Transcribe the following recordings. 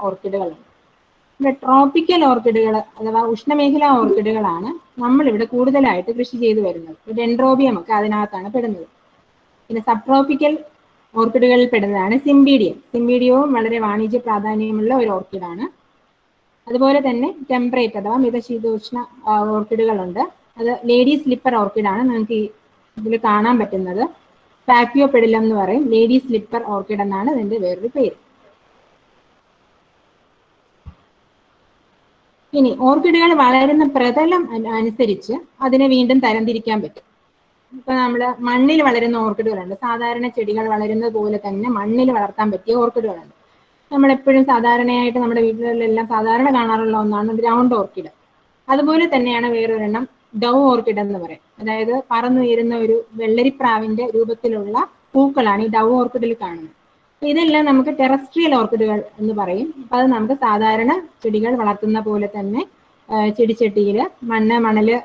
ഓർക്കിഡുകളുണ്ട്. ഇവിടെ ട്രോപ്പിക്കൽ ഓർക്കിഡുകൾ അഥവാ ഉഷ്ണമേഖലാ ഓർക്കിഡുകളാണ് നമ്മളിവിടെ കൂടുതലായിട്ട് കൃഷി ചെയ്തു വരുന്നത്. ഡെൻഡ്രോബിയം ഒക്കെ അതിനകത്താണ് പെടുന്നത്. പിന്നെ സബ് ട്രോപ്പിക്കൽ ഓർക്കിഡുകളിൽ പെടുന്നതാണ് സിംബീഡിയം. സിംബീഡിയവും വളരെ വാണിജ്യ പ്രാധാന്യമുള്ള ഒരു ഓർക്കിഡാണ്. അതുപോലെ തന്നെ ടെമ്പറേറ്റ് അഥവാ മിതശീതോഷ്ണ ഓർക്കിഡുകളുണ്ട്. അത് ലേഡി സ്ലിപ്പർ ഓർക്കിഡാണ്. നിങ്ങൾക്ക് ഇതിൽ കാണാൻ പറ്റുന്നത് ഫാക്യോപെഡിലം എന്ന് പറയും. ലേഡി സ്ലിപ്പർ ഓർക്കിഡ് എന്നാണ് ഇതിന്റെ വേറൊരു പേര്. ഇനി ഓർക്കിഡുകൾ വളരുന്ന പ്രതലം അനുസരിച്ച് അതിനെ വീണ്ടും തരംതിരിക്കാൻ പറ്റും. ഇപ്പൊ നമ്മള് മണ്ണിൽ വളരുന്ന ഓർക്കിഡുകളുണ്ട്. സാധാരണ ചെടികൾ വളരുന്നത് പോലെ തന്നെ മണ്ണിൽ വളർത്താൻ പറ്റിയ ഓർക്കിഡുകളുണ്ട്. നമ്മളെപ്പോഴും സാധാരണയായിട്ട് നമ്മുടെ വീടുകളിലെല്ലാം സാധാരണ കാണാറുള്ള ഒന്നാണ് ഗ്രൗണ്ട് ഓർക്കിഡ്. അതുപോലെ തന്നെയാണ് വേറൊരെണ്ണം ഡൗ ഓർക്കിഡ് എന്ന് പറയും. അതായത് പറന്നുയരുന്ന ഒരു വെള്ളരിപ്രാവിന്റെ രൂപത്തിലുള്ള പൂക്കളാണ് ഈ ഡൗ ഓർക്കിഡിൽ കാണുന്നത്. ഇതെല്ലാം നമുക്ക് ടെറസ്ട്രിയൽ ഓർക്കിഡുകൾ എന്ന് പറയും. അത് നമുക്ക് സാധാരണ ചെടികൾ വളർത്തുന്ന പോലെ തന്നെ ചെടിച്ചട്ടിയിൽ മണ്ണ്, മണല്,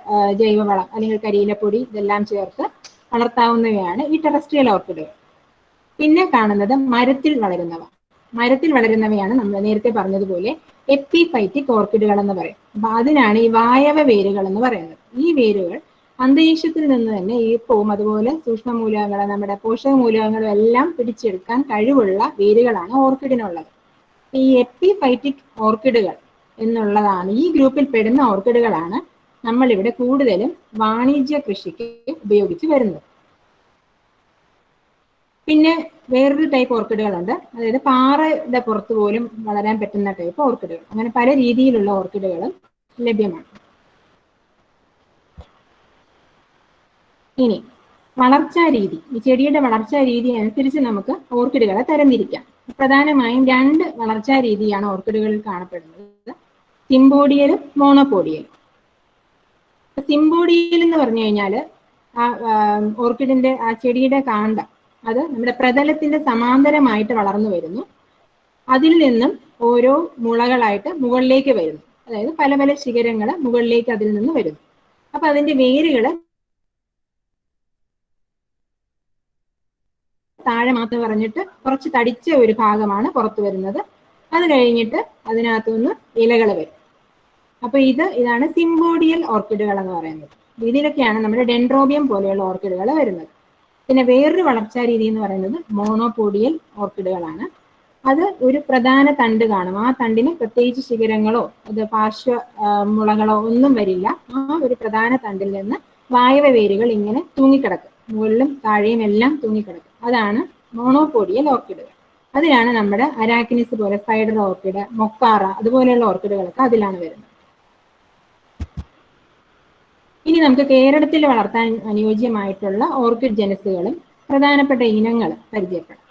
ജൈവവളം അല്ലെങ്കിൽ കരിയിലപ്പൊടി ഇതെല്ലാം ചേർത്ത് വളർത്താവുന്നവയാണ് ഈ ടെറസ്ട്രിയൽ ഓർക്കിഡുകൾ. പിന്നെ കാണുന്നത് മരത്തിൽ വളരുന്നവ. മരത്തിൽ വളരുന്നവയാണ് നമ്മൾ നേരത്തെ പറഞ്ഞതുപോലെ എപ്പിഫൈറ്റിക് ഓർക്കിഡുകൾ എന്ന് പറയും. അപ്പൊ അതിനാണ് ഈ വായവ വേരുകൾ എന്ന് പറയുന്നത്. ഈ വേരുകൾ അന്തരീക്ഷത്തിൽ നിന്ന് തന്നെ ഈർപ്പവും അതുപോലെ സൂക്ഷ്മമൂലകങ്ങൾ, നമ്മുടെ പോഷകമൂലകങ്ങളും എല്ലാം പിടിച്ചെടുക്കാൻ കഴിവുള്ള വേരുകളാണ് ഓർക്കിഡിനുള്ളത്. ഈ എപ്പിഫൈറ്റിക് ഓർക്കിഡുകൾ എന്നുള്ളതാണ് ഈ ഗ്രൂപ്പിൽ പെടുന്ന ഓർക്കിഡുകളാണ് നമ്മളിവിടെ കൂടുതലും വാണിജ്യ കൃഷിക്ക് ഉപയോഗിച്ച് വരുന്നത്. പിന്നെ വേറൊരു ടൈപ്പ് ഓർക്കിഡുകളുണ്ട്. അതായത് പാറയുടെ പുറത്ത് പോലും വളരാൻ പറ്റുന്ന ടൈപ്പ് ഓർക്കിഡുകൾ. അങ്ങനെ പല രീതിയിലുള്ള ഓർക്കിഡുകളും ലഭ്യമാണ്. ഇനി വളർച്ചാ രീതി, ഈ ചെടിയുടെ വളർച്ചാ രീതി അനുസരിച്ച് നമുക്ക് ഓർക്കിഡുകളെ തരംതിരിക്കാം. പ്രധാനമായും 2 വളർച്ചാ രീതിയാണ് ഓർക്കിഡുകളിൽ കാണപ്പെടുന്നത്: സിംബോഡിയലും മോണോപോഡിയലും. സിംബോഡിയൽ എന്ന് പറഞ്ഞു കഴിഞ്ഞാൽ ഓർക്കിഡിന്റെ ആ ചെടിയുടെ കാണ്ഡം അത് നമ്മുടെ പ്രതലത്തിന്റെ സമാന്തരമായിട്ട് വളർന്നു വരുന്നു. അതിൽ നിന്നും ഓരോ മുളകളായിട്ട് മുകളിലേക്ക് വരുന്നു. അതായത് പല പല ശിഖരങ്ങൾ മുകളിലേക്ക് അതിൽ നിന്ന് വരുന്നു. അപ്പൊ അതിന്റെ വേരുകൾ താഴെ മാത്രം പറഞ്ഞിട്ട് കുറച്ച് തടിച്ച ഒരു ഭാഗമാണ് പുറത്തു വരുന്നത്. അത് കഴിഞ്ഞിട്ട് അതിനകത്തുനിന്ന് ഇലകൾ വരും. അപ്പൊ ഇതാണ് സിംബോഡിയൽ ഓർക്കിഡുകൾ എന്ന് പറയുന്നത്. ഇതിലൊക്കെയാണ് നമ്മുടെ ഡെൻഡ്രോബിയം പോലെയുള്ള ഓർക്കിഡുകൾ വരുന്നത്. പിന്നെ വേറൊരു വളർച്ചാ രീതി എന്ന് പറയുന്നത് മോണോപോഡിയൽ ഓർക്കിഡുകളാണ്. അത് ഒരു പ്രധാന തണ്ട് കാണും. ആ തണ്ടിന് പ്രത്യേകിച്ച് ശിഖരങ്ങളോ അത് പാർശ്വ മുളകളോ ഒന്നും വരില്ല. ആ ഒരു പ്രധാന തണ്ടിൽ നിന്ന് വായവ വേരുകൾ ഇങ്ങനെ തൂങ്ങിക്കിടക്കും. മുകളിലും താഴെയും എല്ലാം തൂങ്ങിക്കിടക്കും. അതാണ് മോണോപോഡിയൽ ഓർക്കിഡുകൾ. അതിലാണ് നമ്മുടെ അരാക്കിനിസ് പോലെ സ്പൈഡർ ഓർക്കിഡ്, മൊക്കാറ അതുപോലെയുള്ള ഓർക്കിഡുകളൊക്കെ അതിലാണ് വരുന്നത്. ഇനി നമുക്ക് കേരളത്തിൽ വളർത്താൻ അനുയോജ്യമായിട്ടുള്ള ഓർക്കിഡ് ജനസുകളും പ്രധാനപ്പെട്ട ഇനങ്ങളും പരിചയപ്പെടാം.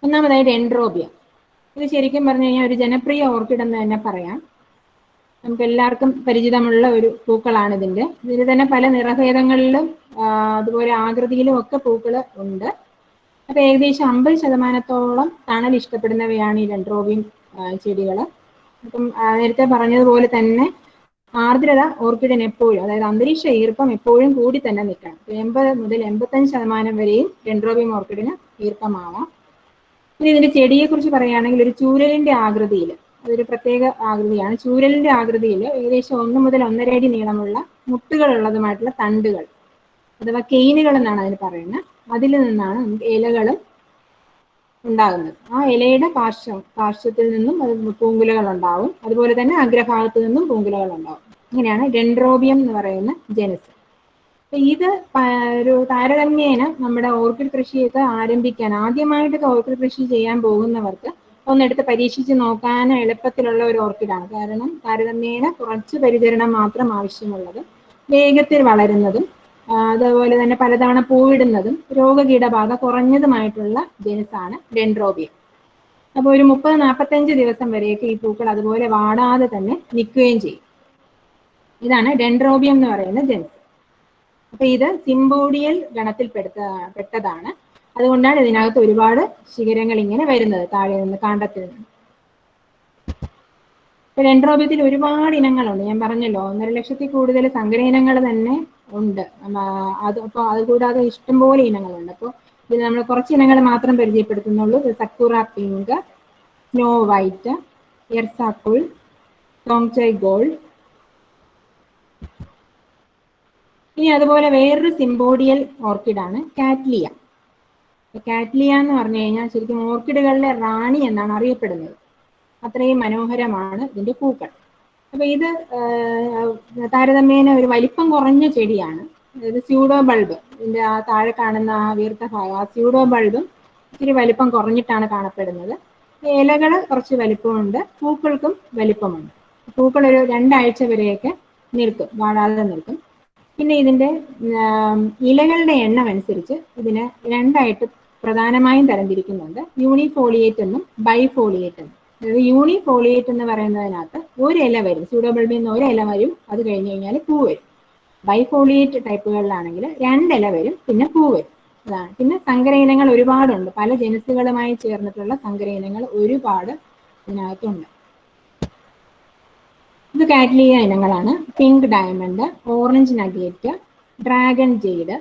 ഒന്നാമതായി ഡെൻഡ്രോബിയം. ഇത് ശരിക്കും പറഞ്ഞു കഴിഞ്ഞാൽ ഒരു ജനപ്രിയ ഓർക്കിഡ് എന്ന് തന്നെ പറയാം. നമുക്ക് എല്ലാവർക്കും പരിചിതമുള്ള ഒരു പൂക്കളാണ് ഇതിന്റെ. ഇതിന് തന്നെ പല നിറഭേദങ്ങളിലും അതുപോലെ ആകൃതിയിലും ഒക്കെ പൂക്കൾ ഉണ്ട്. അപ്പൊ ഏകദേശം 50% തണൽ ഇഷ്ടപ്പെടുന്നവയാണ് ഈ ഡെൻഡ്രോബിയം ചെടികൾ. അപ്പം നേരത്തെ പറഞ്ഞതുപോലെ തന്നെ ആർദ്രത ഓർക്കിഡിന് എപ്പോഴും, അതായത് അന്തരീക്ഷ ഈർപ്പം എപ്പോഴും കൂടി തന്നെ നിൽക്കണം. 80 മുതൽ 85% വരെയും ഡെൻഡ്രോബിയം ഓർക്കിഡിന് ഈർപ്പമാവാം. ഇനി ഇതിന്റെ ചെടിയെ കുറിച്ച് പറയുകയാണെങ്കിൽ ഒരു ചൂരലിന്റെ ആകൃതിയിൽ, അതൊരു പ്രത്യേക ആകൃതിയാണ്. ചൂരലിന്റെ ആകൃതിയിൽ ഏകദേശം 1 മുതൽ 1.5 അടി നീളമുള്ള മുട്ടുകളുള്ളതുമായിട്ടുള്ള തണ്ടുകൾ അഥവാ കെയിനുകൾ എന്നാണ് അതിന് പറയുന്നത്. അതിൽ നിന്നാണ് ഇലകളും ഉണ്ടാകുന്നത്. ആ ഇലയുടെ പാർശ്വത്തിൽ നിന്നും പൂങ്കുലകൾ ഉണ്ടാവും. അതുപോലെ തന്നെ അഗ്രഭാഗത്ത് നിന്നും പൂങ്കുലകൾ ഉണ്ടാവും. ഇങ്ങനെയാണ് ഡെൻഡ്രോബിയം എന്ന് പറയുന്ന ജനസ്. ഇത് ഒരു താരതമ്യേന നമ്മുടെ ഓർക്കിഡ് കൃഷിയൊക്കെ ആരംഭിക്കാൻ, ആദ്യമായിട്ടൊക്കെ ഓർക്കിഡ് കൃഷി ചെയ്യാൻ പോകുന്നവർക്ക് ഒന്നെടുത്ത് പരീക്ഷിച്ച് നോക്കാൻ എളുപ്പത്തിലുള്ള ഒരു ഓർക്കിഡാണ്. കാരണം താരതമ്യേന കുറച്ച് പരിചരണം മാത്രം ആവശ്യമുള്ളതും വേഗത്തിൽ വളരുന്നതും അതുപോലെ തന്നെ പലതവണ പൂവിടുന്നതും രോഗകീടബാധ കുറഞ്ഞതുമായിട്ടുള്ള ജനസാണ് ഡെൻഡ്രോബിയം. അപ്പോൾ ഒരു 30-45 ദിവസം വരെയൊക്കെ ഈ പൂക്കൾ അതുപോലെ വാടാതെ തന്നെ നിൽക്കുകയും ചെയ്യും. ഇതാണ് ഡെൻഡ്രോബിയം എന്ന് പറയുന്ന ജനസ്. അപ്പൊ ഇത് സിംബോഡിയൽ ഗണത്തിൽ പെട്ടതാണ്. അതുകൊണ്ടാണ് ഇതിനകത്ത് ഒരുപാട് ശിഖരങ്ങൾ ഇങ്ങനെ വരുന്നത് താഴെ നിന്ന്, കാണ്ഡത്തിൽ നിന്ന്. ഡെൻഡ്രോബിയത്തിൽ ഒരുപാട് ഇനങ്ങളുണ്ട്. ഞാൻ പറഞ്ഞല്ലോ 1.5 ലക്ഷത്തിൽ കൂടുതൽ സങ്കര ഇനങ്ങൾ തന്നെ ഉണ്ട്. അതുകൂടാതെ ഇഷ്ടംപോലെ ഇനങ്ങളുണ്ട്. അപ്പോൾ ഇതിൽ നമ്മൾ കുറച്ച് ഇനങ്ങൾ മാത്രം പരിചയപ്പെടുത്തുന്നുള്ളൂ. സക്കുറ പിങ്ക്, സ്നോ വൈറ്റ്, എർസാക്കുൾ, തോങ്ചൈ ഗോൾഡ്. ഇനി അതുപോലെ വേറൊരു സിംബോഡിയൽ ഓർക്കിഡാണ് കാറ്റ്ലിയ. കാറ്റ്ലിയ എന്ന് പറഞ്ഞു കഴിഞ്ഞാൽ ശരിക്കും ഓർക്കിഡുകളിലെ റാണി എന്നാണ് അറിയപ്പെടുന്നത്. അത്രയും മനോഹരമാണ് ഇതിന്റെ പൂക്കൾ. അപ്പൊ ഇത് താരതമ്യേന ഒരു വലിപ്പം കുറഞ്ഞ ചെടിയാണ്. അതായത് സ്യൂഡോ ബൾബ്, ഇതിന്റെ ആ താഴെ കാണുന്ന ആ വീർത്ത ഭാഗം, ആ സ്യൂഡോ ബൾബും ഇത്തിരി വലിപ്പം കുറഞ്ഞിട്ടാണ് കാണപ്പെടുന്നത്. ഇലകൾ കുറച്ച് വലിപ്പമുണ്ട്, പൂക്കൾക്കും വലിപ്പമുണ്ട്. പൂക്കൾ ഒരു 2 ആഴ്ച വരെയൊക്കെ നിൽക്കും, വാടാതെ നിൽക്കും. പിന്നെ ഇതിന്റെ ഇലകളുടെ എണ്ണം അനുസരിച്ച് ഇതിനെ 2ആയിട്ട് പ്രധാനമായും തരംതിരിക്കുന്നുണ്ട്. യൂണിഫോളിയേറ്റ് എന്നും ബൈഫോളിയേറ്റ് എന്നും. അതായത് യൂണിഫോളിയേറ്റ് എന്ന് പറയുന്നതിനകത്ത് ഒരു ഇല വരും, സ്യൂഡോ ബൾബിൽ നിന്ന് ഒരു ഇല വരും, അത് കഴിഞ്ഞ് കഴിഞ്ഞാൽ പൂ വരും. ബൈഫോളിയേറ്റ് ടൈപ്പുകളിലാണെങ്കിൽ 2 ഇല വരും, പിന്നെ പൂ വരും. അതാണ്. പിന്നെ സങ്കര ഇനങ്ങൾ ഒരുപാടുണ്ട്, പല ജനുസുകളുമായി ചേർന്നിട്ടുള്ള സങ്കര ഇനങ്ങൾ ഒരുപാട് ഇതിനകത്തുണ്ട്. ഇത് കാറ്റ്ലിയ ഇനങ്ങളാണ്. Pink diamond, orange nugget, dragon jade.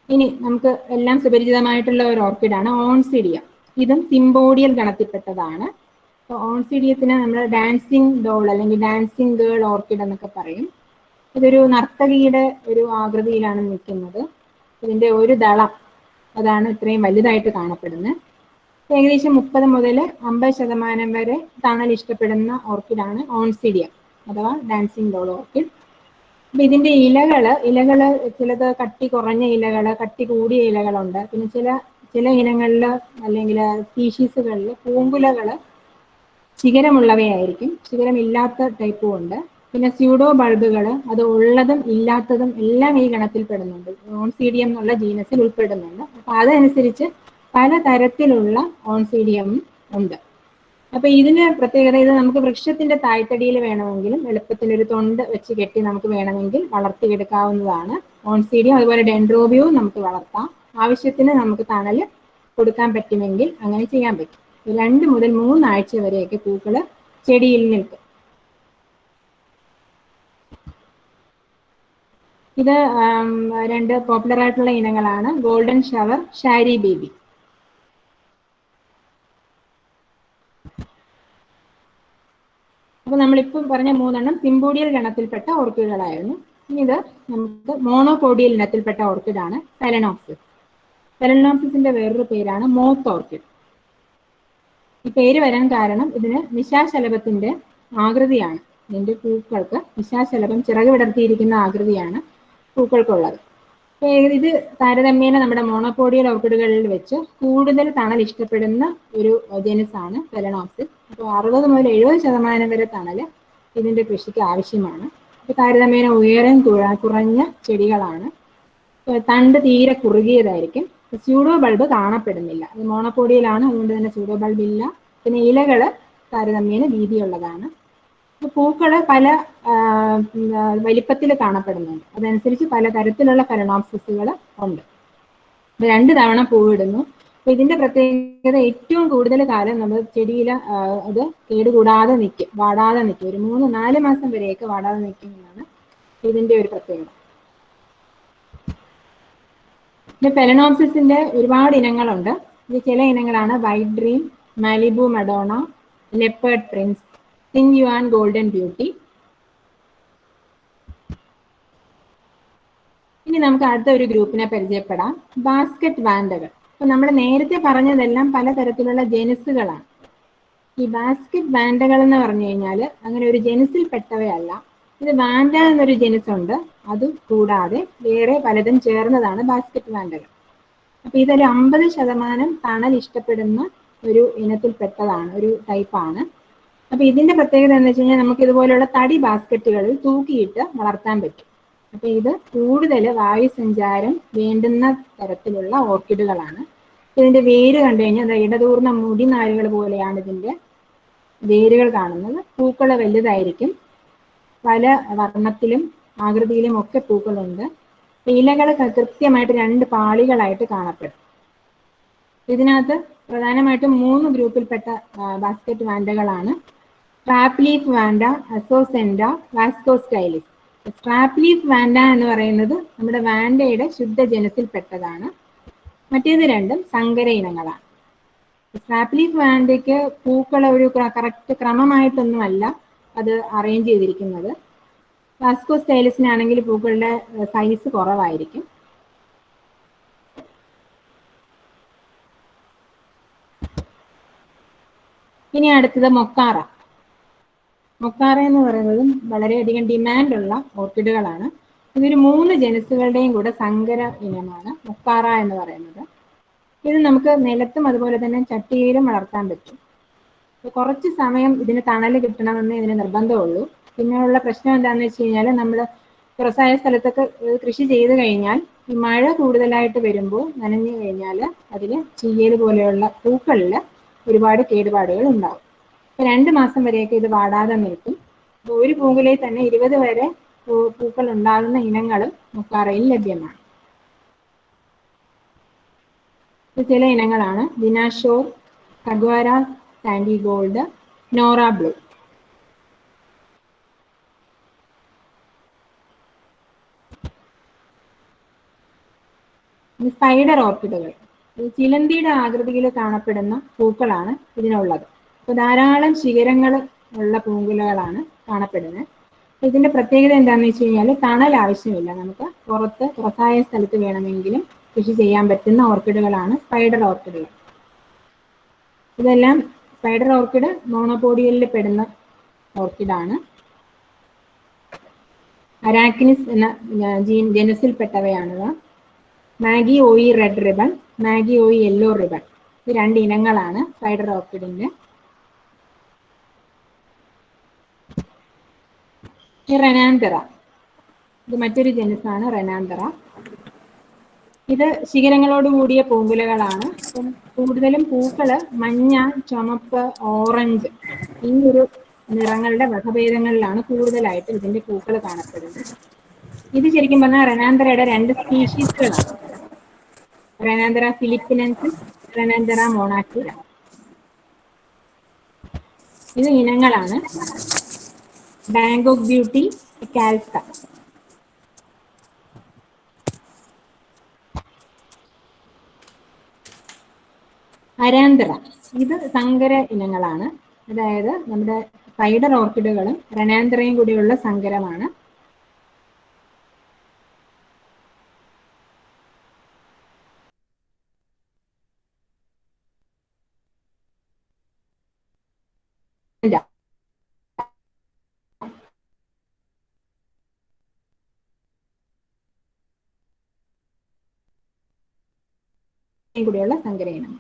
ഇനി നമുക്ക് എല്ലാം സുപരിചിതമായിട്ടുള്ള ഒരു ഓർക്കിഡാണ് ഓൺസിഡിയ. ഇതും സിംബോഡിയൽ ഗണത്തിൽപ്പെട്ടതാണ്. ഓൺസിഡിയത്തിന് നമ്മൾ ഡാൻസിങ് ഡോൾ അല്ലെങ്കിൽ ഡാൻസിങ് ഗേൾ ഓർക്കിഡ് എന്നൊക്കെ പറയും. ഇതൊരു നർത്തകിയുടെ ഒരു ആകൃതിയിലാണ് നിൽക്കുന്നത്. ഇതിന്റെ ഒരു ദളം അതാണ് ഇത്രയും വലുതായിട്ട് കാണപ്പെടുന്നത്. ഏകദേശം 30 മുതൽ 50% വരെ തണൽ ഇഷ്ടപ്പെടുന്ന ഓർക്കിഡാണ് ഓൺസിഡിയ അഥവാ ഡാൻസിങ് ഡോൾ ഓർക്കിഡ്. അപ്പൊ ഇതിന്റെ ഇലകള് ചിലത് കട്ടി കുറഞ്ഞ ഇലകള്, കട്ടി കൂടിയ ഇലകളുണ്ട്. പിന്നെ ചില ഇനങ്ങളിൽ അല്ലെങ്കിൽ സ്പീഷീസുകളിൽ പൂങ്കുലകള് ശിഖരമുള്ളവയായിരിക്കും, ശിഖരമില്ലാത്ത ടൈപ്പും ഉണ്ട്. പിന്നെ സ്യൂഡോ ബൾബുകൾ, അത് ഉള്ളതും ഇല്ലാത്തതും എല്ലാം ഈ ഗണത്തിൽപ്പെടുന്നുണ്ട്, ഓൺസീഡിയം എന്നുള്ള ജീനസിൽ ഉൾപ്പെടുന്നുണ്ട്. അപ്പൊ അതനുസരിച്ച് പല തരത്തിലുള്ള ഓൺസീഡിയം ഉണ്ട്. അപ്പൊ ഇതിന് പ്രത്യേകത, ഇത് നമുക്ക് വൃക്ഷത്തിന്റെ തായ്തടിയിൽ വേണമെങ്കിലും എളുപ്പത്തിൽ ഒരു തൊണ്ട് വെച്ച് കെട്ടി നമുക്ക് വേണമെങ്കിൽ വളർത്തിയെടുക്കാവുന്നതാണ് ഓൺസീഡിയം. അതുപോലെ ഡെൻഡ്രോബിയവും നമുക്ക് വളർത്താം. ആവശ്യത്തിന് നമുക്ക് തണല് കൊടുക്കാൻ പറ്റുമെങ്കിൽ അങ്ങനെ ചെയ്യാൻ പറ്റും. 2 മുതൽ 3 ആഴ്ച വരെയൊക്കെ പൂക്കള് ചെടിയിൽ നിൽക്കും. ഇത് 2 പോപ്പുലർ ആയിട്ടുള്ള ഇനങ്ങളാണ്, ഗോൾഡൻ ഷവർ, ഷാരി ബേബി. അപ്പൊ നമ്മളിപ്പം പറഞ്ഞ 3 സിംബോഡിയൽ ഗണത്തിൽപ്പെട്ട ഓർക്കിഡുകളായിരുന്നു. ഇത് നമുക്ക് മോണോപോഡിയൽ ഇനത്തിൽപ്പെട്ട ഓർക്കിഡാണ് ഫെലനോപ്സിസ്. ഫെലനോപ്സിസിന്റെ വേറൊരു പേരാണ് മോത്ത് ഓർക്കിഡ്. ഈ പേര് വരാൻ കാരണം ഇതിന് നിശാശലഭത്തിന്റെ ആകൃതിയാണ്. ഇതിന്റെ പൂക്കൾക്ക് നിശാശലഭം ചിറക് വിടർത്തിയിരിക്കുന്ന ആകൃതിയാണ് പൂക്കൾക്കുള്ളത്. ഇത് താരതമ്യേന നമ്മുടെ മോണോപോഡിയൽ ഓർക്കിഡുകളിൽ വെച്ച് കൂടുതൽ തണൽ ഇഷ്ടപ്പെടുന്ന ഒരു ജനുസാണ് ഫെലനോപ്സിസ്. അപ്പോൾ 60 മുതൽ 70% വരെ തണല് ഇതിന്റെ കൃഷിക്ക് ആവശ്യമാണ്. അപ്പോൾ താരതമ്യേന ഉയരം കുറഞ്ഞ ചെടികളാണ്. തണ്ട് തീരെ കുറുകിയതായിരിക്കും. സ്യൂഡോ ബൾബ് കാണപ്പെടുന്നില്ല, അത് മോണോപോഡിയലാണ്, അതുകൊണ്ട് തന്നെ സ്യൂഡോ ബൾബ് ഇല്ല. പിന്നെ ഇലകള് താരതമ്യേന വീതിയുള്ളതാണ്. പൂക്കള് പല വലിപ്പത്തിൽ കാണപ്പെടുന്നുണ്ട്, അതനുസരിച്ച് പല തരത്തിലുള്ള ഫെലനോപ്സിസുകൾ ഉണ്ട്. 2 തവണ പൂവിടുന്നു. അപ്പൊ ഇതിന്റെ പ്രത്യേകത, ഏറ്റവും കൂടുതൽ കാലം നമ്മൾ ചെടിയിൽ അത് കേടുകൂടാതെ നിൽക്കും, വാടാതെ നിൽക്കും. ഒരു 3-4 മാസം വരെയൊക്കെ വാടാതെ നിൽക്കും എന്നാണ് ഇതിന്റെ ഒരു പ്രത്യേകത. പിന്നെ ഫെലനോപ്സിസിന്റെ ഒരുപാട് ഇനങ്ങളുണ്ട്. ഇത് ചില ഇനങ്ങളാണ് white dream, Malibu Madonna, leopard prince, സിങ് യുവാൻ ഗോൾഡൻ ബ്യൂട്ടി. ഇനി നമുക്ക് അടുത്ത ഒരു ഗ്രൂപ്പിനെ പരിചയപ്പെടാം, ബാസ്ക്കറ്റ് വാൻഡകൾ. അപ്പൊ നമ്മൾ നേരത്തെ പറഞ്ഞതെല്ലാം പലതരത്തിലുള്ള ജനുസുകളാണ്. ഈ ബാസ്ക്കറ്റ് വാൻഡകൾ എന്ന് പറഞ്ഞു കഴിഞ്ഞാൽ അങ്ങനെ ഒരു ജനുസിൽ പെട്ടവയല്ല. ഇത് വാൻഡ എന്നൊരു ജനുസ് ഉണ്ട്, അത് കൂടാതെ വേറെ പലതും ചേർന്നതാണ് ബാസ്ക്കറ്റ് വാൻഡകൾ. അപ്പൊ ഇതൊരു 50% തണൽ ഇഷ്ടപ്പെടുന്ന ഒരു ഇനത്തിൽപ്പെട്ടതാണ്, ഒരു ടൈപ്പാണ്. അപ്പൊ ഇതിന്റെ പ്രത്യേകത എന്ന് വെച്ച് കഴിഞ്ഞാൽ നമുക്ക് ഇതുപോലുള്ള തടി ബാസ്ക്കറ്റുകളിൽ തൂക്കിയിട്ട് വളർത്താൻ പറ്റും. അപ്പൊ ഇത് കൂടുതൽ വായുസഞ്ചാരം വേണ്ടുന്ന തരത്തിലുള്ള ഓർക്കിഡുകളാണ്. ഇതിന്റെ വേര് കണ്ടു കഴിഞ്ഞാൽ ഇടതൂർന്ന മുടിനാരുകൾ പോലെയാണ് ഇതിന്റെ വേരുകൾ കാണുന്നത്. പൂക്കള് വലുതായിരിക്കും, പല വർണ്ണത്തിലും ആകൃതിയിലും ഒക്കെ പൂക്കളുണ്ട്. ഇലകൾ കൃത്യമായിട്ട് 2 പാളികളായിട്ട് കാണപ്പെടും. ഇതിനകത്ത് പ്രധാനമായിട്ടും 3 ഗ്രൂപ്പിൽപ്പെട്ട ബാസ്ക്കറ്റ് വാൻഡകളാണ്. Strap leaf vanda, ascocenda, vascostylis. Strap leaf vanda എന്ന് പറയുന്നത് നമ്മുടെ വാൻഡയുടെ ശുദ്ധജനസിൽപ്പെട്ടതാണ്. മറ്റേത് രണ്ടും സങ്കര ഇനങ്ങളാണ്. സ്ട്രാപ്പ് ലീഫ് വാൻഡയ്ക്ക് പൂക്കൾ ഒരു കറക്റ്റ് ക്രമമായിട്ടൊന്നുമല്ല അത് അറേഞ്ച് ചെയ്തിരിക്കുന്നത്. വാസ്കോ സ്റ്റൈലിസിനാണെങ്കിൽ പൂക്കളുടെ സൈസ് കുറവായിരിക്കും. ഇനി അടുത്തത് മൊക്കാറ. മൊക്കാറ എന്ന് പറയുന്നതും വളരെയധികം ഡിമാൻഡുള്ള ഓർക്കിഡുകളാണ്. ഇതൊരു 3 ജനസുകളുടെയും കൂടെ സങ്കര ഇനമാണ് മൊക്കാറ എന്ന് പറയുന്നത്. ഇത് നമുക്ക് നിലത്തും അതുപോലെ തന്നെ ചട്ടിയിലും വളർത്താൻ പറ്റും. കുറച്ച് സമയം ഇതിന് തണൽ കിട്ടണമെന്ന് ഇതിന് നിർബന്ധമുള്ളൂ. പിന്നെയുള്ള പ്രശ്നം എന്താണെന്ന് വെച്ച് കഴിഞ്ഞാൽ നമ്മൾ തുറസായ സ്ഥലത്തൊക്കെ കൃഷി ചെയ്ത് കഴിഞ്ഞാൽ ഈ മഴ കൂടുതലായിട്ട് വരുമ്പോൾ നനഞ്ഞു കഴിഞ്ഞാൽ അതിന് ചീയൽ പോലെയുള്ള പൂക്കളിൽ ഒരുപാട് കേടുപാടുകൾ ഉണ്ടാവും. 2 മാസം വരെയൊക്കെ ഇത് വാടാതെ നിൽക്കും. ഒരു പൂങ്കുലയിൽ തന്നെ 20 വരെ പൂക്കൾ ഉണ്ടാകുന്ന ഇനങ്ങളും മൊക്കാറയിൽ ലഭ്യമാണ്. ചില ഇനങ്ങളാണ് ദിനാഷോർ, കഗ്വാര sandy gold, Nora blue. Spider ഓർക്കിഡുകൾ ചിലന്തിയുടെ ആകൃതിയിൽ കാണപ്പെടുന്ന പൂക്കളാണ് ഇതിനുള്ളത്. അപ്പോൾ ധാരാളം ശിഖരങ്ങൾ ഉള്ള പൂങ്കുലകളാണ് കാണപ്പെടുന്നത്. ഇതിന്റെ പ്രത്യേകത എന്താണെന്ന് വെച്ച് കഴിഞ്ഞാൽ തണൽ ആവശ്യമില്ല. നമുക്ക് തുറസായ സ്ഥലത്ത് വേണമെങ്കിലും കൃഷി ചെയ്യാൻ പറ്റുന്ന ഓർക്കിഡുകളാണ് സ്പൈഡർ ഓർക്കിഡുകൾ. ഇതെല്ലാം സ്പൈഡർ ഓർക്കിഡ് മോണോപോഡിയലിൽ പെടുന്ന ഓർക്കിഡാണ്. അരാക്കിനിസ് എന്ന ജനസിൽപ്പെട്ടവയാണിവ. Maggie Oei red ribbon, Maggie Oei yellow ribbon, ഇത് 2 ഇനങ്ങളാണ് സ്പൈഡർ ഓർക്കിഡിന്റെ. റെനാന്തറ, ഇത് മറ്റൊരു ജനസാണ് റെനാന്തറ. ഇത് ശിഖരങ്ങളോട് കൂടിയ പൂങ്കുലകളാണ്. കൂടുതലും പൂക്കള് മഞ്ഞ, ചുമപ്പ്, ഓറഞ്ച് ഈ ഒരു നിറങ്ങളുടെ വകഭേദങ്ങളിലാണ് കൂടുതലായിട്ട് ഇതിന്റെ പൂക്കൾ കാണപ്പെടുന്നത്. ഇത് ശരിക്കും പറഞ്ഞാൽ റെനാന്തറയുടെ 2 സ്പീഷീസുകളാണ്. റെനാന്തറ ഫിലിപ്പിനൻസിസ്, റെനാന്തറ മോണാക്യുല. ഇത് ഇനങ്ങളാണ്. Bangkok beauty, കാൽസ. അരാന്തറ, ഇത് സങ്കര ഇനങ്ങളാണ്. അതായത് നമ്മുടെ സ്പൈഡർ ഓർക്കിഡുകളും റെനാന്തറയും കൂടിയുള്ള സങ്കരമാണ്. കൂടിയുള്ള സങ്കര ഇനം.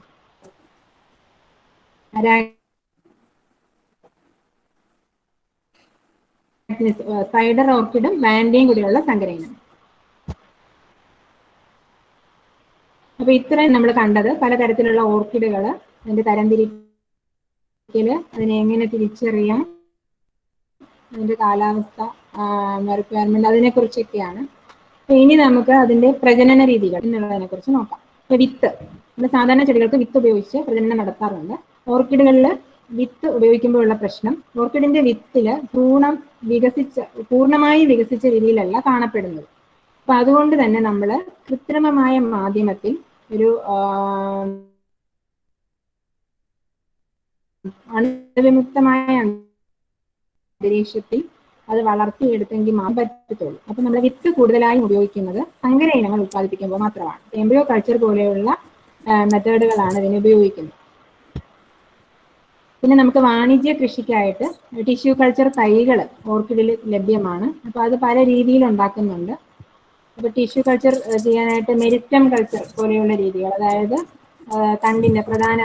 സ്പൈഡർ ഓർക്കിഡും വാൻഡയും കൂടിയുള്ള സങ്കര ഇനം. അപ്പൊ ഇത്രയും നമ്മൾ കണ്ടത് പലതരത്തിലുള്ള ഓർക്കിഡുകൾ, അതിന്റെ തരംതിരിക്കല്, അതിനെ എങ്ങനെ തിരിച്ചറിയാം, അതിന്റെ കാലാവസ്ഥ റിക്വയർമെന്റ്, അതിനെ കുറിച്ചൊക്കെയാണ്. അപ്പൊ ഇനി നമുക്ക് അതിന്റെ പ്രജനന രീതികൾ എന്നുള്ളതിനെ കുറിച്ച് നോക്കാം. ഇപ്പൊ വിത്ത്, നമ്മൾ സാധാരണ ചെടികൾക്ക് വിത്ത് ഉപയോഗിച്ച് പ്രജനനം നടത്താറുണ്ട്. ഓർക്കിഡുകളിൽ വിത്ത് ഉപയോഗിക്കുമ്പോഴുള്ള പ്രശ്നം, ഓർക്കിഡിന്റെ വിത്തില് പൂർണ്ണമായി വികസിച്ച രീതിയിലല്ല കാണപ്പെടുന്നത്. അപ്പൊ അതുകൊണ്ട് തന്നെ നമ്മൾ കൃത്രിമമായ മാധ്യമത്തിൽ ഒരു അണുവിമുക്തമായ അന്തരീക്ഷത്തിൽ അത് വളർത്തിയെടുത്തെങ്കിൽ മാത്രം പറ്റത്തുള്ളൂ. അപ്പൊ നമ്മൾ വിത്ത് കൂടുതലായും ഉപയോഗിക്കുന്നത് സങ്കര ഇനങ്ങൾ ഉത്പാദിപ്പിക്കുമ്പോൾ മാത്രമാണ്. എംബ്രിയോ കൾച്ചർ പോലെയുള്ള മെത്തേഡുകളാണ് ഇതിന് ഉപയോഗിക്കുന്നത്. പിന്നെ നമുക്ക് വാണിജ്യ കൃഷിക്കായിട്ട് ടിഷ്യൂ കൾച്ചർ തൈകൾ ഓർക്കിഡിൽ ലഭ്യമാണ്. അപ്പൊ അത് പല രീതിയിൽ ഉണ്ടാക്കുന്നുണ്ട്. അപ്പൊ ടിഷ്യൂ കൾച്ചർ ചെയ്യാനായിട്ട് മെരിസ്റ്റം കൾച്ചർ പോലെയുള്ള രീതികൾ, അതായത് തണ്ടിന്റെ പ്രധാന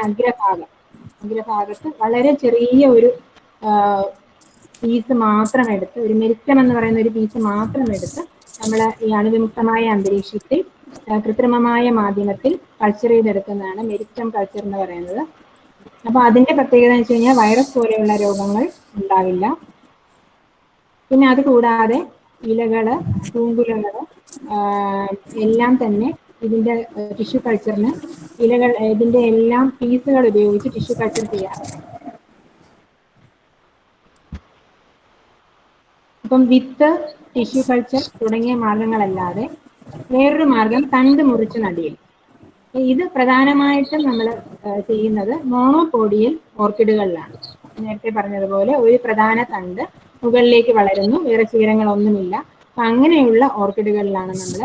അഗ്രഭാഗത്ത് വളരെ ചെറിയ ഒരു പീസ് മാത്രം എടുത്ത്, ഒരു മെരിസ്റ്റം എന്ന് പറയുന്ന ഒരു പീസ് മാത്രം എടുത്ത് നമ്മൾ ഈ അണുവിമുക്തമായ അന്തരീക്ഷത്തിൽ കൃത്രിമമായ മാധ്യമത്തിൽ കൾച്ചർ ചെയ്തെടുക്കുന്നതാണ് മെരിസ്റ്റം കൾച്ചർ എന്ന് പറയുന്നത്. അപ്പൊ അതിന്റെ പ്രത്യേകത എന്ന് വെച്ച് കഴിഞ്ഞാൽ വൈറസ് പോലെയുള്ള രോഗങ്ങൾ ഉണ്ടാവില്ല. പിന്നെ അത് കൂടാതെ ഇലകള്, പൂങ്കുലകള് എല്ലാം തന്നെ ഇതിന്റെ ടിഷ്യൂ കൾച്ചറിന് ഇതിന്റെ എല്ലാം പീസുകൾ ഉപയോഗിച്ച് ടിഷ്യൂ കൾച്ചർ ചെയ്യാറുണ്ട്. അപ്പം വിത്ത് ടിഷ്യൂ കൾച്ചർ തുടങ്ങിയ മാർഗങ്ങളല്ലാതെ വേറൊരു മാർഗം തണ്ട് മുറിച്ച് നടിയിൽ. ഇത് പ്രധാനമായിട്ടും നമ്മൾ ചെയ്യുന്നത് മോണോപോഡിയൽ ഓർക്കിഡുകളിലാണ്. നേരത്തെ പറഞ്ഞതുപോലെ ഒരു പ്രധാന തണ്ട് മുകളിലേക്ക് വളരുന്നു, വേറെ ശിഖരങ്ങളൊന്നുമില്ല. അപ്പൊ അങ്ങനെയുള്ള ഓർക്കിഡുകളിലാണ് നമ്മൾ,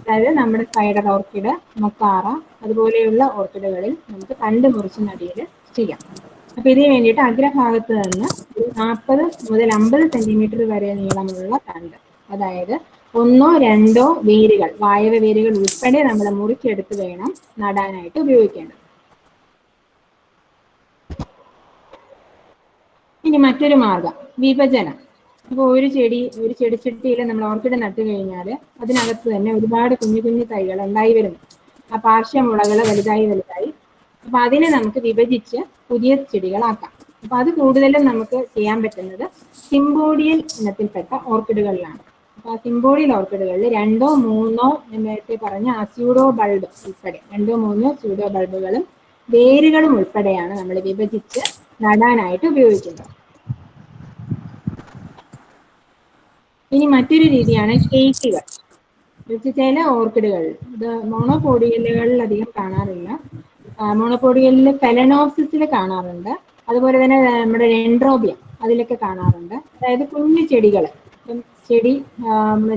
അതായത് നമ്മുടെ സ്പൈഡർ ഓർക്കിഡ്, മൊക്കാറ അതുപോലെയുള്ള ഓർക്കിഡുകളിൽ നമുക്ക് തണ്ട് മുറിച്ച് നടിയിൽ ചെയ്യാം. അപ്പൊ ഇതിന് വേണ്ടിയിട്ട് അഗ്രഭാഗത്ത് നിന്ന് ഒരു 40 മുതൽ 50 സെന്റിമീറ്റർ വരെ നീളമുള്ള തണ്ട്, അതായത് 1 2 വേരുകൾ, വായവ വേരുകൾ ഉൾപ്പെടെ നമ്മൾ മുറിച്ചെടുത്ത് വേണം നടാനായിട്ട് ഉപയോഗിക്കേണ്ടത്. ഇനി മറ്റൊരു മാർഗം വിഭജനം. അപ്പോൾ ഒരു ചെടിച്ചട്ടിയിൽ നമ്മൾ ഓർക്കിഡ് നട്ടു കഴിഞ്ഞാൽ അതിനകത്ത് തന്നെ ഒരുപാട് കുഞ്ഞു കുഞ്ഞു തൈകൾ ഉണ്ടായി വരുന്നു. ആ പാർശ്വമുളകൾ വലുതായി അപ്പൊ അതിനെ നമുക്ക് വിഭജിച്ച് പുതിയ ചെടികളാക്കാം. അപ്പൊ അത് കൂടുതലും നമുക്ക് ചെയ്യാൻ പറ്റുന്നത് സിംബോഡിയൽ ഇനത്തിൽപ്പെട്ട ഓർക്കിഡുകളിലാണ്. അപ്പൊ ആ സിംബോഡിയൽ ഓർക്കിഡുകളിൽ 2 3 നേരത്തെ പറഞ്ഞ സ്യൂഡോ ബൾബ് ഉൾപ്പെടെ 2 3 സ്യൂഡോ ബൾബുകളും വേരുകളും ഉൾപ്പെടെയാണ് നമ്മൾ വിഭജിച്ച് നടാനായിട്ട് ഉപയോഗിക്കുന്നത്. ഇനി മറ്റൊരു രീതിയാണ് കേക്കുകൾ. ചില ഓർക്കിഡുകൾ, ഇത് മോണോപോഡിയലുകളിൽ അധികം കാണാറില്ല. മോണോപോഡിയലിൽ ഫെലനോപ്സിസിൽ കാണാറുണ്ട്, അതുപോലെ തന്നെ നമ്മുടെ ഡെൻഡ്രോബിയം അതിലൊക്കെ കാണാറുണ്ട്. അതായത് കുഞ്ഞു ചെടികൾ, ചെടി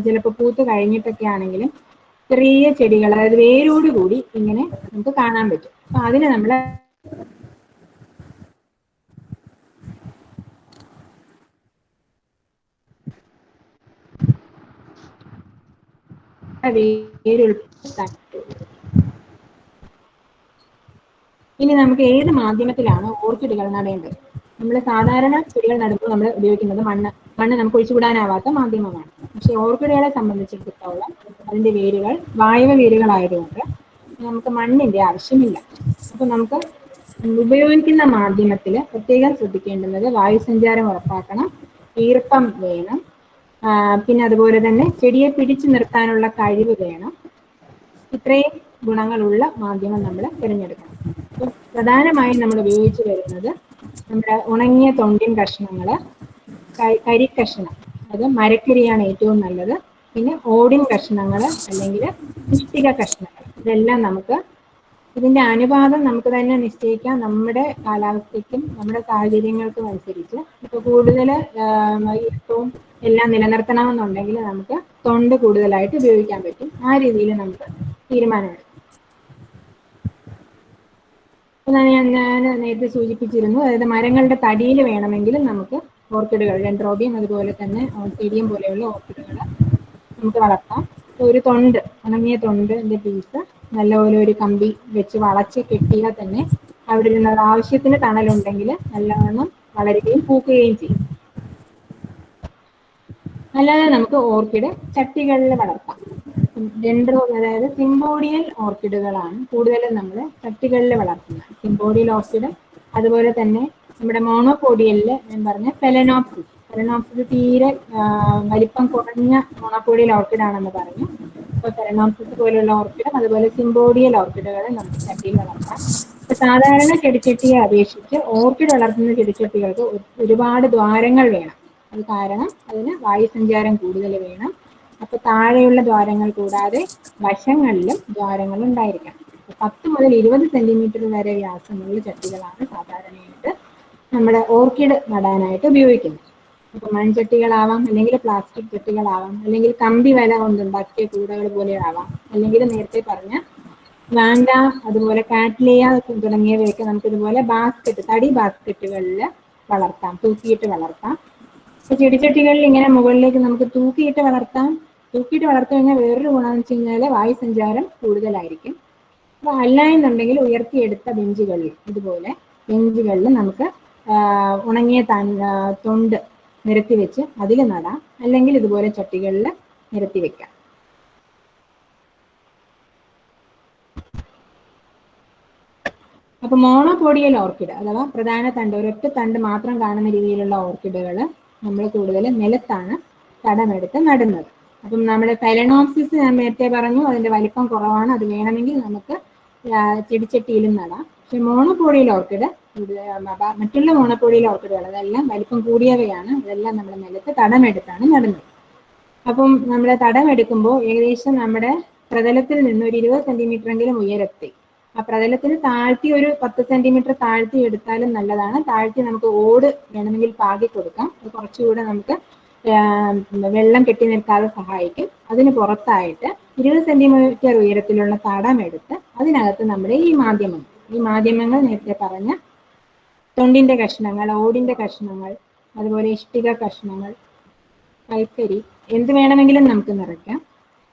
ചിലപ്പോൾ പൂത്ത് കഴിഞ്ഞിട്ടൊക്കെ ആണെങ്കിലും ചെറിയ ചെടികൾ, അതായത് വേരോട് കൂടി ഇങ്ങനെ നമുക്ക് കാണാൻ പറ്റും. അപ്പൊ അതിന് നമ്മൾ ഇനി നമുക്ക് ഏത് മാധ്യമത്തിലാണ് ഓർക്കിഡുകൾ നടേണ്ടത്? നമ്മൾ സാധാരണ ചെടികൾ നടുമ്പോൾ നമ്മൾ ഉപയോഗിക്കുന്നത് മണ്ണ് നമുക്ക് ഒഴിച്ചുകൂടാനാവാത്ത മാധ്യമമാണ്. പക്ഷെ ഓർക്കിഡുകളെ സംബന്ധിച്ചിടത്തോളം അതിന്റെ വേരുകൾ വായവ വേരുകളായതുകൊണ്ട് നമുക്ക് മണ്ണിന്റെ ആവശ്യമില്ല. അപ്പൊ നമുക്ക് ഉപയോഗിക്കുന്ന മാധ്യമത്തിൽ പ്രത്യേകം ശ്രദ്ധിക്കേണ്ടുന്നത് വായുസഞ്ചാരം ഉറപ്പാക്കണം, ഈർപ്പം വേണം, പിന്നെ അതുപോലെ തന്നെ ചെടിയെ പിടിച്ചു നിർത്താനുള്ള കഴിവ് വേണം. ഇത്രയും ഗുണങ്ങളുള്ള മാധ്യമം നമ്മൾ തിരഞ്ഞെടുക്കണം. അപ്പം പ്രധാനമായും നമ്മൾ ഉപയോഗിച്ച് വരുന്നത് നമ്മുടെ ഉണങ്ങിയ തൊണ്ടിൻ കഷ്ണങ്ങൾ, കരിക്കഷ്ണം, അത് മരക്കരിയാണ് ഏറ്റവും നല്ലത്. പിന്നെ ഓടിൻ കഷ്ണങ്ങൾ അല്ലെങ്കിൽ ഇഷ്ടിക കഷ്ണങ്ങൾ, ഇതെല്ലാം നമുക്ക് ഇതിന്റെ അനുപാതം നമുക്ക് തന്നെ നിശ്ചയിക്കാം, നമ്മുടെ കാലാവസ്ഥയ്ക്കും നമ്മുടെ സാഹചര്യങ്ങൾക്കും അനുസരിച്ച്. ഇപ്പൊ കൂടുതൽ ഈർപ്പവും എല്ലാം നിലനിർത്തണമെന്നുണ്ടെങ്കിൽ നമുക്ക് തൊണ്ട് കൂടുതലായിട്ട് ഉപയോഗിക്കാൻ പറ്റും. ആ രീതിയിൽ നമുക്ക് തീരുമാനമെടുക്കാം. ഞാൻ നേരത്തെ സൂചിപ്പിച്ചിരുന്നു, അതായത് മരങ്ങളുടെ തടിയിൽ വേണമെങ്കിലും നമുക്ക് ഓർക്കിഡുകൾ, ഡെൻഡ്രോബിയം അതുപോലെ തന്നെ ഓർക്കിഡിയം പോലെയുള്ള ഓർക്കിഡുകൾ നമുക്ക് വളർത്താം. ഒരു തൊണ്ട്, ഉണങ്ങിയ തൊണ്ടിന്റെ പീസ് നല്ലപോലെ ഒരു കമ്പി വെച്ച് വളച്ച് കെട്ടിയാൽ തന്നെ അവിടെ ഇരുന്ന ആവശ്യത്തിന് തണലുണ്ടെങ്കിൽ നല്ലവണ്ണം വളരുകയും പൂക്കുകയും ചെയ്യും. അല്ലാതെ നമുക്ക് ഓർക്കിഡ് ചട്ടികളിൽ വളർത്താം. അതായത് സിംബോഡിയൽ ഓർക്കിഡുകളാണ് കൂടുതലും നമ്മൾ ചട്ടികളിൽ വളർത്തുന്നത്. സിംബോഡിയൽ ഓർക്കിഡ്, അതുപോലെ തന്നെ നമ്മുടെ മോണോപോഡിയലിൽ ഞാൻ പറഞ്ഞ ഫെലനോപ്സിസ് തീരെ വലിപ്പം കുറഞ്ഞ മോണോപോഡിയൽ ഓർക്കിഡാണെന്ന് പറഞ്ഞു. അപ്പോൾ ഫെലനോപ്സിസ് പോലുള്ള ഓർക്കിഡും അതുപോലെ സിംബോഡിയൽ ഓർക്കിഡുകളെ നമുക്ക് ചട്ടിയിൽ വളർത്താം. ഇപ്പൊ സാധാരണ ചെടിച്ചട്ടിയെ അപേക്ഷിച്ച് ഓർക്കിഡ് വളർത്തുന്ന ചെടിച്ചട്ടികൾക്ക് ഒരുപാട് ദ്വാരങ്ങൾ വേണം. അത് കാരണം അതിന് വായുസഞ്ചാരം കൂടുതൽ വേണം. അപ്പൊ താഴെയുള്ള ദ്വാരങ്ങൾ കൂടാതെ വശങ്ങളിലും ദ്വാരങ്ങൾ ഉണ്ടായിരിക്കണം. 10 മുതൽ 20 സെന്റിമീറ്റർ വരെ വ്യാസമുള്ള ചട്ടികളാണ് സാധാരണയായിട്ട് നമ്മുടെ ഓർക്കിഡ് നടാനായിട്ട് ഉപയോഗിക്കുന്നത്. ഇപ്പൊ മൺചട്ടികളാവാം, അല്ലെങ്കിൽ പ്ലാസ്റ്റിക് ചട്ടികളാവാം, അല്ലെങ്കിൽ കമ്പി വല കൊണ്ടുണ്ടാക്കിയ കൂടകൾ പോലെ ആവാം, അല്ലെങ്കിൽ നേരത്തെ പറഞ്ഞ വാൻഡ അതുപോലെ കാറ്റ്ലിയ തുടങ്ങിയവയൊക്കെ നമുക്ക് ഇതുപോലെ തടി ബാസ്ക്കറ്റുകളിൽ വളർത്താം, തൂക്കിയിട്ട് വളർത്താം. ഇപ്പൊ ചെടിച്ചട്ടികളിൽ ഇങ്ങനെ മുകളിലേക്ക് നമുക്ക് തൂക്കിയിട്ട് വളർത്താം. തൂക്കിയിട്ട് വളർത്തു കഴിഞ്ഞാൽ വേറൊരു ഗുണമെന്ന് വെച്ച് കഴിഞ്ഞാൽ വായുസഞ്ചാരം കൂടുതലായിരിക്കും. അപ്പൊ അല്ല എന്നുണ്ടെങ്കിൽ ഉയർത്തിയെടുത്ത ഇതുപോലെ ബെഞ്ചുകളിൽ നമുക്ക് ഉണങ്ങിയ തൊണ്ട് നിരത്തി വെച്ച് അതിൽ നടാം, അല്ലെങ്കിൽ ഇതുപോലെ ചട്ടികളിൽ നിരത്തി വെക്കാം. അപ്പൊ മോണോപോഡിയൽ ഓർക്കിഡ് അഥവാ പ്രധാന തണ്ട്, ഒരൊറ്റ തണ്ട് മാത്രം കാണുന്ന രീതിയിലുള്ള ഓർക്കിഡുകൾ നമ്മൾ കൂടുതൽ നിലത്താണ് തടമെടുത്ത് നടുന്നത്. അപ്പം നമ്മുടെ ഫെലനോപ്സിസ് ഞാൻ നേരത്തെ പറഞ്ഞു, അതിന്റെ വലിപ്പം കുറവാണ്, അത് വേണമെങ്കിൽ നമുക്ക് ചെടിച്ചട്ടിയിലും നടാം. പക്ഷെ മോണോപോഡിയൽ ഓർക്കിഡ്, മറ്റുള്ള മോണോപോഡിയൽ ഓർക്കിഡുകൾ അതെല്ലാം വലിപ്പം കൂടിയവയാണ്, അതെല്ലാം നമ്മൾ നിലത്ത് തടമെടുത്താണ് നടുന്നത്. അപ്പം നമ്മൾ തടം എടുക്കുമ്പോൾ ഏകദേശം നമ്മുടെ പ്രതലത്തിൽ നിന്ന് ഒരു 20 സെന്റിമീറ്റർ എങ്കിലും ഉയരത്തിൽ, ആ പ്രതലത്തിന് താഴ്ത്തി ഒരു 10 സെന്റിമീറ്റർ താഴ്ത്തി എടുത്താലും നല്ലതാണ്. താഴ്ത്തി നമുക്ക് ഓട് വേണമെങ്കിൽ പാകി കൊടുക്കാം, അത് കുറച്ചുകൂടെ നമുക്ക് വെള്ളം കെട്ടി നിൽക്കാതെ സഹായിക്കും. അതിന് പുറത്തായിട്ട് 20 സെന്റിമീറ്റർ ഉയരത്തിലുള്ള തടം എടുത്ത് അതിനകത്ത് നമ്മുടെ ഈ മാധ്യമങ്ങൾ നേരത്തെ പറഞ്ഞ തൊണ്ടിന്റെ കഷ്ണങ്ങൾ, ഓടിന്റെ കഷ്ണങ്ങൾ, അതുപോലെ ഇഷ്ടിക കഷ്ണങ്ങൾ, കൈക്കരി, എന്ത് വേണമെങ്കിലും നമുക്ക് നിറയ്ക്കാം.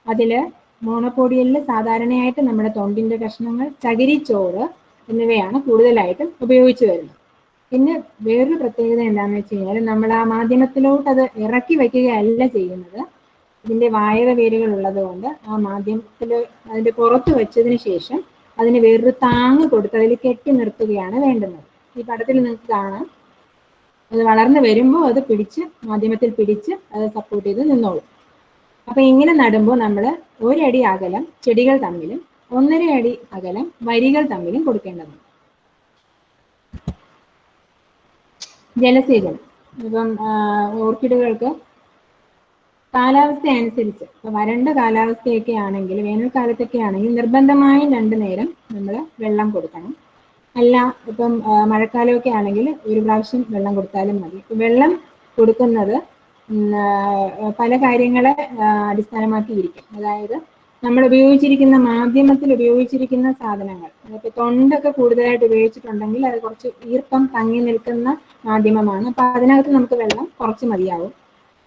അതില് മോണോപോഡിയലിൽ സാധാരണയായിട്ട് നമ്മുടെ തൊണ്ടിന്റെ കഷ്ണങ്ങൾ, ചകിരിച്ചോറ് എന്നിവയാണ് കൂടുതലായിട്ടും ഉപയോഗിച്ചു വരുന്നത്. പിന്നെ വേറൊരു പ്രത്യേകത എന്താണെന്ന് വെച്ച് കഴിഞ്ഞാൽ, നമ്മൾ ആ മാധ്യമത്തിലോട്ട് അത് ഇറക്കി വയ്ക്കുകയല്ല ചെയ്യുന്നത്. ഇതിന്റെ വായക വേരുകൾ ഉള്ളത് കൊണ്ട് ആ മാധ്യമത്തിൽ അതിന്റെ പുറത്ത് വെച്ചതിന് ശേഷം അതിന് വേറൊരു താങ്ങ് കൊടുത്ത് അതിൽ കെട്ടി നിർത്തുകയാണ് വേണ്ടുന്നത്. ഈ പടത്തിൽ നിങ്ങൾക്ക് കാണാം, അത് വളർന്നു വരുമ്പോൾ അത് മാധ്യമത്തിൽ പിടിച്ച് അത് സപ്പോർട്ട് ചെയ്ത് നിന്നോളും. അപ്പൊ ഇങ്ങനെ നടുമ്പോൾ നമ്മൾ 1 അടി അകലം ചെടികൾ തമ്മിലും 1.5 അടി അകലം വരികൾ തമ്മിലും കൊടുക്കേണ്ടതുണ്ട്. ജലസേചനം, ഇപ്പം ഓർക്കിഡുകൾക്ക് കാലാവസ്ഥ അനുസരിച്ച്, ഇപ്പൊ വരണ്ട കാലാവസ്ഥയൊക്കെ ആണെങ്കിൽ, വേനൽക്കാലത്തൊക്കെ ആണെങ്കിൽ നിർബന്ധമായും 2 നേരം നമ്മൾ വെള്ളം കൊടുക്കണം. അല്ല ഇപ്പം മഴക്കാലമൊക്കെ ആണെങ്കിൽ ഒരു പ്രാവശ്യം വെള്ളം കൊടുത്താലും മതി. വെള്ളം കൊടുക്കുന്നത് പല കാര്യങ്ങളെ അടിസ്ഥാനമാക്കിയിരിക്കും. അതായത് നമ്മൾ ഉപയോഗിച്ചിരിക്കുന്ന മാധ്യമത്തിൽ ഉപയോഗിച്ചിരിക്കുന്ന സാധനങ്ങൾ, അതൊക്കെ തൊണ്ടൊക്കെ കൂടുതലായിട്ട് ഉപയോഗിച്ചിട്ടുണ്ടെങ്കിൽ അത് കുറച്ച് ഈർപ്പം തങ്ങി നിൽക്കുന്ന മാധ്യമമാണ്. അപ്പൊ അതിനകത്ത് നമുക്ക് വെള്ളം കുറച്ച് മതിയാവും.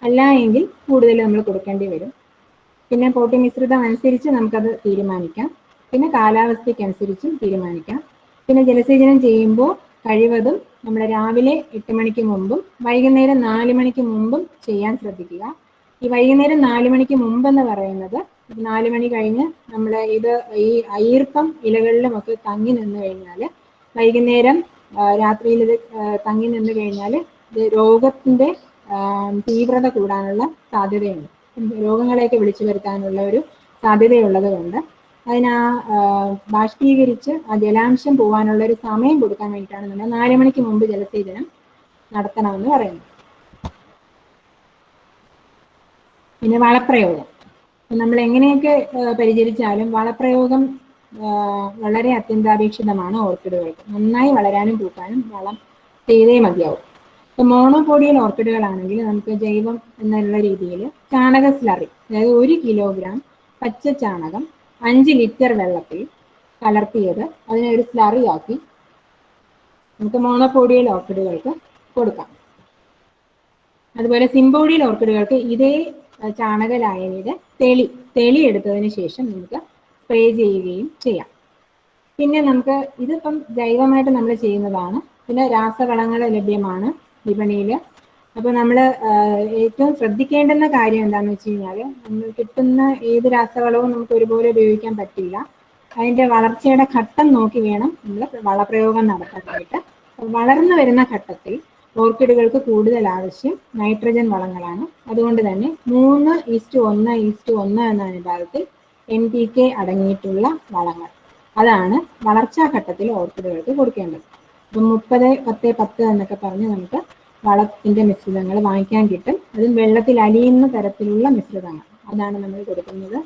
അല്ല എങ്കിൽ കൂടുതൽ നമ്മൾ കൊടുക്കേണ്ടി വരും. പിന്നെ പോട്ടി മിശ്രിതം അനുസരിച്ച് നമുക്കത് തീരുമാനിക്കാം. പിന്നെ കാലാവസ്ഥയ്ക്കനുസരിച്ചും തീരുമാനിക്കാം. പിന്നെ ജലസേചനം ചെയ്യുമ്പോൾ കഴിവതും നമ്മൾ രാവിലെ 8 മണിക്ക് മുമ്പും വൈകുന്നേരം 4 മണിക്ക് മുമ്പും ചെയ്യാൻ ശ്രദ്ധിക്കുക. ഈ വൈകുന്നേരം 4 മണിക്ക് മുമ്പെന്ന് പറയുന്നത്, 4 മണി കഴിഞ്ഞ് നമ്മൾ ഈ ഈർപ്പം ഇലകളിലും ഒക്കെ തങ്ങി നിന്ന് കഴിഞ്ഞാൽ, വൈകുന്നേരം രാത്രിയിൽ ഇത് തങ്ങി നിന്ന് കഴിഞ്ഞാൽ ഇത് രോഗത്തിന്റെ തീവ്രത കൂടാനുള്ള സാധ്യതയുണ്ട്. രോഗങ്ങളെയൊക്കെ വിളിച്ചു വരുത്താനുള്ള ഒരു സാധ്യതയുള്ളത് കൊണ്ട് അതിന് ബാഷ്പീകരിച്ച് ആ ജലാംശം പോകാനുള്ള ഒരു സമയം കൊടുക്കാൻ വേണ്ടിയിട്ടാണ് നമ്മൾ 4 മണിക്ക് മുമ്പ് ജലസേചനം നടത്തണമെന്ന് പറയുന്നത്. പിന്നെ വളപ്രയോഗം, നമ്മൾ എങ്ങനെയൊക്കെ പരിചരിച്ചാലും വളപ്രയോഗം വളരെ അത്യന്താപേക്ഷിതമാണ് ഓർക്കിഡുകൾക്ക്. നന്നായി വളരാനും പൂക്കാനും വളം ചെയ്തേ മതിയാവും. ഇപ്പൊ മോണോപോഡിയൽ ഓർക്കിഡുകളാണെങ്കിൽ നമുക്ക് ജൈവം എന്നുള്ള രീതിയിൽ ചാണക സ്ലറി, അതായത് 1 കിലോഗ്രാം പച്ച ചാണകം 5 ലിറ്റർ വെള്ളത്തിൽ കലർത്തിയത് അതിനെ ഒരു സ്ലറി ആക്കി നമുക്ക് മോണോപോഡിയൽ ഓർക്കിഡുകൾക്ക് കൊടുക്കാം. അതുപോലെ സിംബോഡിയൽ ഓർക്കിഡുകൾക്ക് ഇതേ ചാണക ലായനിയുടെ തെളി എടുത്തതിന് ശേഷം നമുക്ക് സ്പ്രേ ചെയ്യുകയും ചെയ്യാം. പിന്നെ നമുക്ക് ഇതിപ്പം ജൈവമായിട്ട് നമ്മൾ ചെയ്യുന്നതാണ്. പിന്നെ രാസവളങ്ങൾ ലഭ്യമാണ് വിപണിയിൽ. അപ്പോൾ നമ്മൾ ഏറ്റവും ശ്രദ്ധിക്കേണ്ടുന്ന കാര്യം എന്താണെന്ന് വെച്ച് കഴിഞ്ഞാൽ, നമ്മൾ കിട്ടുന്ന ഏത് രാസവളവും നമുക്ക് ഒരുപോലെ ഉപയോഗിക്കാൻ പറ്റില്ല. അതിൻ്റെ വളർച്ചയുടെ ഘട്ടം നോക്കി വേണം നമ്മൾ വളപ്രയോഗം നടത്താനായിട്ട്. വളർന്നു വരുന്ന ഘട്ടത്തിൽ ഓർക്കിഡുകൾക്ക് കൂടുതൽ ആവശ്യം നൈട്രജൻ വളങ്ങളാണ്. അതുകൊണ്ട് തന്നെ 3:1:1 എന്ന അനുപാതത്തിൽ NPK അടങ്ങിയിട്ടുള്ള വളങ്ങൾ, അതാണ് വളർച്ചാ ഘട്ടത്തിൽ ഓർക്കിഡുകൾക്ക് കൊടുക്കേണ്ടത്. ഇപ്പം 30-10-10 എന്നൊക്കെ പറഞ്ഞ് നമുക്ക് വളത്തിന്റെ മിശ്രിതങ്ങൾ വാങ്ങിക്കാൻ കിട്ടും. അതും വെള്ളത്തിൽ അലിയുന്ന തരത്തിലുള്ള മിശ്രിതങ്ങൾ, അതാണ് നമ്മൾ കൊടുക്കുന്നത്.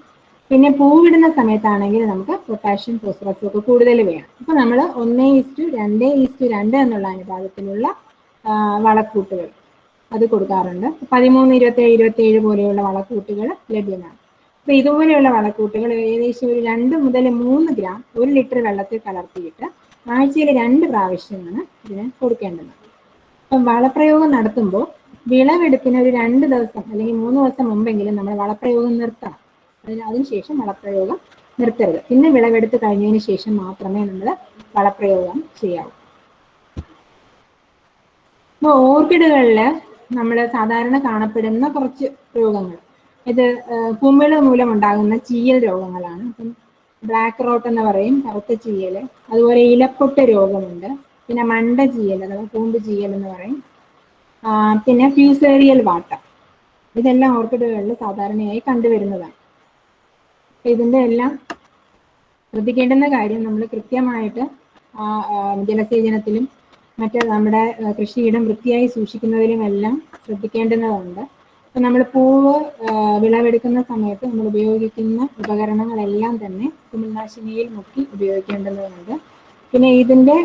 പിന്നെ പൂവിടുന്ന സമയത്താണെങ്കിൽ നമുക്ക് പൊട്ടാഷ്യം ഫോസ്ഫറസും ഒക്കെ കൂടുതൽ വേണം. അപ്പൊ നമ്മൾ 1:2:2 എന്നുള്ള അനുപാതത്തിലുള്ള വളക്കൂട്ടുകൾ അത് കൊടുക്കാറുണ്ട്. 13, 27, 27 പോലെയുള്ള വളക്കൂട്ടുകൾ ലഭ്യമാണ്. അപ്പൊ ഇതുപോലെയുള്ള വളക്കൂട്ടുകൾ ഏകദേശം ഒരു 2 മുതൽ 3 ഗ്രാം 1 ലിറ്റർ വെള്ളത്തിൽ കലർത്തിയിട്ട് ആഴ്ചയിൽ 2 പ്രാവശ്യമാണ് ഇതിന് കൊടുക്കേണ്ടത്. അപ്പം വളപ്രയോഗം നടത്തുമ്പോൾ വിളവെടുപ്പിന് ഒരു 2 ദിവസം അല്ലെങ്കിൽ 3 ദിവസം മുമ്പെങ്കിലും നമ്മൾ വളപ്രയോഗം നിർത്തണം. അതിനുശേഷം വളപ്രയോഗം നിർത്തരുത്. പിന്നെ വിളവെടുത്ത് കഴിഞ്ഞതിന് ശേഷം മാത്രമേ നമ്മൾ വളപ്രയോഗം ചെയ്യാവൂ. ഇപ്പോൾ ഓർക്കിഡുകളിൽ നമ്മൾ സാധാരണ കാണപ്പെടുന്ന കുറച്ച് രോഗങ്ങൾ, ഇത് കുമിള് മൂലം ഉണ്ടാകുന്ന ചീയൽ രോഗങ്ങളാണ്. അപ്പം ബ്ലാക്ക് റോട്ട് എന്ന് പറയും, കറുത്ത ചീയൽ. അതുപോലെ ഇലപ്പൊട്ട് രോഗമുണ്ട്. പിന്നെ മണ്ട ചീയൽ അഥവാ കൂമ്പ് ചീയൽ എന്ന് പറയും. പിന്നെ ഫ്യൂസേറിയൽ വാട്ട, ഇതെല്ലാം ഓർക്കിഡുകളിൽ സാധാരണയായി കണ്ടുവരുന്നതാണ്. ഇതിൻ്റെ എല്ലാം ശ്രദ്ധിക്കേണ്ടുന്ന കാര്യം, നമ്മൾ കൃത്യമായിട്ട് ജലസേചനത്തിലും മറ്റ് നമ്മുടെ കൃഷിയിടം വൃത്തിയായി സൂക്ഷിക്കുന്നതിലും എല്ലാം ശ്രദ്ധിക്കേണ്ടുന്നതുണ്ട്. അപ്പം നമ്മൾ പൂവ് വിളവെടുക്കുന്ന സമയത്ത് നമ്മൾ ഉപയോഗിക്കുന്ന ഉപകരണങ്ങളെല്ലാം തന്നെ കുമിൾനാശിനിയിൽ മുക്കി ഉപയോഗിക്കേണ്ടതുണ്ട്. പിന്നെ ഇതിൻ്റെ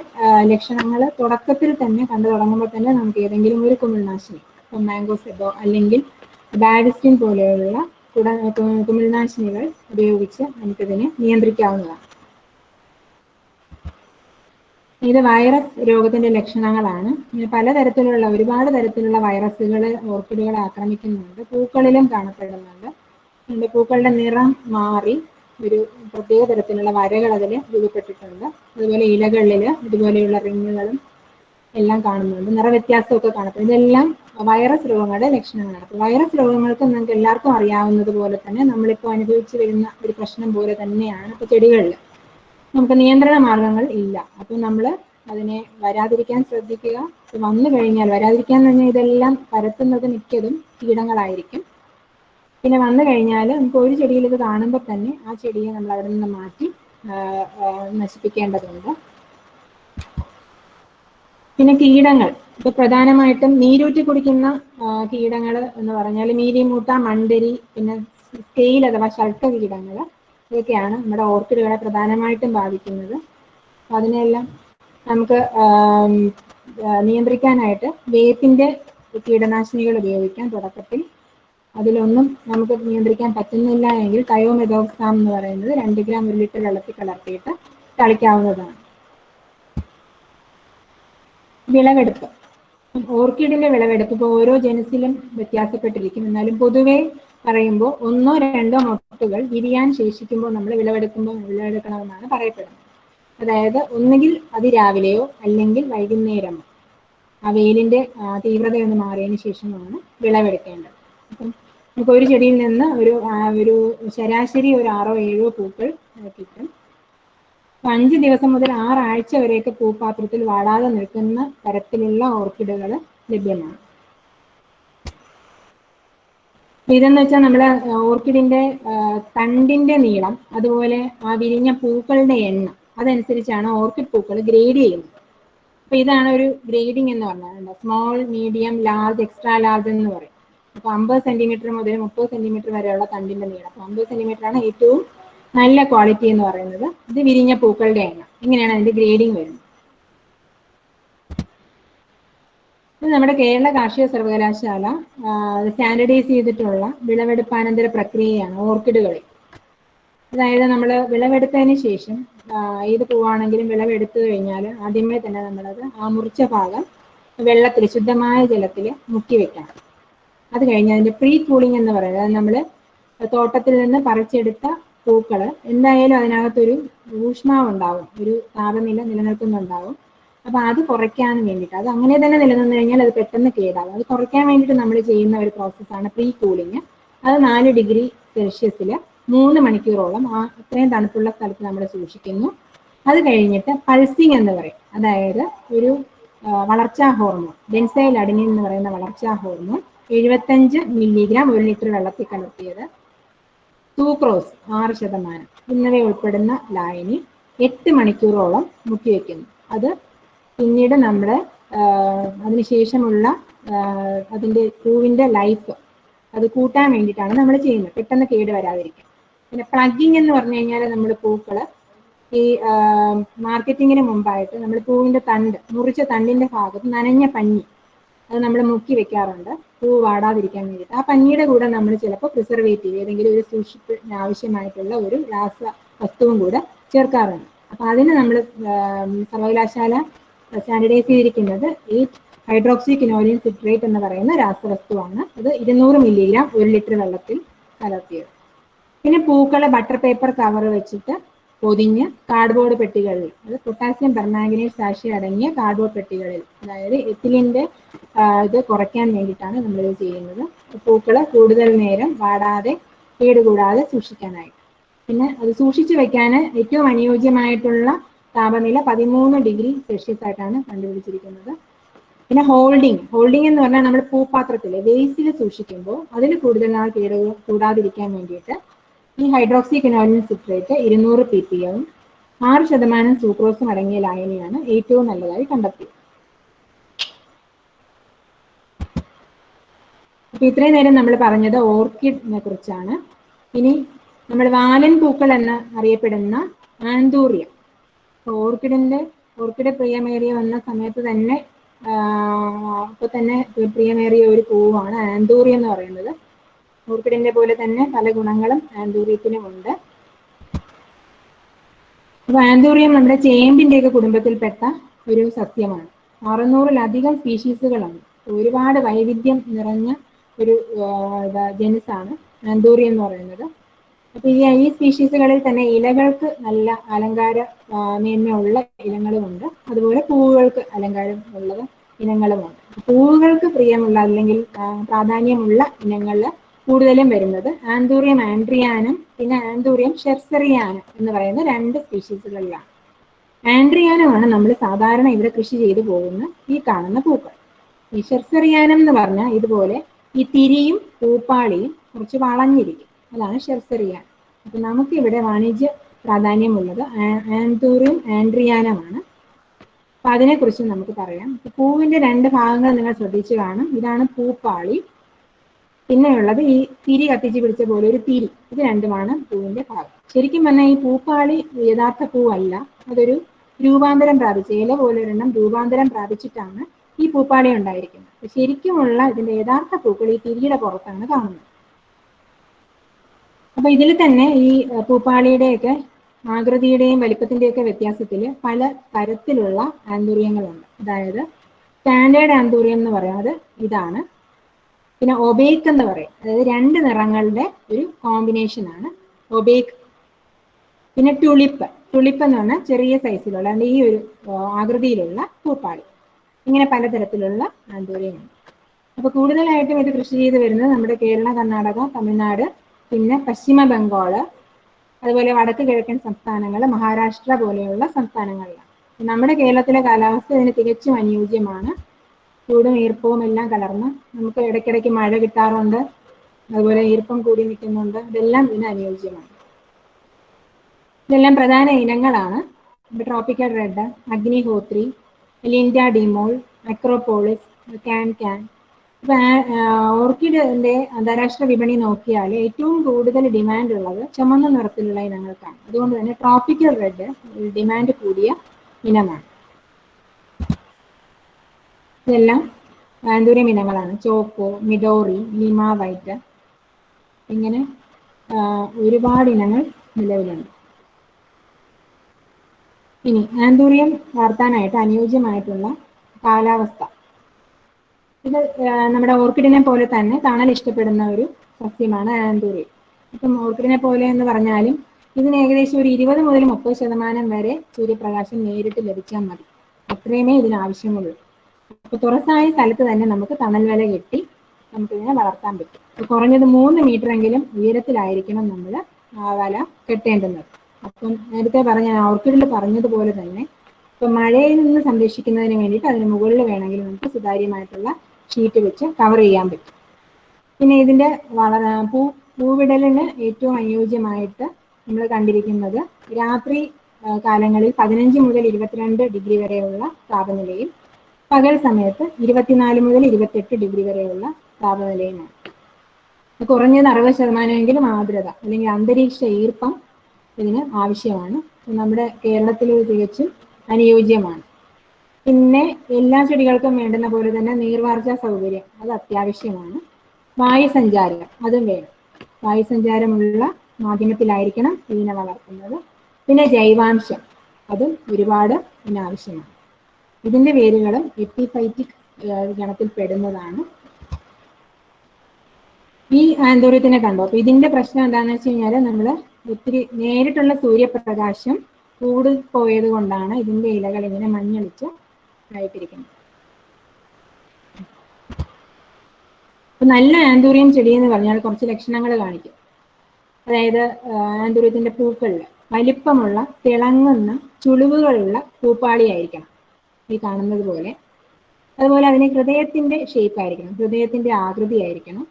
ലക്ഷണങ്ങൾ തുടക്കത്തിൽ തന്നെ കണ്ടു തുടങ്ങുമ്പോൾ തന്നെ നമുക്ക് ഏതെങ്കിലും ഒരു കുമിൾനാശിനി, ഇപ്പം മാംഗോസെബോ അല്ലെങ്കിൽ ബാരിസ്റ്റിൻ പോലെയുള്ള കുമിൾനാശിനികൾ ഉപയോഗിച്ച് നമുക്കിതിനെ നിയന്ത്രിക്കാവുന്നതാണ്. ഇത് വൈറസ് രോഗത്തിന്റെ ലക്ഷണങ്ങളാണ്. പലതരത്തിലുള്ള ഒരുപാട് തരത്തിലുള്ള വൈറസുകൾ ഓർക്കിഡുകളെ ആക്രമിക്കുന്നുണ്ട്. പൂക്കളിലും കാണപ്പെടുന്നുണ്ട്. അതിൻ്റെ പൂക്കളുടെ നിറം മാറി ഒരു പ്രത്യേക തരത്തിലുള്ള വരകൾ അതിൽ രൂപപ്പെട്ടിട്ടുണ്ട്. അതുപോലെ ഇലകളിൽ ഇതുപോലെയുള്ള റിങ്ങുകളും എല്ലാം കാണുന്നുണ്ട്. നിറവ്യത്യാസമൊക്കെ കാണപ്പെടും. ഇതെല്ലാം വൈറസ് രോഗങ്ങളുടെ ലക്ഷണങ്ങളാണ്. അപ്പോൾ വൈറസ് രോഗങ്ങൾക്ക് നമുക്ക് എല്ലാവർക്കും അറിയാവുന്നത് പോലെ തന്നെ നമ്മളിപ്പോൾ അനുഭവിച്ചു വരുന്ന ഒരു പ്രശ്നം പോലെ തന്നെയാണ് ഇപ്പോൾ ചെടികളിൽ നമുക്ക് നിയന്ത്രണ മാർഗങ്ങൾ ഇല്ല. അപ്പം നമ്മൾ അതിനെ വരാതിരിക്കാൻ ശ്രദ്ധിക്കുക. വന്നു കഴിഞ്ഞാൽ വരാതിരിക്കാൻ എന്ന് പറഞ്ഞാൽ ഇതെല്ലാം പരത്തുന്നത് മിക്കതും കീടങ്ങളായിരിക്കും. പിന്നെ വന്നു കഴിഞ്ഞാൽ നമുക്ക് ഒരു ചെടിയിൽ ഇത് കാണുമ്പോൾ തന്നെ ആ ചെടിയെ നമ്മൾ അവിടെ നിന്ന് മാറ്റി നശിപ്പിക്കേണ്ടതുണ്ട്. പിന്നെ കീടങ്ങൾ, ഇപ്പൊ പ്രധാനമായിട്ടും നീരൂറ്റി കുടിക്കുന്ന കീടങ്ങൾ എന്ന് പറഞ്ഞാൽ മീലിമൂട്ട, മണ്ടരി, പിന്നെ സ്കെയിൽ അഥവാ ശൽക്ക കീടങ്ങൾ, ഇതൊക്കെയാണ് നമ്മുടെ ഓർക്കിഡുകളെ പ്രധാനമായിട്ടും ബാധിക്കുന്നത്. അതിനെല്ലാം നമുക്ക് നിയന്ത്രിക്കാനായിട്ട് വേപ്പിൻ്റെ കീടനാശിനികൾ ഉപയോഗിക്കാം തുടക്കത്തിൽ. അതിലൊന്നും നമുക്ക് നിയന്ത്രിക്കാൻ പറ്റുന്നില്ല എങ്കിൽ തയോമെതോക്സാം എന്ന് പറയുന്നത് 2 ഗ്രാം 1 ലിറ്റർ വെള്ളത്തിൽ കലർത്തിയിട്ട് തളിക്കാവുന്നതാണ്. വിളവെടുപ്പ്, ഓർക്കിഡിന്റെ വിളവെടുപ്പ് ഇപ്പോൾ ഓരോ ജനുസിലും വ്യത്യാസപ്പെട്ടിരിക്കും. എന്നാലും പൊതുവെ പറയുമ്പോൾ 1 or 2 മൊട്ടുകൾ വിരിയാൻ ശേഷിക്കുമ്പോൾ നമ്മൾ വിളവെടുക്കണമെന്നാണ് പറയപ്പെടുന്നത്. അതായത് ഒന്നുകിൽ അതിരാവിലെയോ അല്ലെങ്കിൽ വൈകുന്നേരമോ ആ വെയിലിന്റെ തീവ്രതയൊന്ന് മാറിയതിന് ശേഷമാണ് വിളവെടുക്കേണ്ടത്. അപ്പം നമുക്ക് ഒരു ചെടിയിൽ നിന്ന് ഒരു ശരാശരി ഒരു 6 or 7 പൂക്കൾ കിട്ടും. 5 ദിവസം മുതൽ 6 ആഴ്ച വരെയൊക്കെ പൂപ്പാത്രത്തിൽ വാടാതെ നിൽക്കുന്ന തരത്തിലുള്ള ഓർക്കിഡുകൾ ലഭ്യമാണ്. ഇതെന്ന് വെച്ചാൽ നമ്മുടെ ഓർക്കിഡിന്റെ തണ്ടിന്റെ നീളം, അതുപോലെ ആ വിരിഞ്ഞ പൂക്കളുടെ എണ്ണം, അതനുസരിച്ചാണ് ഓർക്കിഡ് പൂക്കൾ ഗ്രേഡ് ചെയ്യുന്നത്. അപ്പൊ ഇതാണ് ഒരു ഗ്രേഡിംഗ് എന്ന് പറഞ്ഞാൽ small, medium, large, extra large എന്ന് പറയും. അപ്പൊ 50 സെന്റിമീറ്റർ മുതൽ 30 സെന്റിമീറ്റർ വരെയുള്ള തണ്ടിന്റെ നീളം. അപ്പൊ 50 സെന്റിമീറ്റർ ആണ് ഏറ്റവും നല്ല ക്വാളിറ്റി എന്ന് പറയുന്നത്. ഇത് വിരിഞ്ഞ പൂക്കളുടെ എണ്ണം. ഇങ്ങനെയാണ് അതിന്റെ ഗ്രേഡിംഗ് വരുന്നത്. ഇത് നമ്മുടെ കേരള കാർഷിക സർവകലാശാല സ്റ്റാൻഡർഡൈസ് ചെയ്തിട്ടുള്ള വിളവെടുപ്പാനന്തര പ്രക്രിയയാണ് ഓർക്കിഡുകളിൽ. അതായത് നമ്മൾ വിളവെടുത്തതിന് ശേഷം ഏത് പൂവാണെങ്കിലും വിളവെടുത്തു കഴിഞ്ഞാൽ ആദ്യമേ തന്നെ നമ്മളത് ആ മുറിച്ച ഭാഗം വെള്ളത്തിൽ, ശുദ്ധമായ ജലത്തിൽ മുക്കി വെക്കണം. അത് കഴിഞ്ഞ് അതിന്റെ പ്രീ കൂളിംഗ് എന്ന് പറയുന്നത്, അത് നമ്മൾ തോട്ടത്തിൽ നിന്ന് പറിച്ചെടുത്ത പൂക്കൾ എന്തായാലും അതിനകത്തൊരു ഊഷ്മാവ് ഉണ്ടാവും, ഒരു താപനില നിലനിൽക്കുന്നുണ്ടാവും. അപ്പൊ അത് കുറയ്ക്കാൻ വേണ്ടിയിട്ട്, അത് അങ്ങനെ തന്നെ നിലനിന്ന് കഴിഞ്ഞാൽ അത് പെട്ടെന്ന് കേടാവും. അത് കുറയ്ക്കാൻ വേണ്ടിയിട്ട് നമ്മൾ ചെയ്യുന്ന ഒരു പ്രോസസ്സാണ് പ്രീ കൂളിംഗ്. അത് 4 ഡിഗ്രി സെൽഷ്യസിൽ 3 മണിക്കൂറോളം അത്രയും തണുപ്പുള്ള സ്ഥലത്ത് നമ്മൾ സൂക്ഷിക്കുന്നു. അത് കഴിഞ്ഞിട്ട് പൾസിങ് എന്ന് പറയും. അതായത് ഒരു വളർച്ചാ ഹോർമോൺ, ബെൻസൈൽ അഡിനിൻ എന്ന് പറയുന്ന വളർച്ചാ ഹോർമോൺ 75 മില്ലിഗ്രാം 1 ലിറ്റർ വെള്ളത്തിൽ കലർത്തിയത്, സൂക്രോസ് 6% എന്നിവ ഉൾപ്പെടുന്ന ലായനി 8 മണിക്കൂറോളം മുക്കി വയ്ക്കുന്നു. അത് പിന്നീട് നമ്മൾ അതിനുശേഷമുള്ള അതിൻ്റെ പൂവിൻ്റെ ലൈഫ് അത് കൂട്ടാൻ വേണ്ടിയിട്ടാണ് നമ്മൾ ചെയ്യുന്നത്, പെട്ടെന്ന് കേട് വരാതിരിക്കാൻ. പിന്നെ പ്ലഗിങ് എന്ന് പറഞ്ഞു കഴിഞ്ഞാൽ നമ്മൾ പൂക്കൾ ഈ മാർക്കറ്റിങ്ങിന് മുമ്പായിട്ട് നമ്മൾ പൂവിൻ്റെ തണ്ട്, മുറിച്ച തണ്ടിൻ്റെ ഭാഗത്ത് നനഞ്ഞ പഞ്ഞി അത് നമ്മൾ മുക്കി വെക്കാറുണ്ട് പൂ വാടാതിരിക്കാൻ വേണ്ടിയിട്ട്. ആ പഞ്ഞിയുടെ കൂടെ നമ്മൾ ചിലപ്പോൾ പ്രിസർവേറ്റീവ്, ഏതെങ്കിലും ഒരു സൂക്ഷിപ്പിന് ആവശ്യമായിട്ടുള്ള ഒരു രാസ വസ്തുവും കൂടെ ചേർക്കാറുണ്ട്. അപ്പം അതിന് നമ്മൾ സർവകലാശാല സ്റ്റാൻഡർഡൈസ് ചെയ്തിരിക്കുന്നത് ഈ ഹൈഡ്രോക്സിക്വിനോലിൻ സിട്രേറ്റ് എന്ന് പറയുന്ന രാസവസ്തുവാണ്. അത് 200 മില്ലിഗ്രാം 1 ലിറ്റർ വെള്ളത്തിൽ കലർത്തിയത്. പിന്നെ പൂക്കളെ ബട്ടർ പേപ്പർ കവർ വെച്ചിട്ട് പൊതിഞ്ഞ് കാർഡ്ബോർഡ് പെട്ടികളിൽ, അത് പൊട്ടാസ്യം പെർമാംഗനേറ്റ് സാഷി അടങ്ങിയ കാർഡ്ബോർഡ് പെട്ടികളിൽ, അതായത് എത്തിലിൻ്റെ ഇത് കുറയ്ക്കാൻ വേണ്ടിയിട്ടാണ് നമ്മളിത് ചെയ്യുന്നത്. പൂക്കൾ കൂടുതൽ നേരം വാടാതെ കേടുകൂടാതെ സൂക്ഷിക്കാനായിട്ട്. പിന്നെ അത് സൂക്ഷിച്ചു വെക്കാൻ ഏറ്റവും അനുയോജ്യമായിട്ടുള്ള താപനില 13 ഡിഗ്രി സെൽഷ്യസ് ആയിട്ടാണ് കണ്ടുപിടിച്ചിരിക്കുന്നത്. പിന്നെ ഹോൾഡിംഗ് എന്ന് പറഞ്ഞാൽ നമ്മൾ പൂപ്പാത്രത്തിൽ വേസിൽ സൂക്ഷിക്കുമ്പോൾ അതിന് കൂടുതൽ നാൾ കൂടാതിരിക്കാൻ വേണ്ടിയിട്ട് ഈ ഹൈഡ്രോക്സിക്വിനോലിൻ സിട്രേറ്റ് 200 ppm 6% സൂക്രോസും അടങ്ങിയ ലായനിയാണ് ഏറ്റവും നല്ലതായി കണ്ടെത്തിയത്. അപ്പൊ ഇത്രയും നേരം നമ്മൾ പറഞ്ഞത് ഓർക്കിഡിനെ കുറിച്ചാണ്. ഇനി നമ്മൾ വാലൻ പൂക്കൾ എന്ന് അറിയപ്പെടുന്ന ആന്തൂറിയം. ഓർക്കിഡ് പ്രിയമേറിയ വന്ന സമയത്ത് തന്നെ അപ്പൊ തന്നെ പ്രിയമേറിയ ഒരു പൂവാണ് ആന്തൂറിയം എന്ന് പറയുന്നത്. ഓർക്കിഡിന്റെ പോലെ തന്നെ പല ഗുണങ്ങളും ആന്തൂറിയത്തിനുമുണ്ട്. അപ്പൊ ആന്തൂറിയം നമ്മുടെ ചേമ്പിന്റെയൊക്കെ കുടുംബത്തിൽപ്പെട്ട ഒരു സസ്യമാണ്. 600-ലധികം സ്പീഷീസുകളാണ്. ഒരുപാട് വൈവിധ്യം നിറഞ്ഞ ഒരു ജനുസാണ് ആന്തൂറിയം എന്ന് പറയുന്നത്. അപ്പൊ ഈ സ്പീഷീസുകളിൽ തന്നെ ഇലകൾക്ക് നല്ല അലങ്കാര മേന്മയുള്ള ഇനങ്ങളുമുണ്ട്, അതുപോലെ പൂവുകൾക്ക് അലങ്കാരം ഉള്ള ഇനങ്ങളുമുണ്ട്. പൂവുകൾക്ക് പ്രിയമുള്ള അല്ലെങ്കിൽ പ്രാധാന്യമുള്ള ഇനങ്ങളിൽ കൂടുതലും വരുന്നത് ആന്തൂറിയം ആൻഡ്രിയാനം പിന്നെ ആന്തൂറിയം ഷെർസെറിയാനം എന്ന് പറയുന്ന 2 സ്പീഷീസുകളിലാണ്. ആൻഡ്രിയാനമാണ് നമ്മൾ സാധാരണ ഇവിടെ കൃഷി ചെയ്തു പോകുന്ന ഈ കാണുന്ന പൂക്കൾ. ഈ ഷെർസെറിയാനം എന്ന് പറഞ്ഞാൽ ഇതുപോലെ ഈ തിരിയും പൂപ്പാളിയും കുറച്ച് വളഞ്ഞിരിക്കും, അതാണ് ഷെർസെറിയാനം. അപ്പൊ നമുക്കിവിടെ വാണിജ്യ പ്രാധാന്യമുള്ളത് ആന്തൂറിയം ആൻഡ്രിയാനമാണ്. അപ്പൊ അതിനെക്കുറിച്ച് നമുക്ക് പറയാം. പൂവിന്റെ 2 ഭാഗങ്ങൾ നിങ്ങൾ ശ്രദ്ധിച്ചു കാണും. ഇതാണ് പൂപ്പാളി, പിന്നെയുള്ളത് ഈ തിരി കത്തിച്ച് പിടിച്ച പോലെ ഒരു തിരി. ഇത് രണ്ടുമാണ് പൂവിന്റെ ഭാഗം. ശരിക്കും പറഞ്ഞാൽ ഈ പൂപ്പാളി യഥാർത്ഥ പൂവല്ല, അതൊരു രൂപാന്തരം പ്രാപിച്ച ഇല പോലെ ഒരെണ്ണം രൂപാന്തരം പ്രാപിച്ചിട്ടാണ് ഈ പൂപ്പാളി ഉണ്ടായിരിക്കുന്നത്. ശരിക്കുമുള്ള ഇതിന്റെ യഥാർത്ഥ പൂക്കൾ ഈ തിരിയുടെ പുറത്താണ് കാണുന്നത്. അപ്പൊ ഇതിൽ തന്നെ ഈ പൂപ്പാളിയുടെയൊക്കെ ആകൃതിയുടെയും വലിപ്പത്തിന്റെയൊക്കെ വ്യത്യാസത്തിൽ പല തരത്തിലുള്ള ആന്തൂറിയങ്ങളുണ്ട്. അതായത് സ്റ്റാൻഡേർഡ് ആന്തൂറിയം എന്ന് പറയുന്നത് ഇതാണ്. പിന്നെ ഒബേക്ക് എന്ന് പറയും, അതായത് 2 നിറങ്ങളുടെ ഒരു കോമ്പിനേഷൻ ആണ് ഒബേക്ക്. പിന്നെ ടുളിപ്പ് എന്ന് പറഞ്ഞാൽ ചെറിയ സൈസിലുള്ള ഈ ഒരു ആകൃതിയിലുള്ള പൂപ്പാളി. ഇങ്ങനെ പലതരത്തിലുള്ള ആന്തൂറിയമുണ്ട്. അപ്പൊ കൂടുതലായിട്ടും ഇത് കൃഷി ചെയ്ത് വരുന്നത് നമ്മുടെ കേരള, കർണാടക, തമിഴ്നാട്, പിന്നെ പശ്ചിമ ബംഗാള്, അതുപോലെ വടക്ക് കിഴക്കൻ സംസ്ഥാനങ്ങൾ, മഹാരാഷ്ട്ര പോലെയുള്ള സംസ്ഥാനങ്ങളിലാണ്. നമ്മുടെ കേരളത്തിലെ കാലാവസ്ഥ ഇതിന് തികച്ചും അനുയോജ്യമാണ്. ചൂടും ഈർപ്പവും എല്ലാം കലർന്ന് നമുക്ക് ഇടയ്ക്കിടയ്ക്ക് മഴ കിട്ടാറുണ്ട്, അതുപോലെ ഈർപ്പം കൂടി നിൽക്കുന്നുണ്ട്. ഇതെല്ലാം ഇതിന് അനുയോജ്യമാണ്. ഇതെല്ലാം പ്രധാന ഇനങ്ങളാണ്. Tropical red, Agnihotri, Linda De Mol, acropolis, ക്യാൻ. ഇപ്പൊ ഓർക്കിഡിന്റെ അന്താരാഷ്ട്ര വിപണി നോക്കിയാൽ ഏറ്റവും കൂടുതൽ ഡിമാൻഡ് ഉള്ളത് ചുമന്ന നിറത്തിലുള്ള ഇനങ്ങൾക്കാണ്. അതുകൊണ്ട് തന്നെ ട്രോപ്പിക്കൽ റെഡ് ഡിമാൻഡ് കൂടിയ ഇനമാണ്. ഇതെല്ലാം ആന്തൂറിയം ഇനങ്ങളാണ്. ചോക്കോ, മിഡോറി, ലിമ വൈറ്റ്, ഇങ്ങനെ ഒരുപാട് ഇനങ്ങൾ നിലവിലുണ്ട്. ഇനി ആന്തൂറിയം വളർത്താനായിട്ട് അനുയോജ്യമായിട്ടുള്ള കാലാവസ്ഥ. ഇത് നമ്മുടെ ഓർക്കിഡിനെ പോലെ തന്നെ തണൽ ഇഷ്ടപ്പെടുന്ന ഒരു സസ്യമാണ് ആന്തൂറിയം. ഇപ്പം ഓർക്കിഡിനെ പോലെ എന്ന് പറഞ്ഞാലും ഇതിന് ഏകദേശം ഒരു 20 മുതൽ 30% വരെ സൂര്യപ്രകാശം നേരിട്ട് ലഭിച്ചാൽ മതി. അത്രയുമേ ഇതിന് ആവശ്യമുള്ളൂ. അപ്പൊ തുറസായ സ്ഥലത്ത് തന്നെ നമുക്ക് തണൽ വല കെട്ടി നമുക്കിതിനെ വളർത്താൻ പറ്റും. കുറഞ്ഞത് 3 മീറ്ററെങ്കിലും ഉയരത്തിലായിരിക്കണം നമ്മൾ ആ വല കെട്ടേണ്ടുന്നത്. അപ്പം നേരത്തെ ഓർക്കിഡിൽ പറഞ്ഞതുപോലെ തന്നെ ഇപ്പൊ മഴയിൽ നിന്ന് സംരക്ഷിക്കുന്നതിന് വേണ്ടിയിട്ട് അതിന് മുകളിൽ വേണമെങ്കിൽ നമുക്ക് സുതാര്യമായിട്ടുള്ള ഷീറ്റ് വെച്ച് കവർ ചെയ്യാൻ പറ്റും. പിന്നെ ഇതിന്റെ പൂവിടലിന് ഏറ്റവും അനുയോജ്യമായിട്ട് നമ്മൾ കണ്ടിരിക്കുന്നത് രാത്രി കാലങ്ങളിൽ 15 മുതൽ 22 ഡിഗ്രി വരെയുള്ള താപനിലയും പകൽ സമയത്ത് 24 മുതൽ 28 ഡിഗ്രി വരെയുള്ള താപനിലയുമാണ്. കുറഞ്ഞത് 60% ആർദ്രത അല്ലെങ്കിൽ അന്തരീക്ഷ ഈർപ്പം ഇതിന് ആവശ്യമാണ്. നമ്മുടെ കേരളത്തിൽ തികച്ചും അനുയോജ്യമാണ്. പിന്നെ എല്ലാ ചെടികൾക്കും വേണ്ടുന്ന പോലെ തന്നെ നീർവാർച്ച സൗകര്യം അത് അത്യാവശ്യമാണ്. വായുസഞ്ചാരം അതും വേണം. വായുസഞ്ചാരമുള്ള മാധ്യമത്തിലായിരിക്കണം ഇതിനെ വളർത്തുന്നത്. പിന്നെ ജൈവാംശം അതും ഒരുപാട് ഇതിനാവശ്യമാണ്. ഇതിന്റെ വേരുകളും എപ്പിഫൈറ്റിക് ഗണത്തിൽ പെടുന്നതാണ്. ഈ ആന്തൂറിയത്തിനെ കണ്ടോ? അപ്പൊ ഇതിന്റെ പ്രശ്നം എന്താണെന്ന് വെച്ച് കഴിഞ്ഞാൽ നമ്മൾ ഒത്തിരി നേരിട്ടുള്ള സൂര്യപ്രകാശം പോയത് കൊണ്ടാണ് ഇതിന്റെ ഇലകൾ ഇങ്ങനെ മഞ്ഞളിച്ച് ആയിട്ടിരിക്കുന്നത്. അപ്പൊ നല്ല ആന്തൂറിയം ചെടി എന്ന് പറഞ്ഞാൽ കുറച്ച് ലക്ഷണങ്ങൾ കാണിക്കും. അതായത് ആന്തൂറിയത്തിന്റെ പൂക്കളിൽ വലിപ്പമുള്ള തിളങ്ങുന്ന ചുളിവുകളുള്ള പൂപ്പാളി ആയിരിക്കണം ഈ കാണുന്നത് പോലെ. അതുപോലെ അതിന് ഹൃദയത്തിന്റെ ഷേപ്പ് ആയിരിക്കണം, ഹൃദയത്തിന്റെ ആകൃതി ആയിരിക്കണം.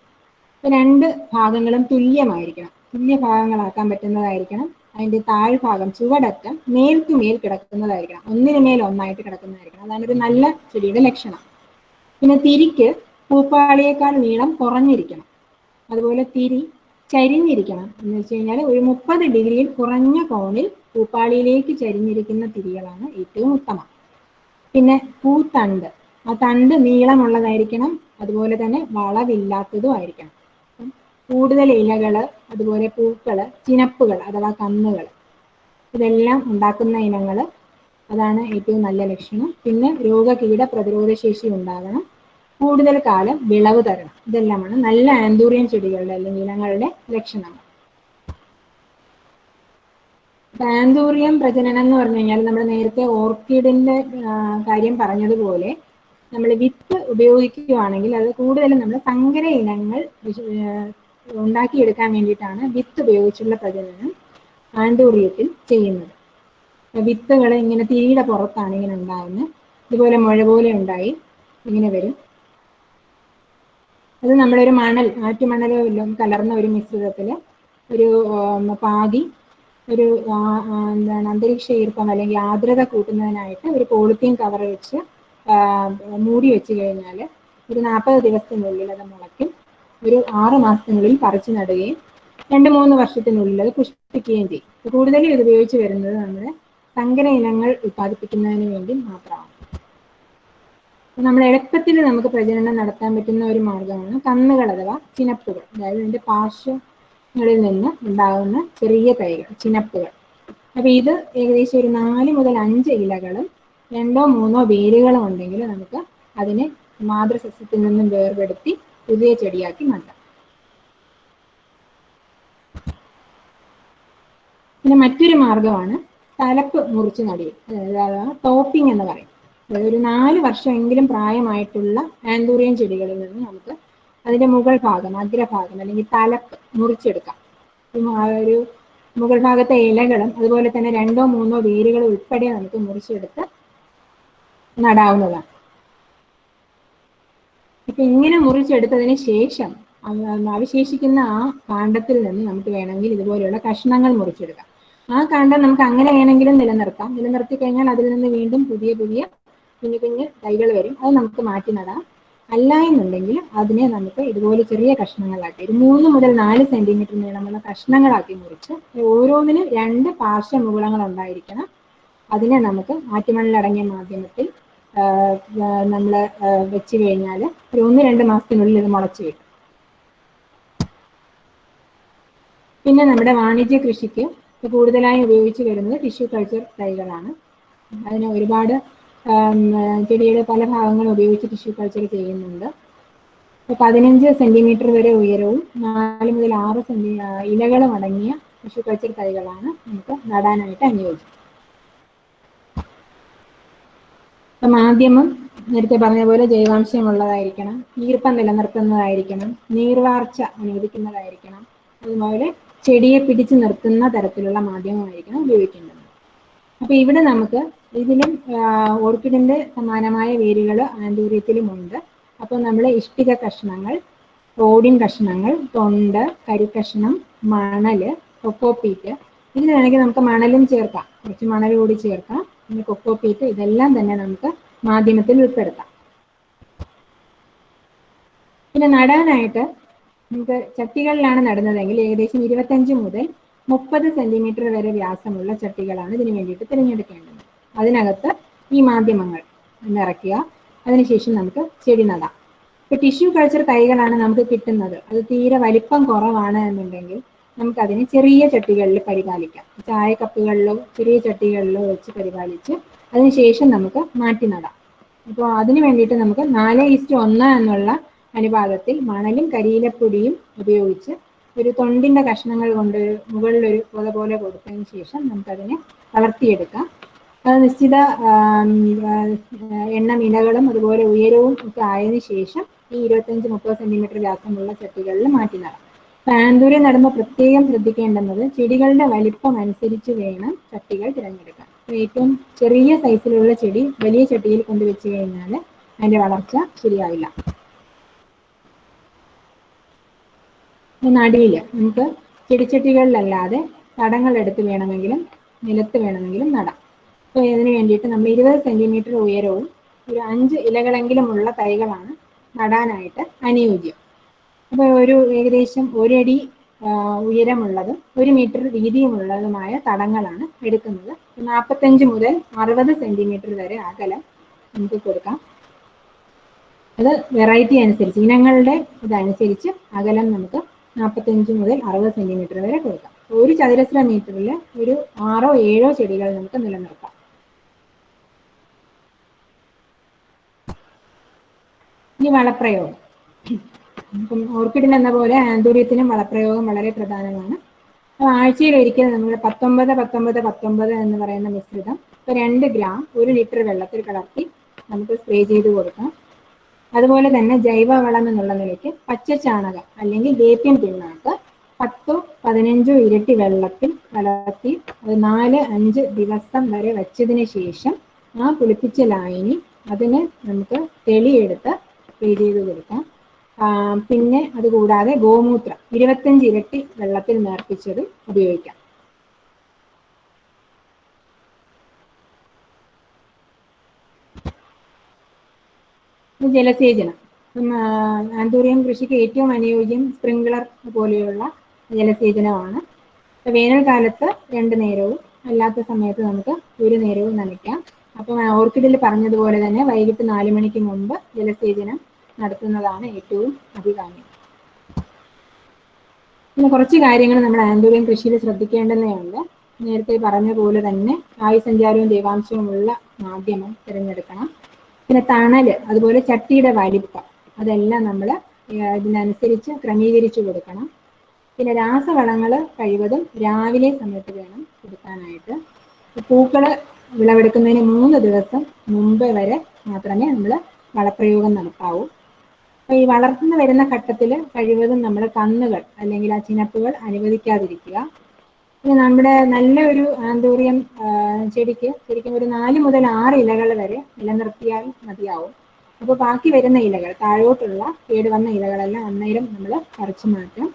2 ഭാഗങ്ങളും തുല്യമായിരിക്കണം, തുല്യ ഭാഗങ്ങളാക്കാൻ പറ്റുന്നതായിരിക്കണം. അതിന്റെ താഴ്ഭാഗം ചുവടറ്റം മേൽക്കുമേൽ കിടക്കുന്നതായിരിക്കണം, ഒന്നിനു മേൽ ഒന്നായിട്ട് കിടക്കുന്നതായിരിക്കണം. അതാണ് ഒരു നല്ല ചെടിയുടെ ലക്ഷണം. പിന്നെ തിരിക്ക് പൂപ്പാളിയേക്കാൾ നീളം കുറഞ്ഞിരിക്കണം. അതുപോലെ തിരി ചരിഞ്ഞിരിക്കണം. എന്ന് വെച്ച് കഴിഞ്ഞാൽ ഒരു 30 ഡിഗ്രിയിൽ കുറഞ്ഞ കോണിൽ പൂപ്പാളിയിലേക്ക് ചരിഞ്ഞിരിക്കുന്ന തിരികളാണ് ഏറ്റവും ഉത്തമം. പിന്നെ പൂത്തണ്ട്, ആ തണ്ട് നീളമുള്ളതായിരിക്കണം, അതുപോലെ തന്നെ വളവില്ലാത്തതും ആയിരിക്കണം. കൂടുതൽ ഇലകള്, അതുപോലെ പൂക്കള്, ചിനപ്പുകൾ അഥവാ കന്നുകൾ, ഇതെല്ലാം ഉണ്ടാക്കുന്ന ഇനങ്ങള്, അതാണ് ഏറ്റവും നല്ല ലക്ഷണം. പിന്നെ രോഗകീട പ്രതിരോധ ശേഷി ഉണ്ടാകണം, കൂടുതൽ കാലം വിളവ് തരണം. ഇതെല്ലാമാണ് നല്ല ആന്തൂറിയം ചെടികളുടെ അല്ലെങ്കിൽ ഇനങ്ങളുടെ ലക്ഷണങ്ങൾ. ആന്തൂറിയം പ്രജനനം എന്ന് പറഞ്ഞു കഴിഞ്ഞാൽ നമ്മൾ നേരത്തെ ഓർക്കിഡിന്റെ കാര്യം പറഞ്ഞതുപോലെ നമ്മൾ വിത്ത് ഉപയോഗിക്കുകയാണെങ്കിൽ അത് കൂടുതലും നമ്മൾ സങ്കര ഇനങ്ങൾ ഉണ്ടാക്കിയെടുക്കാൻ വേണ്ടിയിട്ടാണ് വിത്ത് ഉപയോഗിച്ചുള്ള പ്രജനനം ആന്തൂറിയത്തിൽ ചെയ്യുന്നത്. വിത്തുകൾ ഇങ്ങനെ തിരിയുടെ പുറത്താണ് ഇങ്ങനെ ഉണ്ടാകുന്നത്. ഇതുപോലെ മുഴ പോലെ ഉണ്ടായി ഇങ്ങനെ വരും. അത് നമ്മളൊരു മണൽ, ആറ്റുമണലോ എല്ലാം കലർന്ന ഒരു മിശ്രിതത്തിൽ ഒരു പാതി ഒരു എന്താണ് അന്തരീക്ഷ ഈർപ്പം അല്ലെങ്കിൽ ആർദ്രത കൂട്ടുന്നതിനായിട്ട് ഒരു പോളിത്തീൻ കവർ വെച്ച് മൂടി വെച്ച് കഴിഞ്ഞാൽ ഒരു 40 ദിവസത്തിനുള്ളിൽ അത് മുളയ്ക്കും. ഒരു 6 മാസത്തിനുള്ളിൽ പറിച്ചു നടുകയും 2-3 വർഷത്തിനുള്ളിൽ അത് പുഷ്പിക്കുകയും ചെയ്യും. കൂടുതലും ഇത് ഉപയോഗിച്ച് വരുന്നത് നമ്മുടെ സങ്കര ഇനങ്ങൾ ഉത്പാദിപ്പിക്കുന്നതിന് വേണ്ടി മാത്രമാണ്. നമ്മൾ എളുപ്പത്തിൽ നമുക്ക് പ്രജനനം നടത്താൻ പറ്റുന്ന ഒരു മാർഗമാണ് കന്നുകൾ അഥവാ ചിനപ്പുകൾ. അതായത് ഇതിന്റെ പാർശ്വങ്ങളിൽ നിന്ന് ഉണ്ടാകുന്ന ചെറിയ തൈകൾ, ചിനപ്പുകൾ. അപ്പൊ ഇത് ഏകദേശം ഒരു 4 മുതൽ 5 ഇലകളും 2-3 വേരുകളും ഉണ്ടെങ്കിൽ നമുക്ക് അതിനെ മാതൃസസ്യത്തിൽ നിന്നും വേർപെടുത്തി പുതിയ ചെടിയാക്കി മാറ്റാം. പിന്നെ മറ്റൊരു മാർഗമാണ് തലപ്പ് മുറിച്ച് നടുക, അതായത് ടോപ്പിംഗ് എന്ന് പറയും. അതായത് ഒരു 4 വർഷമെങ്കിലും പ്രായമായിട്ടുള്ള ആന്തൂറിയം ചെടികളിൽ നിന്ന് നമുക്ക് അതിന്റെ മുകൾ ഭാഗം, അഗ്രഭാഗം അല്ലെങ്കിൽ തലപ്പ് മുറിച്ചെടുക്കാം. ഒരു മുകൾ ഭാഗത്തെ ഇലകളും അതുപോലെ തന്നെ 2-3 വേരുകൾ ഉൾപ്പെടെ നമുക്ക് മുറിച്ചെടുത്ത് നടാവുന്നതാണ്. ഇപ്പൊ ഇങ്ങനെ മുറിച്ചെടുത്തതിന് ശേഷം അവശേഷിക്കുന്ന ആ കാണ്ഡത്തിൽ നിന്ന് നമുക്ക് വേണമെങ്കിൽ ഇതുപോലെയുള്ള കഷ്ണങ്ങൾ മുറിച്ചെടുക്കാം. ആ കാണ്ഡം നമുക്ക് അങ്ങനെ വേണമെങ്കിലും നിലനിർത്താം. നിലനിർത്തി കഴിഞ്ഞാൽ അതിൽ നിന്ന് വീണ്ടും പുതിയ പുതിയ കുഞ്ഞു കുഞ്ഞു തൈകൾ വരും. അത് നമുക്ക് മാറ്റി നടാം. അല്ല എന്നുണ്ടെങ്കിൽ അതിനെ നമുക്ക് ഇതുപോലെ ചെറിയ കഷ്ണങ്ങളാക്കി ഒരു 3 മുതൽ 4 സെന്റിമീറ്റർ നീളമുള്ള കഷ്ണങ്ങളാക്കി മുറിച്ച് ഓരോന്നിനും 2 പാർശ്വമുകുളങ്ങൾ ഉണ്ടായിരിക്കണം. അതിനെ നമുക്ക് ആറ്റുമണലടങ്ങിയ മാധ്യമത്തിൽ നമ്മൾ വെച്ച് കഴിഞ്ഞാൽ ഒരു 1-2 മാസത്തിനുള്ളിൽ ഇത് മുളച്ചു കിട്ടും. പിന്നെ നമ്മുടെ വാണിജ്യ കൃഷിക്ക് കൂടുതലായി ഉപയോഗിച്ച് വരുന്നത് ടിഷ്യൂ കൾച്ചർ തൈകളാണ്. അതിന് ഒരുപാട് ചെടിയുടെ പല ഭാഗങ്ങളും ഉപയോഗിച്ച് ടിഷ്യൂ കൾച്ചർ ചെയ്യുന്നുണ്ട്. 15 സെന്റിമീറ്റർ വരെ ഉയരവും 4 മുതൽ 6 ഇലകളും അടങ്ങിയ ടിഷ്യൂ കൾച്ചർ തൈകളാണ് നമുക്ക് നടാനായിട്ട് അനുയോജ്യം. മാധ്യമം നേരത്തെ പറഞ്ഞ പോലെ ജൈവാംശമുള്ളതായിരിക്കണം, ഈർപ്പം നിലനിർത്തുന്നതായിരിക്കണം, നീർവാർച്ച അനുവദിക്കുന്നതായിരിക്കണം, അതുപോലെ ചെടിയെ പിടിച്ചു നിർത്തുന്ന തരത്തിലുള്ള മാധ്യമമായിരിക്കണം ഉപയോഗിക്കേണ്ടത്. അപ്പൊ ഇവിടെ നമുക്ക് ഇതിലും ഓർക്കിഡിന്റെ സമാനമായ വേരുകൾ ആന്തൂര്യത്തിലുമുണ്ട്. അപ്പോൾ നമ്മൾ ഇഷ്ടിക കഷ്ണങ്ങൾ, റോഡിൻ കഷ്ണങ്ങൾ, തൊണ്ട്, കരിക്കഷ്ണം, മണല്, കൊക്കോപീറ്റ്, ഇതിന് വേണമെങ്കിൽ നമുക്ക് മണലും ചേർക്കാം, കുറച്ച് മണൽ കൂടി ചേർക്കാം. പിന്നെ കൊക്കോപീറ്റ്, ഇതെല്ലാം തന്നെ നമുക്ക് മാധ്യമത്തിൽ ഉൾപ്പെടുത്താം. പിന്നെ നടാനായിട്ട് നമുക്ക് ചട്ടികളിലാണ് നടുന്നതെങ്കിൽ ഏകദേശം 25 മുതൽ 30 സെന്റിമീറ്റർ വരെ വ്യാസമുള്ള ചട്ടികളാണ് ഇതിനു വേണ്ടിയിട്ട് തിരഞ്ഞെടുക്കേണ്ടത്. അതിനകത്ത് ഈ മാധ്യമങ്ങൾ നിറയ്ക്കുക. അതിനുശേഷം നമുക്ക് ചെടി നടാം. ഇപ്പൊ ടിഷ്യൂ കൾച്ചർ തൈകളാണ് നമുക്ക് കിട്ടുന്നത്, അത് തീരെ വലിപ്പം കുറവാണ് എന്നുണ്ടെങ്കിൽ നമുക്കതിനെ ചെറിയ ചട്ടികളിൽ പരിപാലിക്കാം. ചായക്കപ്പുകളിലോ ചെറിയ ചട്ടികളിലോ വെച്ച് പരിപാലിച്ച് അതിനുശേഷം നമുക്ക് മാറ്റി നടാം. അപ്പോൾ അതിന് വേണ്ടിയിട്ട് നമുക്ക് 4:1 എന്നുള്ള അനുപാതത്തിൽ മണലും കരിയിലപ്പൊടിയും ഉപയോഗിച്ച് ഒരു തൊണ്ടിന്റെ കഷ്ണങ്ങൾ കൊണ്ട് മുകളിലൊരു പൊത പോലെ കൊടുത്തതിന് ശേഷം നമുക്കതിനെ വളർത്തിയെടുക്കാം. അത് നിശ്ചിത എണ്ണം ഇലകളും അതുപോലെ ഉയരവും ഒക്കെ ആയതിനു ശേഷം ഈ 25-30 സെന്റിമീറ്റർ വ്യാസമുള്ള ചട്ടികളിൽ മാറ്റി നടാം. ആന്തൂര്യം നടുമ്പോൾ പ്രത്യേകം ശ്രദ്ധിക്കേണ്ടുന്നത് ചെടികളുടെ വലിപ്പം അനുസരിച്ച് വേണം ചട്ടികൾ തിരഞ്ഞെടുക്കാൻ. ഏറ്റവും ചെറിയ സൈസിലുള്ള ചെടി വലിയ ചട്ടിയിൽ കൊണ്ടുവച്ച് കഴിഞ്ഞാൽ അതിന്റെ വളർച്ച ശരിയാവില്ല. നടിയിൽ നമുക്ക് ചെടിച്ചട്ടികളിലല്ലാതെ തടങ്ങൾ എടുത്ത് വേണമെങ്കിലും നിലത്ത് വേണമെങ്കിലും നടാം. അപ്പോൾ ഇതിന് വേണ്ടിയിട്ട് നമ്മൾ 20 സെന്റിമീറ്റർ ഉയരവും ഒരു 5 ഇലകളെങ്കിലും ഉള്ള തൈകളാണ് നടാനായിട്ട് അനുയോജ്യം. അപ്പോൾ ഒരു ഏകദേശം 1 അടി ഉയരമുള്ളതും 1 മീറ്റർ വീതിയുമുള്ളതുമായ തടങ്ങളാണ് എടുക്കുന്നത്. 45 മുതൽ 60 സെന്റിമീറ്റർ വരെ അകലം നമുക്ക് കൊടുക്കാം. അത് വെറൈറ്റി അനുസരിച്ച്, ഇനങ്ങളുടെ ഇതനുസരിച്ച് അകലം നമുക്ക് 45 മുതൽ 60 സെന്റിമീറ്റർ വരെ കൊടുക്കാം. ഒരു ചതുരശ്ര മീറ്ററിൽ ഒരു 6 or 7 ചെടികൾ നമുക്ക് നിലനിർത്താം. ഇനി വളപ്രയോഗം. ഇപ്പം ഓർക്കിഡിന് എന്ന പോലെ ആന്തൂര്യത്തിനും വളപ്രയോഗം വളരെ പ്രധാനമാണ്. അപ്പോൾ ആഴ്ചയിൽ ഒരിക്കൽ നമ്മൾ 19-19-19 എന്ന് പറയുന്ന മിശ്രിതം 2 ഗ്രാം 1 ലിറ്റർ വെള്ളത്തിൽ കലർത്തി നമുക്ക് സ്പ്രേ ചെയ്ത് കൊടുക്കാം. അതുപോലെ തന്നെ ജൈവവളം എന്നുള്ള നിലയ്ക്ക് പച്ചച്ചാണകം അല്ലെങ്കിൽ വേപ്പിൻ പിണ്ണാക്ക് 10-15 ഇരട്ടി വെള്ളത്തിൽ കലർത്തി അത് 4-5 ദിവസം വരെ വച്ചതിന് ശേഷം ആ പുളിപ്പിച്ച ലായനി അതിന് നമുക്ക് തെളിയെടുത്ത് സ്പ്രേ ചെയ്ത് കൊടുക്കാം. പിന്നെ അതുകൂടാതെ ഗോമൂത്രം 25 ഇരട്ടി വെള്ളത്തിൽ നേർപ്പിച്ചത് ഉപയോഗിക്കാം. ജലസേചനം. ആന്തൂറിയം കൃഷിക്ക് ഏറ്റവും അനുയോജ്യം സ്പ്രിംഗ്ലർ പോലെയുള്ള ജലസേചനമാണ്. വേനൽക്കാലത്ത് 2 നേരവും അല്ലാത്ത സമയത്ത് നമുക്ക് 1 നേരവും നനയ്ക്കാം. അപ്പം ഓർക്കിഡിൽ പറഞ്ഞതുപോലെ തന്നെ വൈകിട്ട് 4 മണിക്ക് മുമ്പ് ജലസേചനം നടത്തുന്നതാണ് ഏറ്റവും അഭികാമ്യം. പിന്നെ കുറച്ച് കാര്യങ്ങൾ നമ്മൾ ആന്തൂറിയം കൃഷിയിൽ ശ്രദ്ധിക്കേണ്ടതുണ്ട്. നേരത്തെ പറഞ്ഞ പോലെ തന്നെ വായുസഞ്ചാരവും തേവാംശവുമുള്ള മാധ്യമം തിരഞ്ഞെടുക്കണം. പിന്നെ തണല്, അതുപോലെ ചട്ടിയുടെ വലിപ്പം, അതെല്ലാം നമ്മൾ ഇതിനനുസരിച്ച് ക്രമീകരിച്ചു കൊടുക്കണം. പിന്നെ രാസവളങ്ങൾ കഴിവതും രാവിലെ സമയത്ത് വേണം കൊടുക്കാനായിട്ട്. പൂക്കൾ വിളവെടുക്കുന്നതിന് 3 ദിവസം മുമ്പ് വരെ മാത്രമേ നമ്മൾ വളപ്രയോഗം നടത്താവൂ. അപ്പോൾ ഈ വളർന്നു വരുന്ന ഘട്ടത്തിൽ കഴിവതും നമ്മൾ കന്നുകൾ അല്ലെങ്കിൽ ആ ചിനപ്പുകൾ അനുവദിക്കാതിരിക്കുക. പിന്നെ നമ്മുടെ നല്ല ഒരു ആന്തൂറിയം ചെടിക്ക് ശരിക്കും ഒരു 4 മുതൽ 6 ഇലകൾ വരെ നിലനിർത്തിയാൽ മതിയാവും. അപ്പോൾ ബാക്കി വരുന്ന ഇലകൾ, താഴോട്ടുള്ള കേടുവന്ന ഇലകളെല്ലാം അന്നേരം നമ്മൾ പറിച്ചു മാറ്റാം.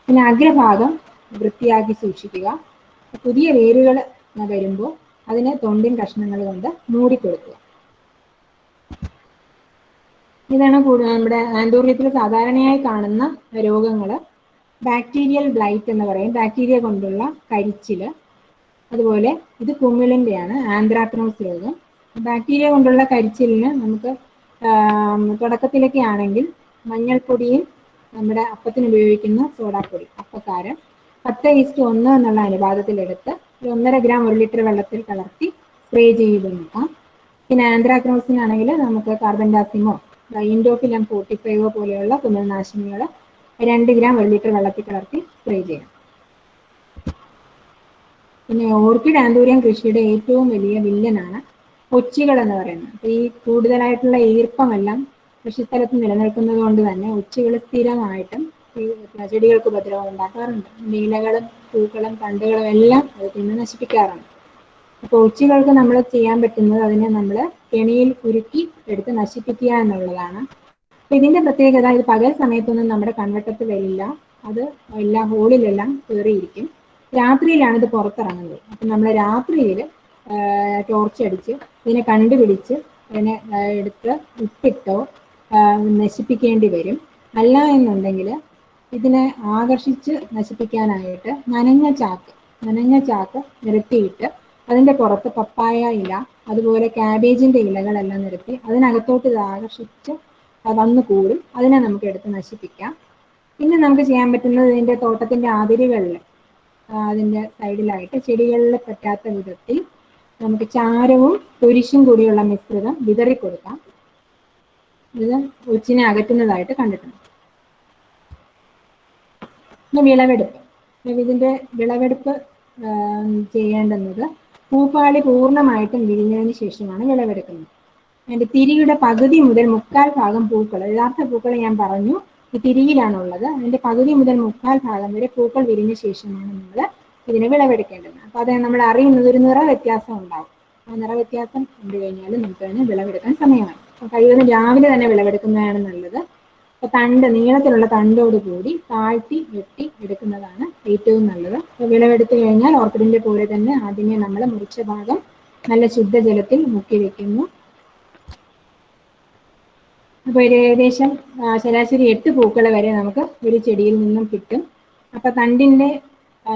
പിന്നെ അഗ്രഭാഗം വൃത്തിയാക്കി സൂക്ഷിക്കുക. പുതിയ വേരുകൾ വരുമ്പോൾ അതിനെ തൊണ്ടിൻ കഷ്ണങ്ങൾ കൊണ്ട് മൂടിക്കൊടുക്കുക. ഇതാണ് നമ്മുടെ ആന്തൂറിയത്തിൽ സാധാരണയായി കാണുന്ന രോഗങ്ങൾ. ബാക്ടീരിയൽ ബ്ലൈറ്റ് എന്ന് പറയും, ബാക്ടീരിയ കൊണ്ടുള്ള കരിച്ചിൽ. അതുപോലെ ഇത് കുമിളിൻ്റെയാണ്, ആന്ത്രാക്നോസ് രോഗം. ബാക്ടീരിയ കൊണ്ടുള്ള കരിച്ചിലിന് നമുക്ക് തുടക്കത്തിലൊക്കെ ആണെങ്കിൽ മഞ്ഞൾപ്പൊടിയും നമ്മുടെ അപ്പത്തിന് ഉപയോഗിക്കുന്ന സോഡാപ്പൊടി, അപ്പക്കാരം 10:1 എന്നുള്ള അനുപാതത്തിലെടുത്ത് 1.5 ഗ്രാം 1 ലിറ്റർ വെള്ളത്തിൽ കലർത്തി സ്പ്രേ ചെയ്ത് നോക്കാം. പിന്നെ ആന്ത്രാക്നോസിനാണെങ്കിൽ നമുക്ക് കാർബൻഡാസിമോ ഇൻഡോഫിലം 45 പോലെയുള്ള കുമിൾനാശിനികൾ 2 ഗ്രാം 1 ലിറ്റർ വെള്ളത്തിൽ കലർത്തി സ്പ്രേ ചെയ്യാം. പിന്നെ ഓർക്കിഡ് ആന്തൂറിയം കൃഷിയുടെ ഏറ്റവും വലിയ വില്ലനാണ് ഒച്ചികൾ എന്ന് പറയുന്നത്. അപ്പോൾ ഈ കൂടുതലായിട്ടുള്ള ഈർപ്പമെല്ലാം കൃഷിസ്ഥലത്ത് നിലനിൽക്കുന്നത് കൊണ്ട് തന്നെ ഒച്ചികൾ സ്ഥിരമായിട്ടും ചെടികൾക്ക് ഉപദ്രവം ഉണ്ടാക്കാറുണ്ട്. ഇലകളും പൂക്കളും തണ്ടുകളും എല്ലാം അത് തിന്ന് നശിപ്പിക്കാറുണ്ട്. അപ്പോൾ ഒച്ചികൾക്ക് നമ്മൾ ചെയ്യാൻ പറ്റുന്നത് അതിനെ നമ്മൾ കെണിയിൽ കുരുക്കി എടുത്ത് നശിപ്പിക്കുക എന്നുള്ളതാണ്. അപ്പൊ ഇതിന്റെ പ്രത്യേകത, ഇത് പകൽ സമയത്തൊന്നും നമ്മുടെ കൺവെട്ടത്ത് വരില്ല, അത് എല്ലാ ഹോളിലെല്ലാം കയറിയിരിക്കും. രാത്രിയിലാണ് ഇത് പുറത്തിറങ്ങുന്നത്. അപ്പം നമ്മൾ രാത്രിയിൽ ടോർച്ച് അടിച്ച് ഇതിനെ കണ്ടുപിടിച്ച് അതിനെ എടുത്ത് ഉപ്പിട്ടോ നശിപ്പിക്കേണ്ടി വരും. അല്ല എന്നുണ്ടെങ്കിൽ ഇതിനെ ആകർഷിച്ച് നശിപ്പിക്കാനായിട്ട് നനഞ്ഞ ചാക്ക് നിരത്തിയിട്ട് അതിൻ്റെ പുറത്ത് പപ്പായ ഇല, അതുപോലെ ക്യാബേജിൻ്റെ ഇലകളെല്ലാം നിരത്തി അതിനകത്തോട്ട് ഇത് ആകർഷിച്ച് വന്നു കൂടും. അതിനെ നമുക്ക് എടുത്ത് നശിപ്പിക്കാം. പിന്നെ നമുക്ക് ചെയ്യാൻ പറ്റുന്നത് ഇതിൻ്റെ തോട്ടത്തിൻ്റെ അതിരുകളിൽ അതിൻ്റെ സൈഡിലായിട്ട് ചെടികളിൽ പറ്റാത്ത വിധത്തിൽ നമുക്ക് ചാരവും തുരിശും കൂടിയുള്ള മിശ്രിതം വിതറിക്കൊടുക്കാം. ഇത് ഒച്ചിനെ അകറ്റുന്നതായിട്ട് കണ്ടിട്ടുണ്ട്. വിളവെടുപ്പ്. ഇതിൻ്റെ വിളവെടുപ്പ് ചെയ്യേണ്ടുന്നത് പൂപ്പാളി പൂർണ്ണമായിട്ടും വിരിഞ്ഞതിന് ശേഷമാണ് വിളവെടുക്കുന്നത്. അതിൻ്റെ തിരിയുടെ പകുതി മുതൽ 1/4 ഭാഗം പൂക്കൾ, യഥാർത്ഥ പൂക്കൾ ഞാൻ പറഞ്ഞു ഈ തിരിയിലാണുള്ളത്. അതിൻ്റെ പകുതി മുതൽ 1/4 ഭാഗം വരെ പൂക്കൾ വിരിഞ്ഞ ശേഷമാണ് നമ്മൾ ഇതിനെ വിളവെടുക്കേണ്ടത്. അപ്പോൾ അത് നമ്മൾ അറിയുന്നത് ഒരു നിറ വ്യത്യാസം ഉണ്ടാവും. ആ നിറ വ്യത്യാസം കണ്ടു കഴിഞ്ഞാൽ നമുക്ക് അതിന് വിളവെടുക്കാൻ സമയമായി. അപ്പോൾ കഴിവതും രാവിലെ തന്നെ വിളവെടുക്കുന്നതാണ് നല്ലത്. അപ്പോൾ നീളത്തിലുള്ള തണ്ടോട് കൂടി താഴ്ത്തി വെട്ടി എടുക്കുന്നതാണ് ഏറ്റവും നല്ലത്. അപ്പോൾ വിളവെടുത്ത് കഴിഞ്ഞാൽ ഓർക്കിഡിൻ്റെ പോലെ തന്നെ ആദ്യമേ നമ്മൾ മുറിച്ച ഭാഗം നല്ല ശുദ്ധജലത്തിൽ മുക്കി വെക്കുന്നു. അപ്പോൾ ഏകദേശം ശരാശരി 8 പൂക്കൾ വരെ നമുക്ക് ഒരു ചെടിയിൽ നിന്നും കിട്ടും. അപ്പോൾ തണ്ടിൻ്റെ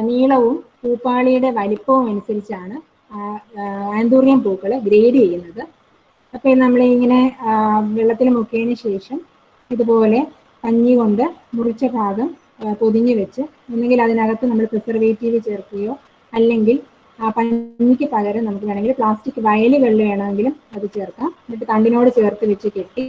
നീളവും പൂപ്പാളിയുടെ വലിപ്പവും അനുസരിച്ചാണ് ആന്തൂറിയം പൂക്കൾ ഗ്രേഡ് ചെയ്യുന്നത്. അപ്പോൾ നമ്മളിങ്ങനെ വെള്ളത്തിൽ മുക്കിയതിന് ശേഷം ഇതുപോലെ പഞ്ഞി കൊണ്ട് മുറിച്ച ഭാഗം പൊതിഞ്ഞ് വെച്ച്, ഒന്നുകിൽ അതിനകത്ത് നമ്മൾ പ്രിസർവേറ്റീവ് ചേർക്കുകയോ അല്ലെങ്കിൽ ആ പഞ്ഞിക്ക് പകരം നമുക്ക് വേണമെങ്കിൽ പ്ലാസ്റ്റിക് വയലുകളിൽ വേണമെങ്കിലും അത് ചേർക്കാം. എന്നിട്ട് തണ്ടിനോട് ചേർത്ത് വെച്ച് കെട്ടി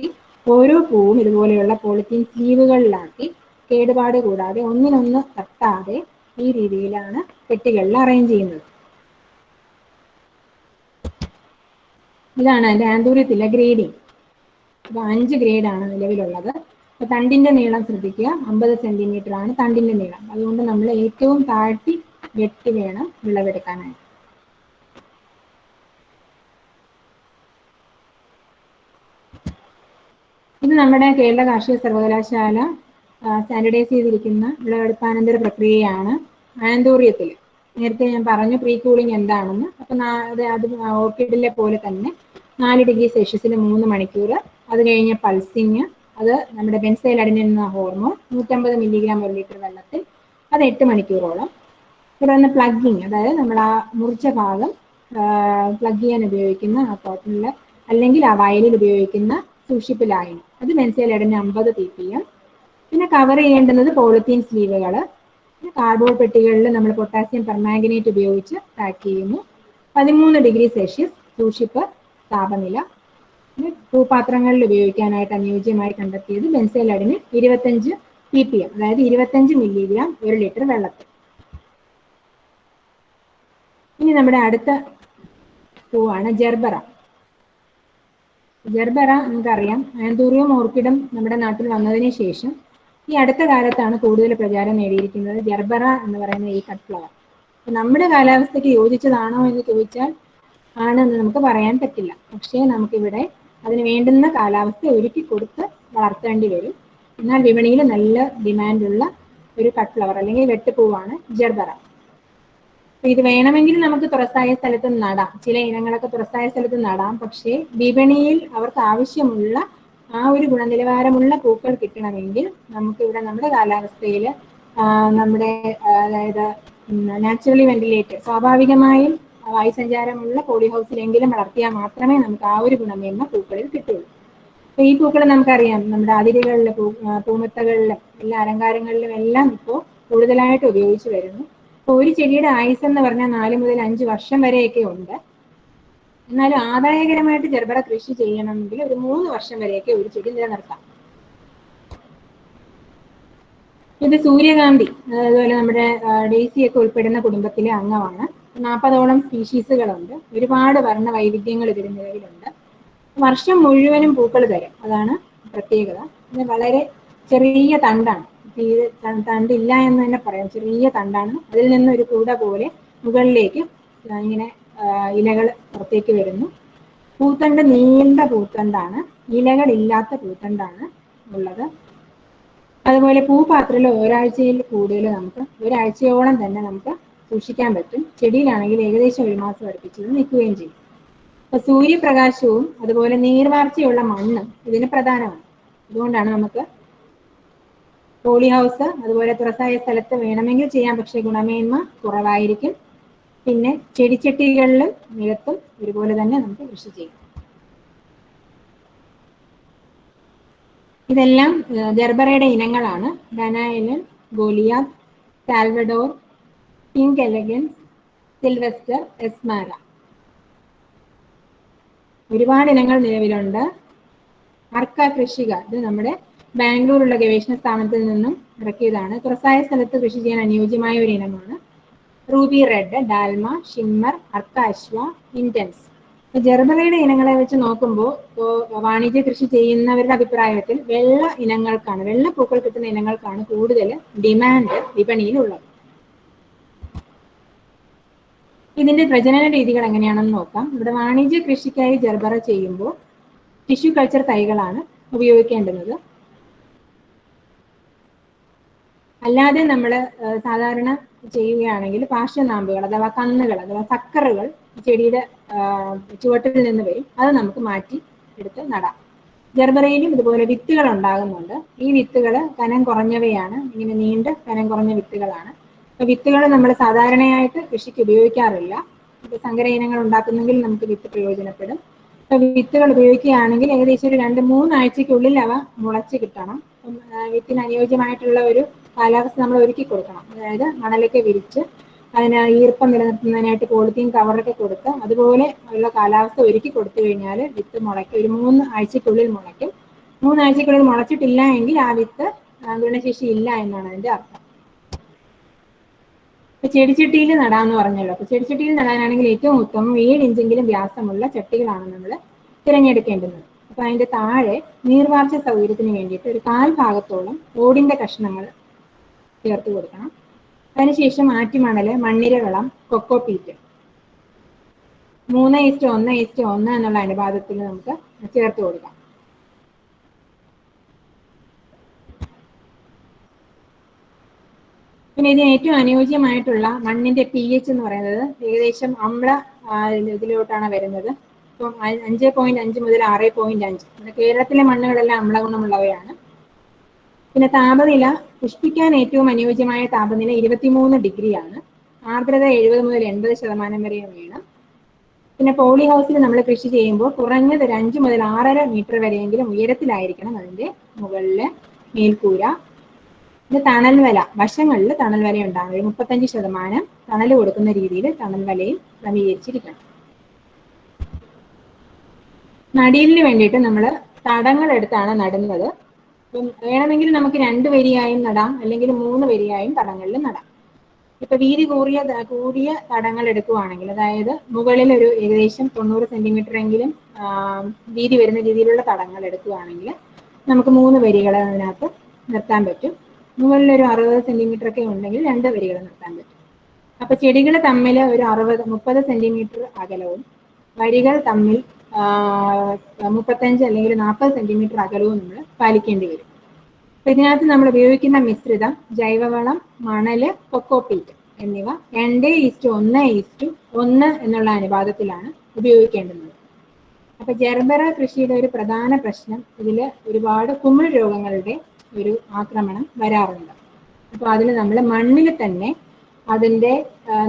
ഓരോ പൂവും ഇതുപോലെയുള്ള പോളിത്തീൻ സ്ലീവുകളിലാക്കി കേടുപാട് കൂടാതെ ഒന്നിനൊന്ന് തട്ടാതെ ഈ രീതിയിലാണ് പെട്ടികളിൽ അറേഞ്ച് ചെയ്യുന്നത്. ഇതാണ് എൻ്റെ ആന്തൂര്യത്തിലെ ഗ്രേഡിങ്. അപ്പോൾ 5 ഗ്രേഡാണ് നിലവിലുള്ളത്. അപ്പോൾ തണ്ടിൻ്റെ നീളം ശ്രദ്ധിക്കുക, 50 സെൻറ്റിമീറ്റർ ആണ് തണ്ടിൻ്റെ നീളം. അതുകൊണ്ട് നമ്മൾ ഏറ്റവും താഴ്ത്തി വെട്ടി വേണം വിളവെടുക്കാനായിട്ട്. ഇത് നമ്മുടെ കേരള കാർഷിക സർവകലാശാല സ്റ്റാൻഡർഡൈസ് ചെയ്തിരിക്കുന്ന വിളവെടുപ്പാനന്തര പ്രക്രിയയാണ് ആന്തൂര്യത്തിൽ. നേരത്തെ ഞാൻ പറഞ്ഞു പ്രീ കൂളിംഗ് എന്താണെന്ന്. അപ്പം അത് ഓർക്കിഡിലെ പോലെ തന്നെ 4 ഡിഗ്രി സെൽഷ്യസിൽ 3 മണിക്കൂർ, അത് കഴിഞ്ഞ് പൾസിങ്, അത് നമ്മുടെ ബെൻസൈൽ അഡെനിൻ എന്ന ഹോർമോൺ 150 മില്ലിഗ്രാം ഒരു ലിറ്റർ വെള്ളത്തിൽ, അത് 8 മണിക്കൂറോളം. തുടർന്ന് പ്ലഗിങ്, അതായത് നമ്മൾ ആ മുറിച്ച ഭാഗം പ്ലഗ് ചെയ്യാൻ ഉപയോഗിക്കുന്ന ആ കോട്ടണിൽ അല്ലെങ്കിൽ ആ വയലിൽ ഉപയോഗിക്കുന്ന സൂക്ഷിപ്പ് ലായനി, അത് ബെൻസൈൽ അഡെനിൻ 50 ppm. പിന്നെ കവർ ചെയ്യേണ്ടുന്നത് പോളിത്തീൻ സ്ലീവുകൾ. കാർഡ്ബോർഡ് പെട്ടികളിൽ നമ്മൾ പൊട്ടാസ്യം പെർമാംഗനേറ്റ് ഉപയോഗിച്ച് പാക്ക് ചെയ്യുന്നു. 13 ഡിഗ്രി സെൽഷ്യസ് സൂക്ഷിപ്പ് താപനില. പൂപാത്രങ്ങളിൽ ഉപയോഗിക്കാനായിട്ട് അനുയോജ്യമായി കണ്ടെത്തിയത് ബെൻസൈൽ അഡെനിൻ 25 ppm, അതായത് 25 മില്ലിഗ്രാം ഒരു ലിറ്റർ വെള്ളത്തിൽ. ഇനി നമ്മുടെ അടുത്ത പൂവാണ് ജെർബറ. ജെർബറ നമുക്കറിയാം, ആന്തൂറിയം ഓർക്കിഡും നമ്മുടെ നാട്ടിൽ വന്നതിന് ശേഷം ഈ അടുത്ത കാലത്താണ് കൂടുതൽ പ്രചാരം നേടിയിരിക്കുന്നത് ജെർബറ എന്ന് പറയുന്ന ഈ കട്ട് ഫ്ലവർ. നമ്മുടെ കാലാവസ്ഥയ്ക്ക് യോജിച്ചതാണോ എന്ന് ചോദിച്ചാൽ ആണെന്ന് നമുക്ക് പറയാൻ പറ്റില്ല. പക്ഷേ നമുക്കിവിടെ അതിന് വേണ്ടുന്ന കാലാവസ്ഥ ഒരുക്കി കൊടുത്ത് വളർത്തേണ്ടി വരും. എന്നാൽ വിപണിയിൽ നല്ല ഡിമാൻഡുള്ള ഒരു കട്ട് ഫ്ലവർ അല്ലെങ്കിൽ വെട്ടുപൂവാണ് ജെർബറ. ഇത് വേണമെങ്കിൽ നമുക്ക് തുറസായ സ്ഥലത്ത് നടാം, ചില ഇനങ്ങളൊക്കെ തുറസായ സ്ഥലത്ത് നടാം. പക്ഷേ വിപണിയിൽ അവർക്ക് ആവശ്യമുള്ള ആ ഒരു ഗുണനിലവാരമുള്ള പൂക്കൾ കിട്ടണമെങ്കിൽ നമുക്കിവിടെ നമ്മുടെ കാലാവസ്ഥയിൽ നമ്മുടെ അതായത് നാച്ചുറലി വെന്റിലേറ്റഡ്, സ്വാഭാവികമായും വായുസഞ്ചാരമുള്ള പോളി ഹൗസിലെങ്കിലും വളർത്തിയാൽ മാത്രമേ നമുക്ക് ആ ഒരു ഗുണമേന്മ പൂക്കളിൽ കിട്ടുള്ളൂ. അപ്പോൾ ഈ പൂക്കൾ നമുക്കറിയാം നമ്മുടെ അതിരുകളിൽ, പൂമെത്തകളിലും എല്ലാ അലങ്കാരങ്ങളിലും എല്ലാം ഇപ്പോൾ കൂടുതലായിട്ട് ഉപയോഗിച്ച് വരുന്നു. അപ്പോൾ ഒരു ചെടിയുടെ ആയുസ് എന്ന് പറഞ്ഞാൽ 4 മുതൽ 5 വർഷം വരെയൊക്കെ ഉണ്ട്. എന്നാലും ആദായകരമായിട്ട് ജെർബറ കൃഷി ചെയ്യണമെങ്കിൽ ഒരു 3 വർഷം വരെയൊക്കെ ഒരു ചെടി നിലനിർത്താം. ഇത് സൂര്യകാന്തി, അതുപോലെ നമ്മുടെ ഡെയ്സിയൊക്കെ ഉൾപ്പെടുന്ന കുടുംബത്തിലെ അംഗമാണ്. 40ഓളം സ്പീഷീസുകളുണ്ട്. ഒരുപാട് വർണ്ണ വൈവിധ്യങ്ങൾ ഇതിൽ നിലവിലുണ്ട്. വർഷം മുഴുവനും പൂക്കൾ തരും, അതാണ് പ്രത്യേകത. ഇത് വളരെ ചെറിയ തണ്ടാണ്, തണ്ടില്ല എന്ന് തന്നെ പറയാം, ചെറിയ തണ്ടാണ്. അതിൽ നിന്ന് ഒരു കൂട പോലെ മുകളിലേക്ക് ഇങ്ങനെ ഇലകൾ പുറത്തേക്ക് വരുന്നു. പൂത്തണ്ട് നീണ്ട പൂത്തണ്ടാണ്, ഇലകളില്ലാത്ത പൂത്തണ്ടാണ് ഉള്ളത്. അതുപോലെ പൂപാത്രത്തിൽ ഒരാഴ്ചയിൽ കൂടുതൽ നമുക്ക് ഒരാഴ്ചയോളം തന്നെ നമുക്ക് സൂക്ഷിക്കാൻ പറ്റും. ചെടിയിലാണെങ്കിൽ ഏകദേശം 1 മാസം അടുപ്പിച്ച് നിൽക്കുകയും ചെയ്യും. അപ്പൊ സൂര്യപ്രകാശവും അതുപോലെ നീർവാർച്ചയുള്ള മണ്ണും ഇതിന് പ്രധാനമാണ്. അതുകൊണ്ടാണ് നമുക്ക് പോളി ഹൗസ് അതുപോലെ തുറസായ സ്ഥലത്ത് വേണമെങ്കിൽ ചെയ്യാം, പക്ഷേ ഗുണമേന്മ കുറവായിരിക്കും. പിന്നെ ചെടിച്ചട്ടികളിലും നിലത്തും ഒരുപോലെ തന്നെ നമുക്ക് കൃഷി ചെയ്യാം. ഇതെല്ലാം ജെർബറയുടെ ഇനങ്ങളാണ്. Dana Ellen, Goliath, Salvador, pink elegance, Sylvester, Esmara. ഒരുപാട് ഇനങ്ങൾ നിലവിലുണ്ട്. അർക്ക കൃഷിക, ഇത് നമ്മുടെ ബാംഗ്ലൂരുള്ള ഗവേഷണ സ്ഥാപനത്തിൽ നിന്നും ഇറക്കിയതാണ്. തുറസായ സ്ഥലത്ത് കൃഷി ചെയ്യാൻ അനുയോജ്യമായ ഒരു ഇനമാണ്. Ruby red, ഡാൽമ, shimmer, Arka അശ്വ, intense. ജെർബറയുടെ ഇനങ്ങളെ വെച്ച് നോക്കുമ്പോൾ വാണിജ്യ കൃഷി ചെയ്യുന്നവരുടെ അഭിപ്രായത്തിൽ വെള്ള ഇനങ്ങൾക്കാണ്, വെള്ള പൂക്കൾ കിട്ടുന്ന ഇനങ്ങൾക്കാണ് കൂടുതൽ ഡിമാൻഡ് വിപണിയിലുള്ളത്. ഇതിന്റെ പ്രജനന രീതികൾ എങ്ങനെയാണെന്ന് നോക്കാം. ഇവിടെ വാണിജ്യ കൃഷിക്കായി ജെർബറ ചെയ്യുമ്പോൾ ടിഷ്യൂ കൾച്ചർ തൈകളാണ് ഉപയോഗിക്കേണ്ടുന്നത്. അല്ലാതെ നമ്മൾ സാധാരണ ചെയ്യുകയാണെങ്കിൽ പാർശ്വനാമ്പുകൾ അഥവാ കന്നുകൾ അഥവാ സക്കറുകൾ ചെടിയുടെ ചുവട്ടിൽ നിന്ന് വരും, അത് നമുക്ക് മാറ്റി എടുത്ത് നടാം. ജർബറയിലും ഇതുപോലെ വിത്തുകൾ ഉണ്ടാകുന്നുണ്ട്. ഈ വിത്തുകൾ കനം കുറഞ്ഞവയാണ്, ഇങ്ങനെ നീണ്ട കനം കുറഞ്ഞ വിത്തുകളാണ്. അപ്പൊ വിത്തുകൾ നമ്മൾ സാധാരണയായിട്ട് കൃഷിക്ക് ഉപയോഗിക്കാറില്ല. ഇപ്പൊ സങ്കര ഇനങ്ങൾ ഉണ്ടാക്കുന്നെങ്കിൽ നമുക്ക് വിത്ത് പ്രയോജനപ്പെടും. അപ്പൊ വിത്തുകൾ ഉപയോഗിക്കുകയാണെങ്കിൽ ഏകദേശം ഒരു 2-3 ആഴ്ചയ്ക്കുള്ളിൽ അവ മുളച്ച് കിട്ടണം. വിത്തിന് അനുയോജ്യമായിട്ടുള്ള ഒരു കാലാവസ്ഥ നമ്മൾ ഒരുക്കി കൊടുക്കണം. അതായത് മണലൊക്കെ വിരിച്ച് അതിന് ഈർപ്പം നിലനിർത്തുന്നതിനായിട്ട് പോളിത്തീൻ കവറൊക്കെ കൊടുത്ത് അതുപോലെ ഉള്ള കാലാവസ്ഥ ഒരുക്കി കൊടുത്തു കഴിഞ്ഞാൽ വിത്ത് മുളയ്ക്കും. ഒരു 3 ആഴ്ചയ്ക്കുള്ളിൽ മുളയ്ക്കും. 3 ആഴ്ചയ്ക്കുള്ളിൽ മുളച്ചിട്ടില്ല എങ്കിൽ ആ വിത്ത് ഗുണശേഷി ഇല്ല എന്നാണ് അതിന്റെ അർത്ഥം. ഇപ്പൊ ചെടിച്ചട്ടിയിൽ നടാന്ന് പറഞ്ഞല്ലോ. അപ്പൊ ചെടിച്ചട്ടിയിൽ നടാനാണെങ്കിൽ ഏറ്റവും ഉത്തമം 7 ഇഞ്ചെങ്കിലും വ്യാസമുള്ള ചട്ടികളാണ് നമ്മൾ തിരഞ്ഞെടുക്കേണ്ടത്. അപ്പൊ അതിന്റെ താഴെ നീർവാർച്ച സൗകര്യത്തിന് വേണ്ടിയിട്ട് ഒരു 1/4 ഭാഗത്തോളം ഓടിന്റെ കഷ്ണങ്ങൾ ചേർത്ത് കൊടുക്കണം. അതിനുശേഷം ആറ്റുമണല്, മണ്ണിരവളം, കൊക്കോപീറ്റ് 3:1:1 എന്നുള്ള അനുപാതത്തിൽ നമുക്ക് ചേർത്ത് കൊടുക്കാം. പിന്നെ ഇതിന് ഏറ്റവും അനുയോജ്യമായിട്ടുള്ള മണ്ണിന്റെ pH എന്ന് പറയുന്നത് ഏകദേശം അമ്ല ഇതിലോട്ടാണ് വരുന്നത്. ഇപ്പം 5.5 മുതൽ 6.5. കേരളത്തിലെ മണ്ണുകളെല്ലാം അമ്ലഗുണമുള്ളവയാണ്. പിന്നെ താപനില, പുഷ്പിക്കാൻ ഏറ്റവും അനുയോജ്യമായ താപനില 23 ഡിഗ്രിയാണ്. ആർദ്രത 70 മുതൽ 80% വരെ വേണം. പിന്നെ പോളി ഹൗസിൽ നമ്മൾ കൃഷി ചെയ്യുമ്പോൾ കുറഞ്ഞത് ഒരു 5 മുതൽ 6.5 മീറ്റർ വരെയെങ്കിലും ഉയരത്തിലായിരിക്കണം അതിന്റെ മുകളിലെ മേൽക്കൂര. ഇത് തണൽ വല, വശങ്ങളിൽ തണൽ വല ഉണ്ടാകും. 35% തണൽ കൊടുക്കുന്ന രീതിയിൽ തണൽ വലയും ക്രമീകരിച്ചിരിക്കണം. നടീലിന് വേണ്ടിയിട്ട് നമ്മൾ തടങ്ങൾ എടുത്താണ് നടുന്നത്. ഇപ്പം വേണമെങ്കിൽ നമുക്ക് 2 വരിയായും നടാം, അല്ലെങ്കിൽ 3 വരിയായും തടങ്ങളിൽ നടാം. ഇപ്പൊ വീതി കൂടിയ തടങ്ങൾ എടുക്കുവാണെങ്കിൽ, അതായത് മുകളിൽ ഒരു ഏകദേശം 90 സെന്റിമീറ്റർ എങ്കിലും വീതി വരുന്ന രീതിയിലുള്ള തടങ്ങൾ എടുക്കുകയാണെങ്കിൽ നമുക്ക് 3 വരികൾ അതിനകത്ത് നിർത്താൻ പറ്റും. മുകളിൽ ഒരു 60 സെന്റിമീറ്റർ ഒക്കെ ഉണ്ടെങ്കിൽ 2 വരികൾ നിർത്താൻ പറ്റും. അപ്പൊ ചെടികൾ തമ്മിൽ ഒരു 30 സെന്റിമീറ്റർ അകലവും വരികൾ തമ്മിൽ 35 അല്ലെങ്കിൽ 40 സെന്റിമീറ്റർ അകലവും നമ്മൾ പാലിക്കേണ്ടി വരും. അപ്പൊ ഇതിനകത്ത് നമ്മൾ ഉപയോഗിക്കുന്ന മിശ്രിതം ജൈവവളം, മണല്, കൊക്കോപീറ്റ് എന്നിവ 2:1:1 എന്നുള്ള അനുപാതത്തിലാണ് ഉപയോഗിക്കേണ്ടുന്നത്. അപ്പൊ ജർബറ കൃഷിയുടെ ഒരു പ്രധാന പ്രശ്നം ഇതിൽ ഒരുപാട് കുമിൾ രോഗങ്ങളുടെ ഒരു ആക്രമണം വരാറുണ്ട്. അപ്പൊ അതിൽ നമ്മൾ മണ്ണിൽ തന്നെ അതിന്റെ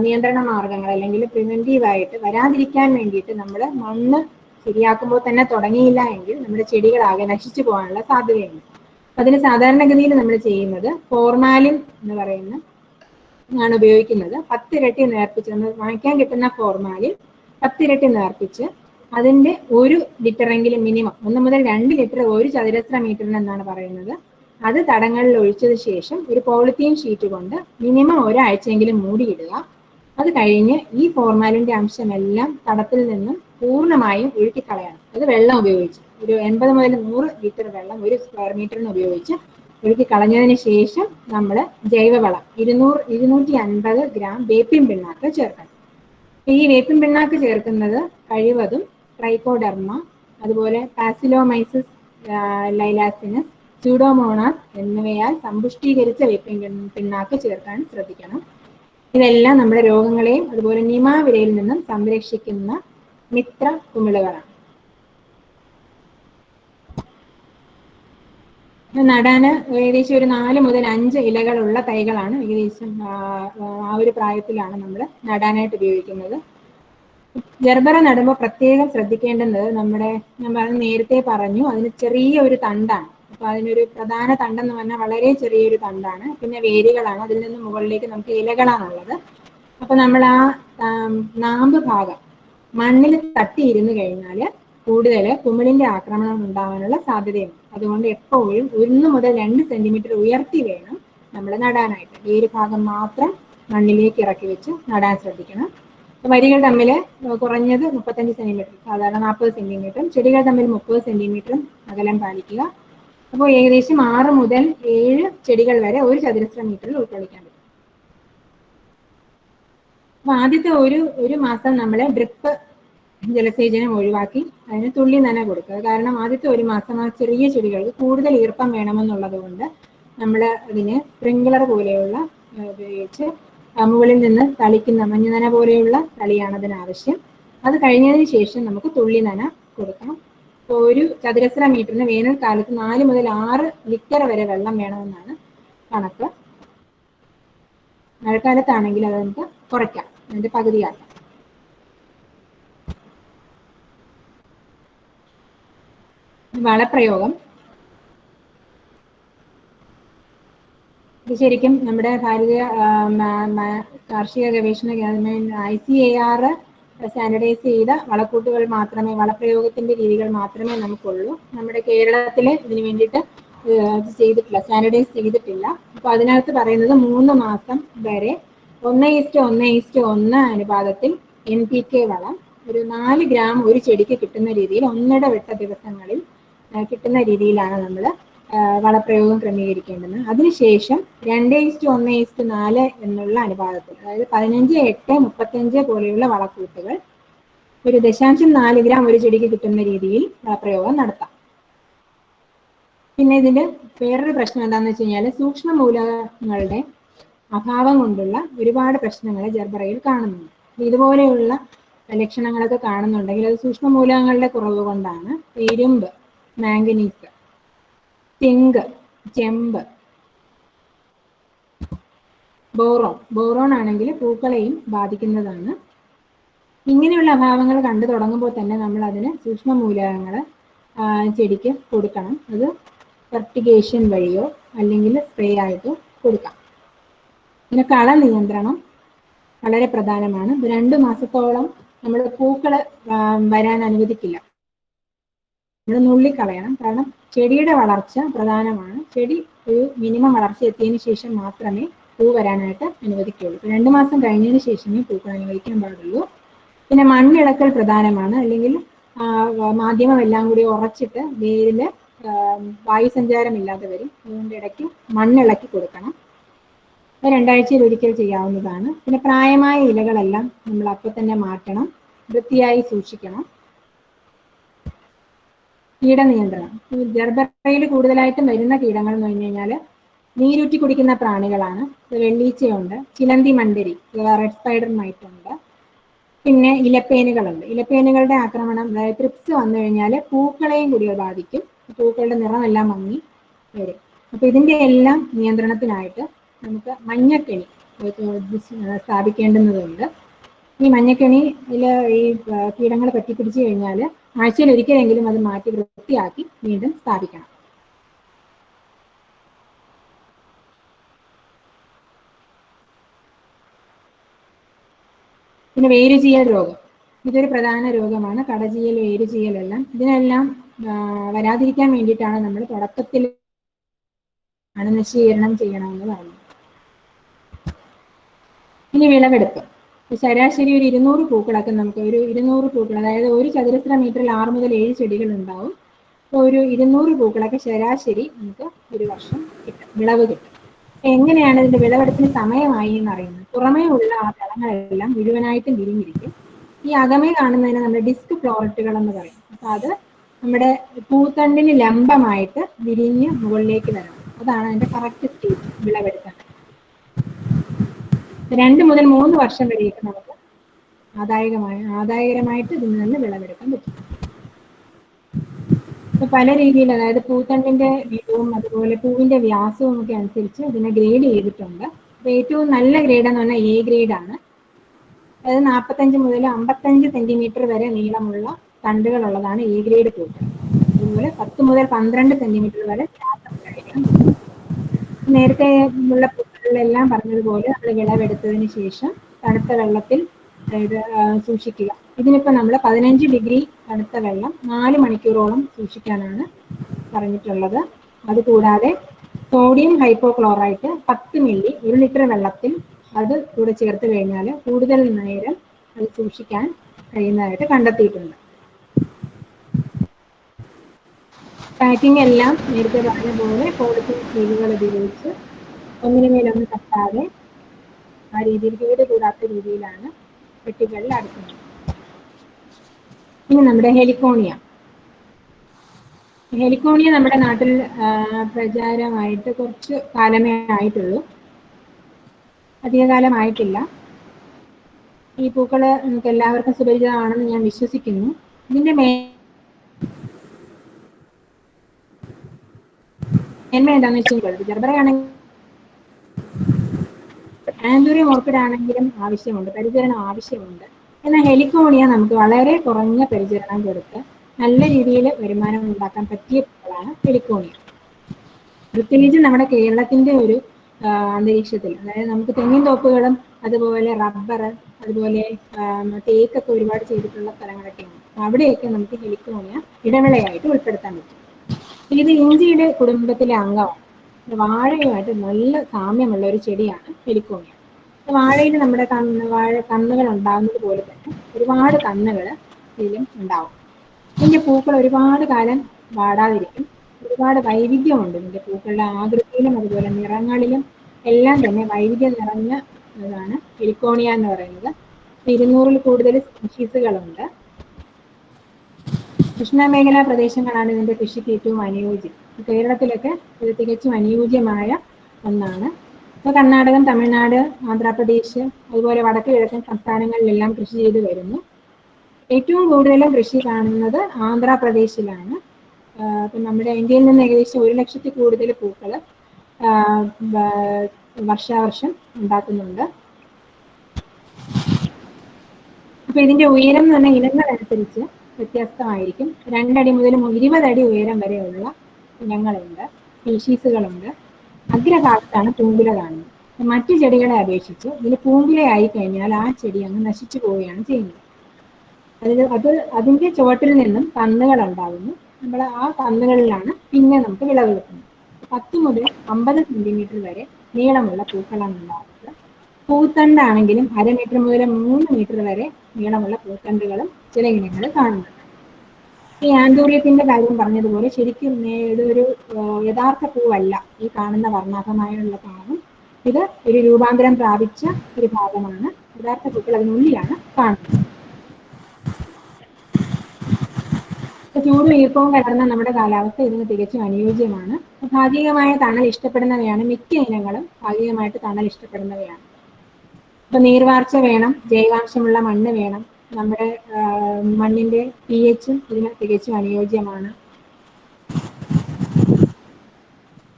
നിയന്ത്രണ മാർഗങ്ങൾ അല്ലെങ്കിൽ പ്രിവെന്റീവായിട്ട് വരാതിരിക്കാൻ വേണ്ടിയിട്ട് നമ്മൾ മണ്ണ് ശരിയാക്കുമ്പോൾ തന്നെ തുടങ്ങിയില്ല എങ്കിൽ നമ്മുടെ ചെടികൾ ആകെ നശിച്ചു പോകാനുള്ള സാധ്യതയുണ്ട്. അതിന് സാധാരണഗതിയിൽ നമ്മൾ ചെയ്യുന്നത് ഫോർമാലിൻ എന്ന് പറയുന്ന ആണ് ഉപയോഗിക്കുന്നത്. 10 ഇരട്ടി നേർപ്പിച്ച്, നമ്മൾ വാങ്ങിക്കാൻ കിട്ടുന്ന ഫോർമാലിൻ 10 ഇരട്ടി നേർപ്പിച്ച് അതിന്റെ 1 ലിറ്ററെങ്കിലും മിനിമം 1 മുതൽ 2 ലിറ്റർ 1 ചതുരശ്ര മീറ്ററിന് എന്നാണ് പറയുന്നത്. അത് തടങ്ങളിൽ ഒഴിച്ചത് ശേഷം ഒരു പോളിത്തീൻ ഷീറ്റ് കൊണ്ട് മിനിമം ഒരാഴ്ചയെങ്കിലും മൂടിയിടുക. അത് കഴിഞ്ഞ് ഈ ഫോർമാലിന്റെ അംശമെല്ലാം തടത്തിൽ നിന്നും പൂർണ്ണമായും ഒഴുക്കിക്കളയണം. അത് വെള്ളം ഉപയോഗിച്ച് ഒരു 80 മുതൽ 100 ലിറ്റർ വെള്ളം 1 സ്ക്വയർ മീറ്ററിന് ഉപയോഗിച്ച് ഒഴുക്കി കളഞ്ഞതിന് ശേഷം നമ്മൾ ജൈവവളം 250 ഗ്രാം വേപ്പിൻ പിണ്ണാക്ക് ചേർക്കണം. ഈ വേപ്പിൻ പിണ്ണാക്ക് ചേർക്കുന്നത് കഴിവതും ട്രൈക്കോഡെർമ, അതുപോലെ പാസിലോമൈസിസ് ലൈലാസിനസ്, സ്യൂഡോമോണാസ് എന്നിവയാൽ സമ്പുഷ്ടീകരിച്ച വേപ്പിൻ പിണ്ണാക്ക് ചേർക്കാൻ ശ്രദ്ധിക്കണം. ഇതെല്ലാം നമ്മുടെ രോഗങ്ങളെയും അതുപോലെ നിമാവിരയിൽ നിന്നും സംരക്ഷിക്കുന്ന മിത്ര കുമിളുകളാണ്. നടാന് ഏകദേശം ഒരു 4 മുതൽ 5 ഇലകളുള്ള തൈകളാണ് ഏകദേശം ആ ഒരു പ്രായത്തിലാണ് നമ്മൾ നടാനായിട്ട് ഉപയോഗിക്കുന്നത്. ജർബറ നടുമ്പോൾ പ്രത്യേകം ശ്രദ്ധിക്കേണ്ടുന്നത് ഞാൻ നേരത്തെ പറഞ്ഞു അതിന് ചെറിയ ഒരു തണ്ടാണ്. അപ്പൊ അതിനൊരു പ്രധാന തണ്ടെന്ന് പറഞ്ഞാൽ വളരെ ചെറിയൊരു തണ്ടാണ്. പിന്നെ വേരുകളാണ്, അതിൽ നിന്ന് മുകളിലേക്ക് നമുക്ക് ഇലകളാണുള്ളത്. അപ്പൊ നമ്മൾ ആ നാമ്പ് ഭാഗം മണ്ണിൽ തട്ടിയിരുന്നു കഴിഞ്ഞാൽ കൂടുതൽ കുമിളിന്റെ ആക്രമണം ഉണ്ടാകാനുള്ള സാധ്യതയുണ്ട്. അതുകൊണ്ട് എപ്പോഴും 1 മുതൽ 2 സെന്റിമീറ്റർ ഉയർത്തി വേണം നമ്മൾ നടാനായിട്ട്. വേര് ഭാഗം മാത്രം മണ്ണിലേക്ക് ഇറക്കി വെച്ച് നടാൻ ശ്രദ്ധിക്കണം. വരികൾ തമ്മിൽ കുറഞ്ഞത് 35 സെന്റിമീറ്റർ, സാധാരണ 40 സെന്റിമീറ്ററും, ചെടികൾ തമ്മിൽ 30 സെന്റിമീറ്ററും അകലം പാലിക്കുക. അപ്പോൾ ഏകദേശം 6 മുതൽ 7 ചെടികൾ വരെ 1 ചതുരശ്ര മീറ്ററിൽ ഉൾക്കൊള്ളിക്കാൻ പറ്റും. അപ്പൊ ആദ്യത്തെ ഒരു മാസം നമ്മൾ ഡ്രിപ്പ് ജലസേചനം ഒഴിവാക്കി അതിന് തുള്ളി നന കൊടുക്കുക. കാരണം ആദ്യത്തെ 1 മാസം ആ ചെറിയ ചെടികൾക്ക് കൂടുതൽ ഈർപ്പം വേണമെന്നുള്ളത് കൊണ്ട് നമ്മൾ അതിന് സ്പ്രിംഗ്ലർ പോലെയുള്ള ഉപയോഗിച്ച് മുകളിൽ നിന്ന് തളിക്കുന്ന മഞ്ഞനന പോലെയുള്ള തളിയാണ് അതിനാവശ്യം. അത് കഴിഞ്ഞതിന് ശേഷം നമുക്ക് തുള്ളി നന കൊടുക്കാം. ഒരു ചതുരശ്ര മീറ്ററിന് വേനൽക്കാലത്ത് 4 മുതൽ 6 ലിറ്റർ വരെ വെള്ളം വേണമെന്നാണ് കണക്ക്. മഴക്കാലത്താണെങ്കിൽ അത് നമുക്ക് കുറയ്ക്കാം, അതിന്റെ പകുതിയാക്കാം. വളപ്രയോഗം ഇത് ശരിക്കും നമ്മുടെ ഭാരതീയ കാർഷിക ഗവേഷണ ICAR സ്റ്റാൻഡർഡൈസ് ചെയ്ത വളക്കൂട്ടുകൾ മാത്രമേ, വളപ്രയോഗത്തിന്റെ രീതികൾ മാത്രമേ നമുക്കുള്ളൂ. നമ്മുടെ കേരളത്തിൽ ഇതിനു വേണ്ടിയിട്ട് ചെയ്തിട്ടില്ല, സ്റ്റാൻഡർഡൈസ് ചെയ്തിട്ടില്ല. അപ്പൊ അതിനകത്ത് പറയുന്നത് 3 മാസം വരെ 1:1:1 അനുപാതത്തിൽ NPK വളം ഒരു 4 ഗ്രാം ഒരു ചെടിക്ക് കിട്ടുന്ന രീതിയിൽ 1ഇടവിട്ട ദിവസങ്ങളിൽ കിട്ടുന്ന രീതിയിലാണ് നമ്മൾ വളപ്രയോഗം ക്രമീകരിക്കേണ്ടത്. അതിനുശേഷം 2:1:4 എന്നുള്ള അനുപാതത്തിൽ, അതായത് 15:8:35 പോലെയുള്ള വളക്കൂട്ടുകൾ ഒരു 0.4 ഗ്രാം ഒരു ചെടിക്ക് കിട്ടുന്ന രീതിയിൽ വളപ്രയോഗം നടത്താം. പിന്നെ ഇതിന്റെ വേറൊരു പ്രശ്നം എന്താണെന്ന് വെച്ച് കഴിഞ്ഞാൽ സൂക്ഷ്മ മൂലകങ്ങളുടെ അഭാവം കൊണ്ടുള്ള ഒരുപാട് പ്രശ്നങ്ങൾ ജർബറയിൽ കാണുന്നുണ്ട്. ഇതുപോലെയുള്ള ലക്ഷണങ്ങളൊക്കെ കാണുന്നുണ്ടെങ്കിൽ അത് സൂക്ഷ്മ മൂലകങ്ങളുടെ കുറവ് കൊണ്ടാണ്. ഇരുമ്പ്, മാംഗനീസ്, സിങ്ക്, ചെമ്പ്, ബോറോൺ ആണെങ്കിൽ പൂക്കളെയും ബാധിക്കുന്നതാണ്. ഇങ്ങനെയുള്ള അഭാവങ്ങൾ കണ്ടു തുടങ്ങുമ്പോൾ തന്നെ നമ്മൾ അതിന് സൂക്ഷ്മ മൂലകങ്ങൾ ചെടിക്ക് കൊടുക്കണം. അത് ഫെർട്ടിഗേഷൻ വഴിയോ അല്ലെങ്കിൽ സ്പ്രേ ആയിട്ടോ കൊടുക്കാം. പിന്നെ കള നിയന്ത്രണം വളരെ പ്രധാനമാണ്. 2 മാസത്തോളം നമ്മൾ പൂക്കൾ വരാൻ അനുവദിക്കില്ല, നമ്മൾ നുള്ളിക്കളയണം. കാരണം ചെടിയുടെ വളർച്ച പ്രധാനമാണ്. ചെടി ഒരു മിനിമം വളർച്ച എത്തിയതിനു ശേഷം മാത്രമേ പൂ വരാനായിട്ട് അനുവദിക്കുള്ളൂ. 2 മാസം കഴിഞ്ഞതിന് ശേഷമേ പൂക്കൾ അനുവദിക്കാൻ പാടുള്ളൂ. പിന്നെ മണ്ണിളക്കൽ പ്രധാനമാണ്. അല്ലെങ്കിൽ മാധ്യമം എല്ലാം കൂടി ഉറച്ചിട്ട് വേരില് വായുസഞ്ചാരം ഇല്ലാതെ വരും. അതുകൊണ്ട് ഇടയ്ക്ക് മണ്ണിളക്കി കൊടുക്കണം. 2 ആഴ്ചയിൽ ഒരിക്കൽ ചെയ്യാവുന്നതാണ്. പിന്നെ പ്രായമായ ഇലകളെല്ലാം നമ്മൾ അപ്പോൾ തന്നെ മാറ്റണം, വൃത്തിയായി സൂക്ഷിക്കണം. കീടനിയന്ത്രണം, ജർബറയിൽ കൂടുതലായിട്ടും വരുന്ന കീടങ്ങൾ എന്ന് പറഞ്ഞു കഴിഞ്ഞാൽ നീരൂറ്റി കുടിക്കുന്ന പ്രാണികളാണ്. വെള്ളീച്ചയുണ്ട്, ചിലന്തി മണ്ടരി, റെഡ് സ്പൈഡർ മൈറ്റ് ഉണ്ട്, പിന്നെ ഇലപ്പേനുകളുണ്ട്. ഇലപ്പേനുകളുടെ ആക്രമണം, അതായത് ട്രിപ്സ് വന്നു കഴിഞ്ഞാൽ പൂക്കളെയും കൂടി ബാധിക്കും. പൂക്കളുടെ നിറമെല്ലാം മങ്ങി വരും. അപ്പൊ ഇതിന്റെ എല്ലാം നിയന്ത്രണത്തിനായിട്ട് നമുക്ക് മഞ്ഞക്കെണി സ്ഥാപിക്കേണ്ടുന്നതുണ്ട്. ഈ മഞ്ഞക്കെണിയിൽ ഈ കീടങ്ങൾ പറ്റിപ്പിടിച്ചു കഴിഞ്ഞാൽ ആഴ്ചയിൽ ഒരിക്കലെങ്കിലും അത് മാറ്റി വൃത്തിയാക്കി വീണ്ടും സ്ഥാപിക്കണം. പിന്നെ വേരുചീയൽ രോഗം, ഇതൊരു പ്രധാന രോഗമാണ്. കടചീയൽ, വേരുചീയലെല്ലാം. ഇതിനെല്ലാം വരാതിരിക്കാൻ വേണ്ടിയിട്ടാണ് നമ്മൾ തുടക്കത്തിൽ അണുനശീകരണം ചെയ്യണമെന്ന് പറയുന്നത്. ഇനി വിളവെടുപ്പ്. ശരാശരി ഒരു 200 പൂക്കളൊക്കെ നമുക്ക്, ഒരു 200 പൂക്കൾ, അതായത് ഒരു ചതുരശ്ര മീറ്ററിൽ 6 മുതൽ 7 ചെടികൾ ഉണ്ടാവും. അപ്പോൾ ഒരു 200 പൂക്കളൊക്കെ ശരാശരി നമുക്ക് ഒരു വർഷം കിട്ടും, വിളവ് കിട്ടും. എങ്ങനെയാണ് ഇതിന്റെ വിളവെടുപ്പിന് സമയമായി എന്ന് അറിയുന്നത്? പുറമേ ഉള്ള ആ തളങ്ങളെല്ലാം മുഴുവനായിട്ടും വിരിഞ്ഞിരിക്കും. ഈ അകമേ കാണുന്നതിന് നമ്മൾ ഡിസ്ക് ഫ്ലോററ്റുകൾ എന്ന് പറയും. അപ്പൊ അത് നമ്മുടെ പൂത്തണ്ടിന് ലംബമായിട്ട് വിരിഞ്ഞ് മുകളിലേക്ക് വരണം. അതാണ് അതിന്റെ കറക്റ്റ് സ്റ്റേജ് വിളവെടുക്കാൻ. 2 മുതൽ 3 വർഷം വരെയൊക്കെ നമുക്ക് ആദായകരമായിട്ട് ഇതിൽ നിന്ന് വിളവെടുക്കാൻ പറ്റും. ഇപ്പൊ പല രീതിയിൽ, അതായത് പൂത്തണ്ടിന്റെ വീതവും അതുപോലെ പൂവിന്റെ വ്യാസവും ഒക്കെ അനുസരിച്ച് ഇതിനെ ഗ്രേഡ് ചെയ്തിട്ടുണ്ട്. അപ്പൊ ഏറ്റവും നല്ല ഗ്രേഡ് എന്ന് പറഞ്ഞാൽ A ഗ്രേഡ് ആണ്. അതായത് 45 മുതൽ 55 സെന്റിമീറ്റർ വരെ നീളമുള്ള തണ്ടുകളുള്ളതാണ് A ഗ്രേഡ് പൂക്കൾ. അതുപോലെ 10 മുതൽ 12 സെന്റിമീറ്റർ വരെ നേരത്തെ ഉള്ള പൂക്കളിലെല്ലാം പറഞ്ഞതുപോലെ നമ്മൾ വിളവെടുത്തതിന് ശേഷം തണുത്ത വെള്ളത്തിൽ സൂക്ഷിക്കുക. ഇതിനിപ്പോൾ നമ്മൾ 15 ഡിഗ്രി തണുത്ത വെള്ളം 4 മണിക്കൂറോളം സൂക്ഷിക്കാനാണ് പറഞ്ഞിട്ടുള്ളത്. അതുകൂടാതെ സോഡിയം ഹൈപ്പോക്ലോറൈറ്റ് 10 മില്ലി 1 ലിറ്റർ വെള്ളത്തിൽ അത് കൂടെ ചേർത്ത് കഴിഞ്ഞാൽ കൂടുതൽ നേരം അത് സൂക്ഷിക്കാൻ കഴിയുന്നതായിട്ട് കണ്ടെത്തിയിട്ടുണ്ട്. പാക്കിംഗ് എല്ലാം നേരത്തെ പറഞ്ഞ പോലെ പോളിത്തീൻ ഷീറ്റുകൾ ഉപയോഗിച്ച് ഒന്നിനു മേലൊന്ന് തട്ടാതെ ആ രീതിയിൽ കേട് കൂടാത്ത രീതിയിലാണ് പെട്ടികളിൽ അടക്കുന്നത്. ഇനി നമ്മുടെ ഹെലിക്കോണിയ നമ്മുടെ നാട്ടിൽ പ്രചാരമായിട്ട് കുറച്ച് കാലമേ ആയിട്ടുള്ളൂ, അധികകാലമായിട്ടില്ല. ഈ പൂക്കള് നമുക്ക് എല്ലാവർക്കും സുപരിചിതമാണെന്ന് ഞാൻ വിശ്വസിക്കുന്നു. ഇതിന്റെ എന്താണെന്ന് വെച്ചാൽ ജർബറയാണെങ്കിൽ ആന്തൂറിയം ഓർക്കിഡ് ആണെങ്കിലും ആവശ്യമുണ്ട്, പരിചരണം ആവശ്യമുണ്ട്. എന്നാൽ ഹെലിക്കോണിയ നമുക്ക് വളരെ കുറഞ്ഞ പരിചരണം കൊടുത്ത് നല്ല രീതിയിൽ വരുമാനം ഉണ്ടാക്കാൻ പറ്റിയ പൂക്കളാണ് ഹെലിക്കോണിയ. പ്രത്യേകിച്ച് നമ്മുടെ കേരളത്തിന്റെ ഒരു അന്തരീക്ഷത്തിൽ, അതായത് നമുക്ക് തെങ്ങിൻ തോപ്പുകളും അതുപോലെ റബ്ബർ, അതുപോലെ തേക്കൊക്കെ ഒരുപാട് ചെയ്തിട്ടുള്ള സ്ഥലങ്ങളൊക്കെയാണ്. അവിടെയൊക്കെ നമുക്ക് ഹെലിക്കോണിയ ഇടവിളയായിട്ട് ഉൾപ്പെടുത്താൻ പറ്റും. ഇത് ഇഞ്ചിയുടെ കുടുംബത്തിലെ അംഗമാണ്. വാഴയുമായിട്ട് നല്ല സാമ്യമുള്ള ഒരു ചെടിയാണ് ഹെലിക്കോണിയ. വാഴയിൽ നമ്മുടെ കന്നുകൾ ഉണ്ടാകുന്നത് പോലെ തന്നെ ഒരുപാട് കന്നുകൾ ഇതിലും ഉണ്ടാവും. ഇതിന്റെ പൂക്കൾ ഒരുപാട് കാലം വാടാതിരിക്കും. ഒരുപാട് വൈവിധ്യമുണ്ട് ഇതിന്റെ പൂക്കളുടെ ആകൃതിയിലും അതുപോലെ നിറങ്ങളിലും എല്ലാം തന്നെ വൈവിധ്യം നിറഞ്ഞ ഇതാണ് ഹെലിക്കോണിയ എന്ന് പറയുന്നത്. 200-ൽ കൂടുതൽ സ്പീഷീസുകളുണ്ട്. ഉഷ്ണമേഖലാ പ്രദേശങ്ങളാണ് ഇതിന്റെ കൃഷിക്ക് ഏറ്റവും അനുയോജ്യം. കേരളത്തിലൊക്കെ ഇത് തികച്ചും അനുയോജ്യമായ ഒന്നാണ്. ഇപ്പോൾ കർണാടകം, തമിഴ്നാട്, ആന്ധ്രാപ്രദേശ് അതുപോലെ വടക്ക് കിഴക്കൻ സംസ്ഥാനങ്ങളിലെല്ലാം കൃഷി ചെയ്ത് വരുന്നു. ഏറ്റവും കൂടുതലും കൃഷി കാണുന്നത് ആന്ധ്രാപ്രദേശിലാണ്. ഇപ്പം നമ്മുടെ ഇന്ത്യയിൽ നിന്ന് ഏകദേശം 1 ലക്ഷത്തിൽ കൂടുതൽ പൂക്കൾ വർഷാവർഷം ഉണ്ടാക്കുന്നുണ്ട്. അപ്പൊ ഇതിന്റെ ഉയരം എന്ന് പറഞ്ഞാൽ ഇനങ്ങളനുസരിച്ച് വ്യത്യസ്തമായിരിക്കും. 2 അടി മുതൽ 20 അടി ഉയരം വരെയുള്ള ഇനങ്ങളുണ്ട്, സ്പീഷീസുകളുണ്ട്. അഗ്രഭാഗത്താണ് പൂങ്കുല കാണുന്നത്. മറ്റു ചെടികളെ അപേക്ഷിച്ച് ഇതിന് പൂങ്കുലയായി കഴിഞ്ഞാൽ ആ ചെടി അങ്ങ് നശിച്ചു പോവുകയാണ് ചെയ്യുന്നത്. അതിന്റെ ചുവട്ടിൽ നിന്നും കന്നുകൾ ഉണ്ടാകുന്നു. നമ്മൾ ആ കന്നുകളിലാണ് പിന്നെ നമുക്ക് വിളവ് കിട്ടുന്നത്. 10 മുതൽ 50 സെന്റിമീറ്റർ വരെ നീളമുള്ള പൂക്കളാണ് ഉണ്ടാകുന്നത്. പൂത്തണ്ടാണെങ്കിലും 1/2 മീറ്റർ മുതൽ 3 മീറ്റർ വരെ നീളമുള്ള പൂത്തണ്ടുകളും ചില ഇനങ്ങൾ കാണുന്നുണ്ട്. ഈ ആന്തൂറിയത്തിന്റെ കാര്യം പറഞ്ഞതുപോലെ ശരിക്കും ഇതൊരു യഥാർത്ഥ പൂവല്ല. ഈ കാണുന്ന വർണ്ണാഭമായുള്ള ഭാഗം ഇത് ഒരു രൂപാന്തരം പ്രാപിച്ച ഒരു ഭാഗമാണ്. യഥാർത്ഥ പൂക്കൾ അതിനുള്ളിലാണ് കാണുന്നത്. ചൂടും ഈർപ്പവും കലർന്ന നമ്മുടെ കാലാവസ്ഥ ഇതിന് തികച്ചും അനുയോജ്യമാണ്. ഭാഗികമായ തണൽ ഇഷ്ടപ്പെടുന്നവയാണ് മിക്ക ഇനങ്ങളും. ഭാഗികമായിട്ട് തണൽ ഇഷ്ടപ്പെടുന്നവയാണ്. ഇപ്പൊ നീർവാർച്ച വേണം, ജൈവാംശമുള്ള മണ്ണ് വേണം. നമ്മുടെ മണ്ണിന്റെ pHഉം ഇതിന് തികച്ചും അനുയോജ്യമാണ്.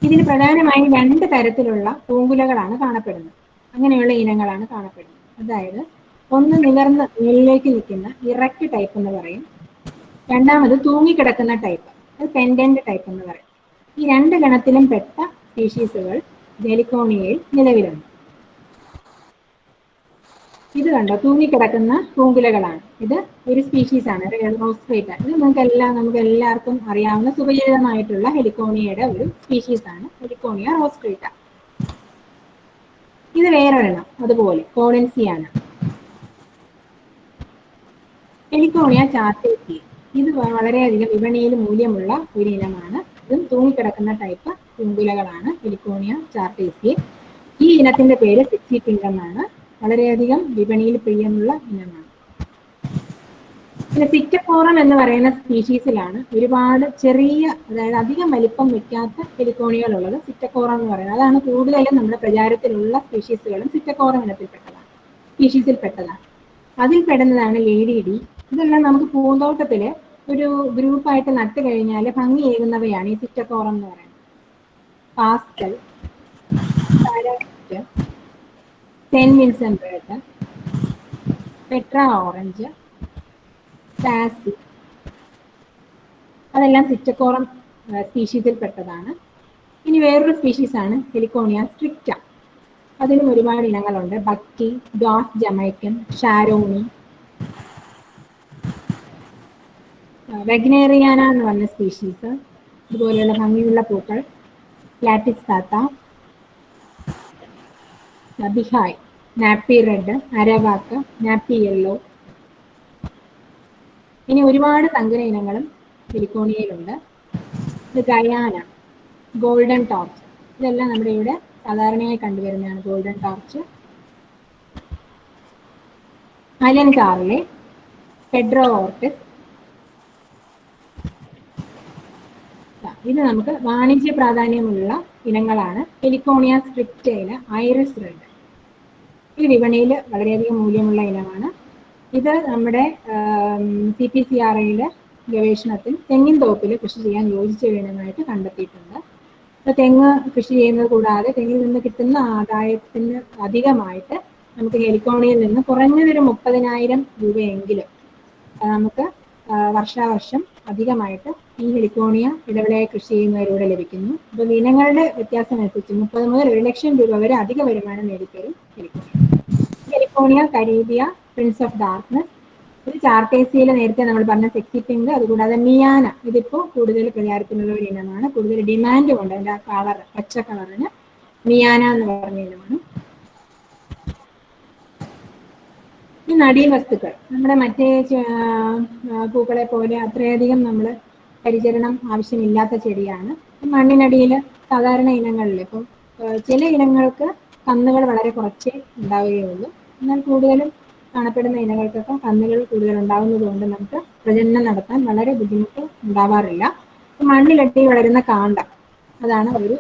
ഇതിന് പ്രധാനമായും 2 തരത്തിലുള്ള പൂങ്കുലകളാണ് കാണപ്പെടുന്നത്. അങ്ങനെയുള്ള ഇനങ്ങളാണ് കാണപ്പെടുന്നത്. അതായത് ഒന്ന് നിവർന്ന് മുകളിലേക്ക് നിൽക്കുന്ന ഇറക്റ്റ് ടൈപ്പ് എന്ന് പറയും. രണ്ടാമത് തൂങ്ങിക്കിടക്കുന്ന ടൈപ്പ്, അത് പെൻഡന്റ് ടൈപ്പ് എന്ന് പറയും. ഈ 2 ഗണത്തിലും പെട്ട സ്പീഷീസുകൾ ഹെലിക്കോണിയയിൽ നിലവിലുണ്ട്. ഇത് കണ്ടോ, തൂങ്ങിക്കിടക്കുന്ന പൂങ്കുലകളാണ്. ഇത് ഒരു സ്പീഷീസാണ്, റോസ്ട്രേറ്റ. ഇത് നമുക്ക് എല്ലാവർക്കും അറിയാവുന്ന സുപരിചിതമായിട്ടുള്ള ഹെലിക്കോണിയയുടെ ഒരു സ്പീഷീസാണ് ഹെലിക്കോണിയ റോസ്ട്രേറ്റ. ഇത് വേറൊരെണ്ണം അതുപോലെ കോളൻസിയാണ്, ഹെലിക്കോണിയ ചാർട്ടേസി. ഇത് വളരെയധികം വിപണിയിൽ മൂല്യമുള്ള ഒരു ഇനമാണ്. ഇതും തൂങ്ങിക്കിടക്കുന്ന ടൈപ്പ് പൂങ്കുലകളാണ് ഹെലിക്കോണിയ ചാർട്ടേസി. ഈ ഇനത്തിന്റെ പേര് സിക്സി പിങ്ക് എന്നാണ്. വളരെയധികം വിപണിയിൽ പ്രിയമുള്ള ഇനമാണ്. പിന്നെ സിറ്റക്കോറം എന്ന് പറയുന്ന സ്പീഷീസിലാണ് ഒരുപാട് ചെറിയ, അതായത് അധികം വലിപ്പം വെക്കാത്ത ഹെലിക്കോണികളുള്ളത് സിറ്റക്കോറം എന്ന് പറയുന്നത്. അതാണ് കൂടുതലും നമ്മുടെ പ്രചാരത്തിലുള്ള സ്പീഷീസുകളും സിറ്റക്കോറം സ്പീഷീസിൽപ്പെട്ടതാണ്. അതിൽ പെടുന്നതാണ് ലേഡി ഡി. ഇതെല്ലാം നമുക്ക് പൂന്തോട്ടത്തില് ഒരു ഗ്രൂപ്പായിട്ട് നട്ട് കഴിഞ്ഞാൽ ഭംഗിയേകുന്നവയാണ് ഈ സിറ്റക്കോറം എന്ന് പറയുന്നത്. Pastel, saint Vincent red, Petra orange, Sassy, അതെല്ലാം സിറ്റക്കോറം സ്പീഷീസിൽപ്പെട്ടതാണ്. ഇനി വേറൊരു സ്പീഷീസാണ് ഹെലിക്കോണിയ സ്ട്രിക്റ്റ. അതിലും ഒരുപാട് ഇനങ്ങളുണ്ട്. ബക്കി, ഡോസ് ജമൈക്കൻ, ഷാരോണി, വെഗ്നേറിയാന എന്ന് പറഞ്ഞ സ്പീഷീസ്, ഇതുപോലെയുള്ള ഭംഗിയുള്ള പൂക്കൾ, ലാറ്റിസ്താത്ത, ബിഹായ്, നാപ്പി റെഡ്, അരവാക്ക്, നാപ്പി യെല്ലോ. ഇനി ഒരുപാട് സങ്കര ഇനങ്ങളും ഹെലിക്കോണിയയിലുണ്ട്. ഇത് ഗയാന, ഗോൾഡൻ ടോർച്ച്, ഇതെല്ലാം നമ്മുടെ ഇവിടെ സാധാരണയായി കണ്ടുവരുന്നതാണ്. Golden torch, Alan Carle, Pedro Ortiz. ഇത് നമുക്ക് വാണിജ്യ പ്രാധാന്യമുള്ള ഇനങ്ങളാണ്. ഹെലിക്കോണിയ സ്ട്രിക്റ്റയിലെ ഐറിസ് റെഡ്, ഇത് വിപണിയിൽ വളരെയധികം മൂല്യമുള്ള ഇനമാണ്. ഇത് നമ്മുടെ CPCRIയുടെ ഗവേഷണത്തിൽ തെങ്ങിൻ തോപ്പിൽ കൃഷി ചെയ്യാൻ യോജിച്ച ഇനമായിട്ട് കണ്ടെത്തിയിട്ടുണ്ട്. അപ്പോൾ തെങ്ങ് കൃഷി ചെയ്യുന്നത് കൂടാതെ തെങ്ങിൽ നിന്ന് കിട്ടുന്ന ആദായത്തിന് അധികമായിട്ട് നമുക്ക് ഹെലിക്കോണിയിൽ നിന്ന് കുറഞ്ഞതൊരു 30,000 രൂപയെങ്കിലും നമുക്ക് വർഷാവർഷം അധികമായിട്ട് ഈ ഹെലിക്കോണിയ ഇടവിളയായി കൃഷി ചെയ്യുന്നവരിലൂടെ ലഭിക്കുന്നു. അപ്പോൾ ഇനങ്ങളുടെ വ്യത്യാസം അനുസരിച്ച് 30 മുതൽ 1 ലക്ഷം രൂപ വരെ അധിക വരുമാനം നേടിത്തരും heliconia. Heliconia, caribaea, prince of darkness, ഒരു ചാർട്ടേസിയയിൽ നേരത്തെ നമ്മൾ പറഞ്ഞ സെക്സി പിങ്ക്, അതുകൂടാതെ മിയാന, ഇതിപ്പോൾ കൂടുതൽ പ്രചാരത്തിലുള്ള ഒരു ഇനമാണ്, കൂടുതൽ ഡിമാൻഡ് കൊണ്ട് അതിൻ്റെ ആ കളർ, പച്ച കളറിന് മിയാന എന്ന് പറഞ്ഞ ഇനമാണ്. ഈ നടീവസ്തുക്കൾ നമ്മുടെ മറ്റേ പൂക്കളെ പോലെ അത്രയധികം നമ്മൾ പരിചരണം ആവശ്യമില്ലാത്ത ചെടിയാണ്. മണ്ണിനടിയിൽ സാധാരണ ഇനങ്ങളിൽ ഇപ്പം ചില ഇനങ്ങൾക്ക് കന്നുകൾ വളരെ കുറച്ചേ ഉണ്ടാവുകയുള്ളൂ. എന്നാൽ കൂടുതലും കാണപ്പെടുന്ന ഇനങ്ങൾക്കൊക്കെ കന്നുകൾ കൂടുതൽ ഉണ്ടാകുന്നത് കൊണ്ട് നമുക്ക് പ്രജനനം നടത്താൻ വളരെ ബുദ്ധിമുട്ട് ഉണ്ടാവാറില്ല. മണ്ണിലടി വളരുന്ന കാണ്ടം, അതാണ് ഒരു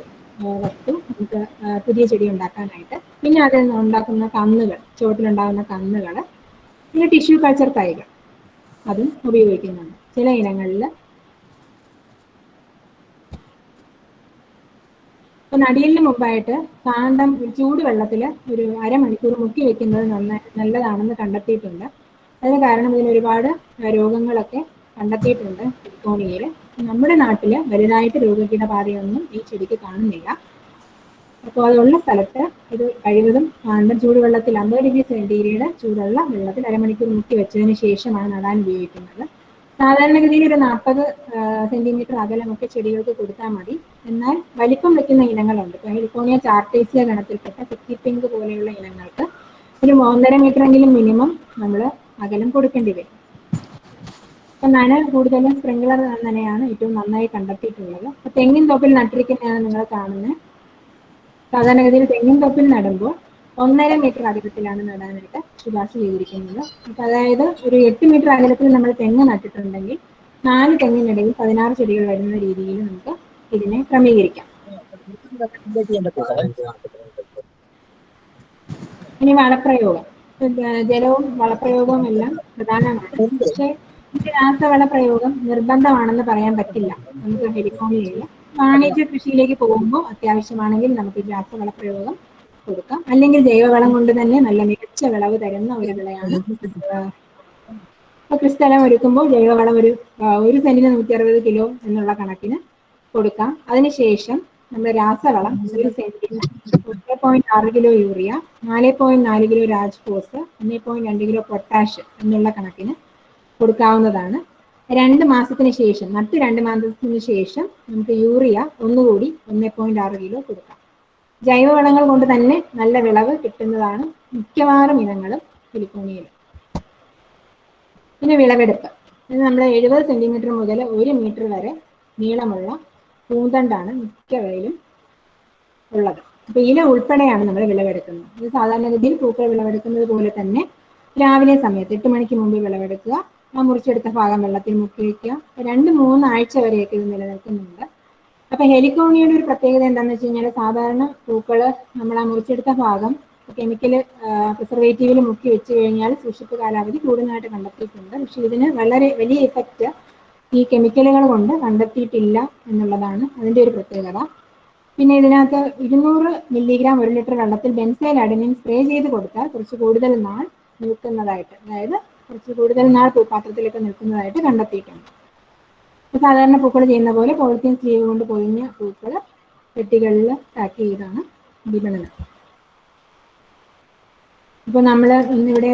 വസ്തു നമുക്ക് പുതിയ ചെടി ഉണ്ടാക്കാനായിട്ട്. പിന്നെ അതിൽ നിന്ന് ഉണ്ടാക്കുന്ന കന്നുകൾ, ചുവട്ടിലുണ്ടാകുന്ന കന്നുകൾ, പിന്നെ ടിഷ്യൂ കൾച്ചർ തൈകൾ, അതും ഉപയോഗിക്കുന്നുണ്ട് ചില ഇനങ്ങളിൽ. അപ്പൊ നടിയലിന് മുമ്പായിട്ട് കാണ്ടം ചൂടുവെള്ളത്തിൽ ഒരു അരമണിക്കൂർ മുക്കി വെക്കുന്നത് നല്ലതാണെന്ന് കണ്ടെത്തിയിട്ടുണ്ട്. അതിന് കാരണം ഇതിന് ഒരുപാട് രോഗങ്ങളൊക്കെ കണ്ടെത്തിയിട്ടുണ്ട് ഹെലിക്കോണിയയിൽ. നമ്മുടെ നാട്ടിൽ വലുതായിട്ട് രോഗകീടബാധയൊന്നും ഈ ചെടിക്ക് കാണുന്നില്ല. അപ്പോൾ അതുള്ള സ്ഥലത്ത് ഇത് കഴിവതും കാണ്ടം ചൂടുവെള്ളത്തിൽ 50 ഡിഗ്രി സെന്റിഗ്രേഡ് ചൂടുള്ള വെള്ളത്തിൽ അരമണിക്കൂർ മുക്കി വെച്ചതിന് ശേഷമാണ് നടാൻ ഉപയോഗിക്കുന്നത്. സാധാരണഗതിയിൽ ഒരു 40 സെന്റിമീറ്റർ അകലമൊക്കെ ചെടികൾക്ക് കൊടുത്താൽ മതി. എന്നാൽ വലിപ്പം വെക്കുന്ന ഇനങ്ങളുണ്ട്. ഇപ്പോൾ ഹെലിക്കോണിയ ചാർട്ടേസിയ ഗണത്തിൽപ്പെട്ട സെക്സി പിങ്ക് പോലെയുള്ള ഇനങ്ങൾക്ക് ഒരു 1.5 മീറ്ററെങ്കിലും മിനിമം നമ്മൾ അകലം കൊടുക്കേണ്ടി വരും. അപ്പം നന കൂടുതലും സ്പ്രിംഗ്ലർ നനയാണ് ഏറ്റവും നന്നായി കണ്ടെത്തിയിട്ടുള്ളത്. അപ്പോൾ തെങ്ങിൻ തോപ്പിൽ നട്ടിരിക്കുന്നതാണ് നിങ്ങൾ കാണുന്നത്. സാധാരണഗതിയിൽ തെങ്ങിൻ തോപ്പിൽ നടുമ്പോൾ 1.5 മീറ്റർ അകലത്തിലാണ് നടാനായിട്ട് ശുപാർശ ചെയ്തിരിക്കുന്നത്. അപ്പം അതായത് ഒരു 8 മീറ്റർ അകലത്തിൽ നമ്മൾ തെങ്ങ് നട്ടിട്ടുണ്ടെങ്കിൽ 4 തെങ്ങിനിടയിൽ 16 ചെടികൾ വരുന്ന രീതിയിൽ നമുക്ക് ഇതിനെ ക്രമീകരിക്കാം. ഇനി വളപ്രയോഗം, ജലവും വളപ്രയോഗവും എല്ലാം പ്രധാനമാണ്. പക്ഷേ ഈ രാസവള പ്രയോഗം നിർബന്ധമാണെന്ന് പറയാൻ പറ്റില്ല. നമുക്ക് ഹെലിക്കോണിയയിൽ വാണിജ്യ കൃഷിയിലേക്ക് പോകുമ്പോൾ അത്യാവശ്യമാണെങ്കിൽ നമുക്ക് രാസവള പ്രയോഗം കൊടുക്കാം. അല്ലെങ്കിൽ ജൈവവളം കൊണ്ട് തന്നെ നല്ല മികച്ച വിളവ് തരുന്ന ഒരു വിളയാണ്. കൃഷിസ്ഥലം ഒരുക്കുമ്പോൾ ജൈവവളം ഒരു സെന്റിന് 160 കിലോ എന്നുള്ള കണക്കിന് കൊടുക്കാം. അതിനുശേഷം നമ്മൾ രാസവളം ഒരു സെന്റിന് 1.6 kilo urea, 4.4 kilo Rajphos, 1.2 kilo potash എന്നുള്ള കണക്കിന് കൊടുക്കാവുന്നതാണ്. 2 മാസത്തിന് ശേഷം, നട്ട് 2 മാസത്തിന് ശേഷം നമുക്ക് യൂറിയ ഒന്നുകൂടി 1.6 കിലോ കൊടുക്കാം. ജൈവവളങ്ങൾ കൊണ്ട് തന്നെ നല്ല വിളവ് കിട്ടുന്നതാണ് മിക്കവാറും ഇനങ്ങളും ഹെലിക്കോണിയയിൽ. പിന്നെ വിളവെടുപ്പ്, ഇത് നമ്മൾ 70 സെന്റിമീറ്റർ മുതൽ 1 മീറ്റർ വരെ നീളമുള്ള പൂന്തണ്ടാണ് മിക്കവയിലും ഉള്ളത്. അപ്പോൾ ഇല ഉൾപ്പെടെയാണ് നമ്മൾ വിളവെടുക്കുന്നത്. ഇത് സാധാരണഗതിയിൽ പൂക്കൾ വിളവെടുക്കുന്നത് പോലെ തന്നെ രാവിലെ സമയത്ത് 8 മണിക്ക് മുമ്പ് വിളവെടുക്കുക. ആ മുറിച്ചെടുത്ത ഭാഗം വെള്ളത്തിൽ മുക്കി വയ്ക്കുക. 2-3 ആഴ്ച വരെയൊക്കെ ഇത് നിലനിൽക്കുന്നുണ്ട്. അപ്പൊ ഹെലിക്കോണിയയുടെ ഒരു പ്രത്യേകത എന്താണെന്ന് വെച്ച് കഴിഞ്ഞാൽ, സാധാരണ പൂക്കള് നമ്മൾ ആ മുറിച്ചെടുത്ത ഭാഗം കെമിക്കല് പ്രിസർവേറ്റീവിൽ മുക്കി വെച്ച് കഴിഞ്ഞാൽ സൂക്ഷിപ്പ് കാലാവധി കൂടുന്നതായിട്ട് കണ്ടെത്തിയിട്ടുണ്ട്. പക്ഷെ ഇതിന് വളരെ വലിയ ഇഫക്റ്റ് ഈ കെമിക്കലുകൾ കൊണ്ട് കണ്ടെത്തിയിട്ടില്ല എന്നുള്ളതാണ് അതിൻ്റെ ഒരു പ്രത്യേകത. പിന്നെ ഇതിനകത്ത് 200 മില്ലിഗ്രാം 1 ലിറ്റർ വെള്ളത്തിൽ ബെൻസൈൽ അഡെനിൻ സ്പ്രേ ചെയ്ത് കൊടുത്താൽ കുറച്ച് കൂടുതൽ നാൾ നിൽക്കുന്നതായിട്ട്, അതായത് കുറച്ച് കൂടുതൽ നാൾ പൂപ്പാത്രത്തിലൊക്കെ നിൽക്കുന്നതായിട്ട് കണ്ടെത്തിയിട്ടുണ്ട്. സാധാരണ പൂക്കൾ ചെയ്യുന്ന പോലെ പോളിത്തീൻ സ്ലീവ് കൊണ്ട് പൊതിഞ്ഞ പൂക്കൾ പെട്ടികളിൽ പാക്ക് ചെയ്താണ് വിപണനം. ഇപ്പോൾ നമ്മൾ ഇന്നിവിടെ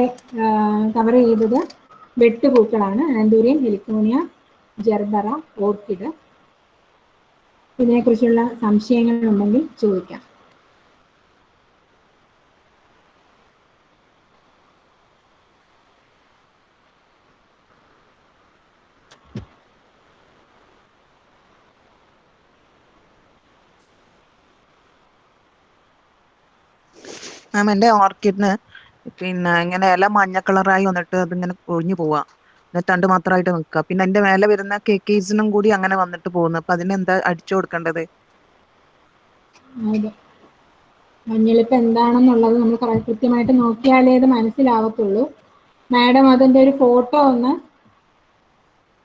കവർ ചെയ്തത് വെട്ടുപൂക്കളാണ്. Anthurium, heliconia, gerbera, orchid. ഇതിനെക്കുറിച്ചുള്ള സംശയങ്ങളുണ്ടെങ്കിൽ ചോദിക്കാം. മാം, എൻ്റെ ഓർക്കിഡിന് പിന്നെ ഇങ്ങനെ ഇല മഞ്ഞ കളറായി വന്നിട്ട് അതിങ്ങനെ ഒഴിഞ്ഞു പോവാ, പിന്നെ തണ്ട് മാത്രമായിട്ട് നിൽക്കുക. പിന്നെ അതിന്റെ മേലെ വരുന്ന കേക്കേസിനും കൂടി അങ്ങനെ വന്നിട്ട് പോകുന്നു. അപ്പൊ അതിനെന്താ അടിച്ചു കൊടുക്കേണ്ടത്? മഞ്ഞളിപ്പ് എന്താണെന്നുള്ളത് നമ്മൾ കൃത്യമായിട്ട് നോക്കിയാലേ ഇത് മനസ്സിലാവത്തുള്ളൂ. മാഡം അതിന്റെ ഒരു ഫോട്ടോ ഒന്ന്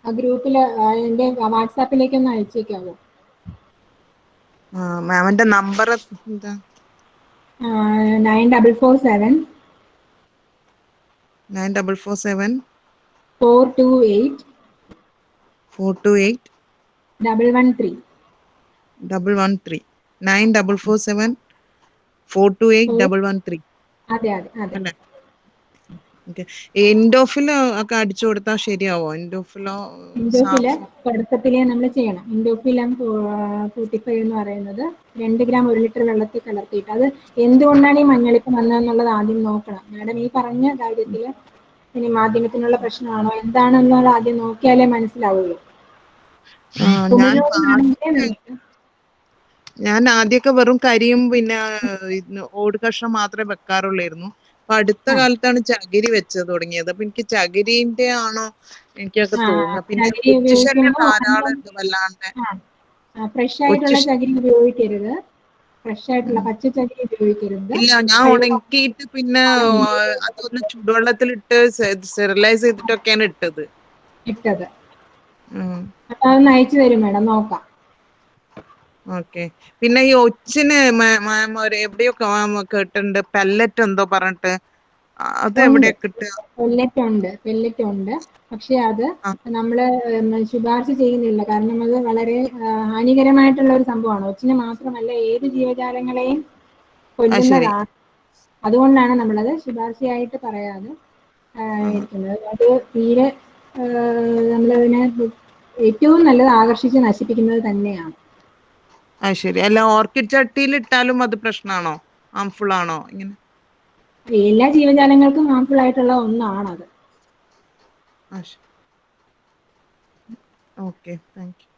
ആ ഗ്രൂപ്പിൽ എൻ്റെ വാട്സാപ്പിലേക്ക് ഒന്ന് അയച്ചേക്കാവോ? മാമിന്റെ നമ്പർ എന്താ? 9447 9447 428 428 113. 113. 9447 428 113. അതെ അതെ അതെ. അല്ലേ? ഓക്കെ. എൻഡോഫിലോ ഒക്കെ അടിച്ചു കൊടുത്താൽ ശരിയാവോ? എൻഡോഫിലോ ഇൻഡോഫില് തുടക്കത്തിലേ നമ്മൾ ചെയ്യണം. ഇൻഡോഫിലം 45 എന്ന് പറയുന്നത് 2 ഗ്രാം 1 ലിറ്റർ വെള്ളത്തിൽ കലർത്തിയിട്ട്, അത് എന്തുകൊണ്ടാണ് ഈ മഞ്ഞളിപ്പ് വന്നതെന്നുള്ളത് ആദ്യം നോക്കണം. മാഡം ഈ പറഞ്ഞ കാര്യത്തില് ഇനി മാധ്യമത്തിനുള്ള പ്രശ്നമാണോ എന്താണെന്നുള്ളത് ആദ്യം നോക്കിയാലേ മനസ്സിലാവുള്ളൂ. കുമിളോടാണെങ്കിലേ നമുക്ക് ഞാൻ ആദ്യമൊക്കെ വെറും കരിയും പിന്നെ ഓട് കഷ്ണം മാത്രമേ വെക്കാറുള്ളായിരുന്നു. അപ്പൊ അടുത്ത കാലത്താണ് ചകിരി വെച്ച് തുടങ്ങിയത്. അപ്പൊ എനിക്ക് ചകിരിന്റെ ആണോ എനിക്കൊക്കെ തോന്നുന്നത്. പിന്നെ ചകിരി ഒറ്റശല്യം ഉപയോഗിക്കുമ്പോൾ ധാരാളം ഉണ്ട് വല്ലാണ്ട്. ഫ്രഷ് ആയിട്ടുള്ള ചകിരി ഉപയോഗിക്കരുത്. ഫ്രഷ് ആയിട്ടുള്ള പച്ച ചകിരി ഉപയോഗിക്കരുത്. ഇല്ല, ഞാൻ ഉണക്കിയിട്ട് പിന്നെ അതൊന്ന് ചുടുവെള്ളത്തിലിട്ട് സ്റ്റെറിലൈസ് ചെയ്തിട്ടൊക്കെയാണ് ഇട്ടത്. അപ്പൊ അതൊന്ന് അയച്ചു തരും മേഡം, നോക്കാം. ഓക്കെ. പിന്നെ ഈ ഒച്ചിന് മാം എവിടെയോ കേട്ടിട്ടുണ്ട്, പെല്ലറ്റ് എന്തോ പറഞ്ഞിട്ട്, അത് എവിടെയാ കിട്ടുക? പെല്ലറ്റ് ഉണ്ട്. പക്ഷെ അത് നമ്മള് ശുപാർശ ചെയ്യുന്നില്ല. കാരണം അത് വളരെ ഹാനികരമായിട്ടുള്ള ഒരു സംഭവമാണ്. ഒച്ചിനെ മാത്രമല്ല ഏത് ജീവജാലങ്ങളെയും കൊല്ലുന്നതാണ്. അതുകൊണ്ടാണ് നമ്മളത് ശുപാർശയായിട്ട് പറയാതെ ഇരിക്കുന്നത്. അത് തീരെ നമ്മളതിനെ ഏറ്റവും നല്ലത് ആകർഷിച്ച് നശിപ്പിക്കുന്നത് തന്നെയാണ്. ശരി. അല്ല, ഓർക്കിഡ് ചട്ടിയിൽ ഇട്ടാലും അത് പ്രശ്നമാണോ? ഹാംഫുൾ ആണോ? ഇങ്ങനെ എല്ലാ ജീവജാലങ്ങൾക്കും ഹാംഫുൾ ആയിട്ടുള്ള ഒന്നാണത്. Okay, thank U.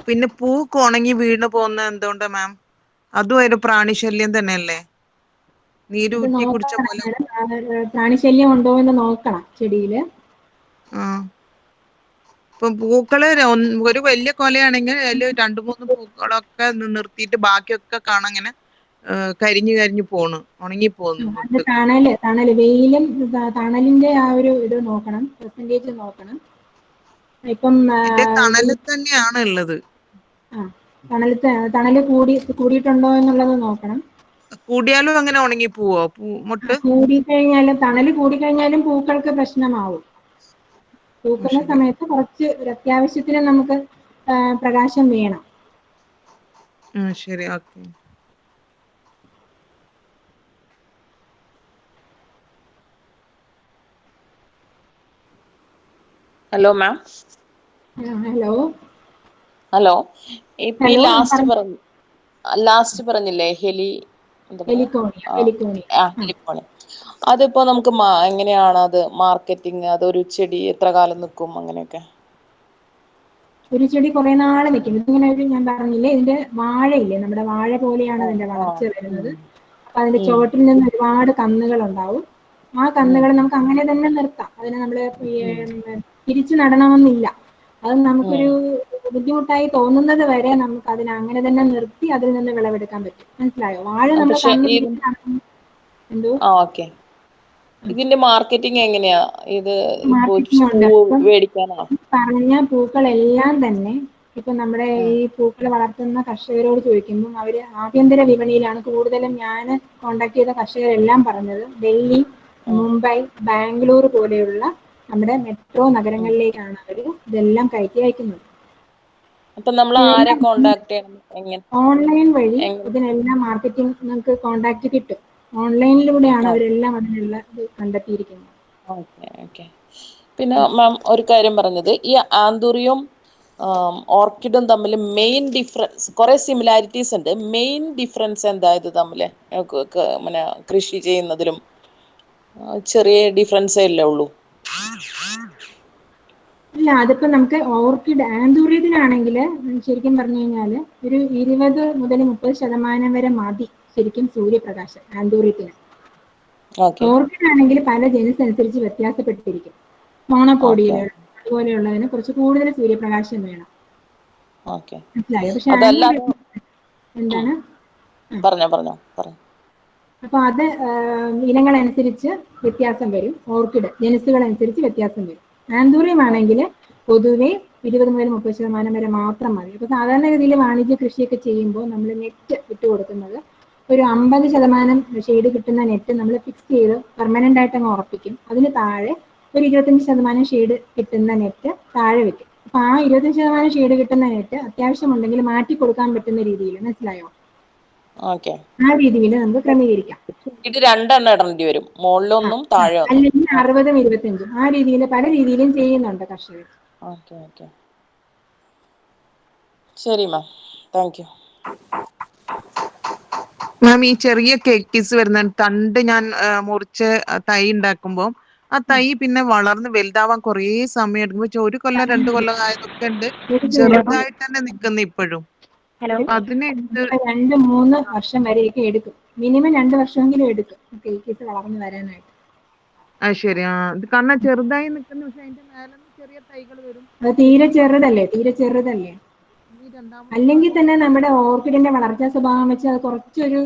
പിന്നെ പൂക്ക് ഉണങ്ങി വീണ് പോകുന്ന എന്തുകൊണ്ടാ മാം? അതും ഒരു പ്രാണിശല്യം തന്നെയല്ലേ? നീരൂറ്റി കുടിച്ച പോലെ. പ്രാണിശല്യം ഉണ്ടോ എന്ന് നോക്കണം ചെടിയില്. ഇപ്പൊ പൂക്കള് ഒരു വലിയ കൊലയാണെങ്കിൽ അതില് 2-3 പൂക്കളൊക്കെ നിർത്തിയിട്ട് ബാക്കിയൊക്കെ കാണാൻ ഇങ്ങനെ കരിഞ്ഞു പോണ്, ഉണങ്ങി പോകുന്നു. തണല് വെയിലും തണലിന്റെ ആ ഒരു ഇത് നോക്കണം, പെർസെന്റേജ് നോക്കണം. ഇപ്പം എന്റെ തണലിൽ തന്നെയാണ് ഉള്ളത്. തണല് കൂടിയിട്ടുണ്ടോ എന്നുള്ളത് നോക്കണം. കൂടിയാലും അങ്ങനെ ഉണങ്ങി പോവോ മൊട്ട്? തണല് കൂടിക്കഴിഞ്ഞാലും പൂക്കൾക്ക് പ്രശ്നമാവും. പൂക്കുന്ന സമയത്ത് കുറച്ച് അത്യാവശ്യത്തിന് നമുക്ക് പ്രകാശം വേണം. ശരി, ഓക്കെ. Hello ma'am. ഹലോ. ഇപ്പൊ ഈ ലാസ്റ്റ് പറഞ്ഞില്ലേ ഹെലിക്കോണി, അതിപ്പോ നമുക്ക് എങ്ങനെയാണ് അത് മാർക്കറ്റിംഗ്? അതൊരു ചെടി എത്ര കാലം നിൽക്കും അങ്ങനെയൊക്കെ? ഒരു ചെടി കുറെ നാള് നിൽക്കും. ഇതിങ്ങനെ ഞാൻ പറഞ്ഞില്ലേ, ഇതിന്റെ വാഴയില്ലേ, നമ്മുടെ വാഴ പോലെയാണ് അതിന്റെ വളർച്ച വരുന്നത്. അപ്പൊ അതിന്റെ ചുവട്ടിൽ നിന്ന് ഒരുപാട് കന്നുകൾ ഉണ്ടാവും. ആ കന്നുകൾ നമുക്ക് അങ്ങനെ തന്നെ നിർത്താം. അതിനെ നമ്മള് തിരിച്ചു നടണമെന്നില്ല. അത് നമുക്കൊരു ബുദ്ധിമുട്ടായി തോന്നുന്നത് വരെ നമുക്ക് അതിനെ അങ്ങനെ തന്നെ നിർത്തി അതിൽ നിന്ന് വിളവെടുക്കാൻ പറ്റും. മനസ്സിലായോ? വാഴ നമ്മൾ ഓക്കെ. ഇതിന്റെ മാർക്കറ്റിംഗ് എങ്ങനെയാ? ഇത് പറഞ്ഞ പൂക്കളെല്ലാം തന്നെ ഇപ്പൊ നമ്മുടെ ഈ പൂക്കൾ വളർത്തുന്ന കർഷകരോട് ചോദിക്കുമ്പോൾ അവര് ആഭ്യന്തര വിപണിയിലാണ് കൂടുതലും. ഞാൻ കോണ്ടാക്ട് ചെയ്ത കർഷകരെല്ലാം പറഞ്ഞത് ഡൽഹി, മുംബൈ, ബാംഗ്ലൂർ പോലെയുള്ള നമ്മുടെ മെട്രോ നഗരങ്ങളിലേക്കാണ് അവര് ഇതെല്ലാം കയറ്റി അയക്കുന്നത്. അപ്പൊ നമ്മൾ ആരെ കോണ്ടാക്ട് ചെയ്യണം? ഓൺലൈൻ വഴി ഇതിനെല്ലാം മാർക്കറ്റിംഗ് നമുക്ക് കോണ്ടാക്ട് കിട്ടും. ഓൺലൈനിലൂടെയാണ് അവരെല്ലാം അതിനുള്ള ഇത് കണ്ടെത്തിയിരിക്കുന്നത്. ഓക്കെ. പിന്നെ മാം ഒരു കാര്യം പറഞ്ഞത്, ഈ ആന്തൂറിയം ഓർക്കിഡും തമ്മിൽ മെയിൻ ഡിഫറൻസ്, കുറെ സിമിലാരിറ്റീസ് ഉണ്ട്. മെയിൻ ഡിഫറൻസ് എന്താ ഇത് തമ്മില്? കൃഷി ചെയ്യുന്നതിലും ചെറിയ ഡിഫറൻസേ അല്ലേ ഉള്ളൂ? ഇല്ല, അതിപ്പോ നമുക്ക് ഓർക്കിഡ് ആന്തൂറിയത്തിനാണെങ്കിൽ ശരിക്കും പറഞ്ഞു കഴിഞ്ഞാല് ഒരു 20 മുതൽ 30% വരെ മതി ശരിക്കും സൂര്യപ്രകാശം ആന്തൂറിയത്തിന്. ഓർക്കിഡ് ആണെങ്കിൽ പല ജനുസ് അനുസരിച്ച് വ്യത്യാസപ്പെട്ടിരിക്കും. മോണോപോഡിയകൾ അതുപോലെയുള്ളതിന് കുറച്ച് കൂടുതൽ സൂര്യപ്രകാശം വേണം. മനസ്സിലായോ? പക്ഷെ എന്താണ് പറഞ്ഞോ. അപ്പൊ അത് ഇനങ്ങളനുസരിച്ച് വ്യത്യാസം വരും. ഓർക്കിഡ് ജനുസുകൾ അനുസരിച്ച് വ്യത്യാസം വരും. ആന്തൂറിയം ആണെങ്കിൽ പൊതുവെ 20 മുതൽ 30% വരെ മാത്രം മതി. അപ്പൊ സാധാരണഗതിയിൽ വാണിജ്യ കൃഷിയൊക്കെ ചെയ്യുമ്പോൾ നമ്മൾ നെറ്റ് ഇട്ട് കൊടുക്കുന്നത് ഒരു 50% ഷെയ്ഡ് കിട്ടുന്ന നെറ്റ് നമ്മൾ ഫിക്സ് ചെയ്ത് പെർമനന്റ് ആയിട്ട് അങ്ങ് ഉറപ്പിക്കും. അതിന് താഴെ ഒരു 25% ഷെയ്ഡ് കിട്ടുന്ന നെറ്റ് താഴെ വെക്കും. അപ്പൊ ആ 25% ഷെയ്ഡ് കിട്ടുന്ന നെറ്റ് അത്യാവശ്യമുണ്ടെങ്കിൽ മാറ്റി കൊടുക്കാൻ പറ്റുന്ന രീതിയിൽ, മനസ്സിലായോ? ഓക്കെ. ആ രീതിയിൽ നമുക്ക് ക്രമീകരിക്കാം. ഇത് 2 എണ്ണം ഇടേണ്ടി വരും, മുകളിലൊന്നും താഴെ ഒന്നും. അല്ലെങ്കിൽ 60 25 ആ രീതിയിൽ പല രീതിയിലും ചെയ്യുന്നുണ്ട് കർഷകർ. ഓക്കെ ഓക്കെ, ശരി മാം, താങ്ക് യു. മാം, ഈ ചെറിയ കേക്കീസ് വരുന്ന തണ്ട് ഞാൻ മുറിച്ച് തൈ ഉണ്ടാക്കുമ്പോൾ ആ തൈ പിന്നെ വളർന്ന് വലുതാവാൻ കുറേ സമയം എടുക്കും. പക്ഷെ 1 കൊല്ലം 2 കൊല്ലം ആയതൊക്കെ ഉണ്ട്, ചെറുതായിട്ട് തന്നെ നിൽക്കുന്ന ഇപ്പോഴും. അതിന് 2-3 വർഷം വരെയൊക്കെ എടുക്കും. മിനിമം 2 വർഷമെങ്കിലും എടുക്കും കേക്കീസ് വളർന്നു വരാനായിട്ട്. ശരി. ഇത് കാരണം ചെറുതായി നിൽക്കുന്ന, പക്ഷെ അതിന്റെ മേലെ ചെറിയ തൈകൾ വരും. അത് തീരെ ചെറുതല്ലേ. അല്ലെങ്കിൽ തന്നെ നമ്മുടെ ഓർക്കിഡിന്റെ വളർച്ചാ സ്വഭാവം വെച്ച് അത് കുറച്ചൊരു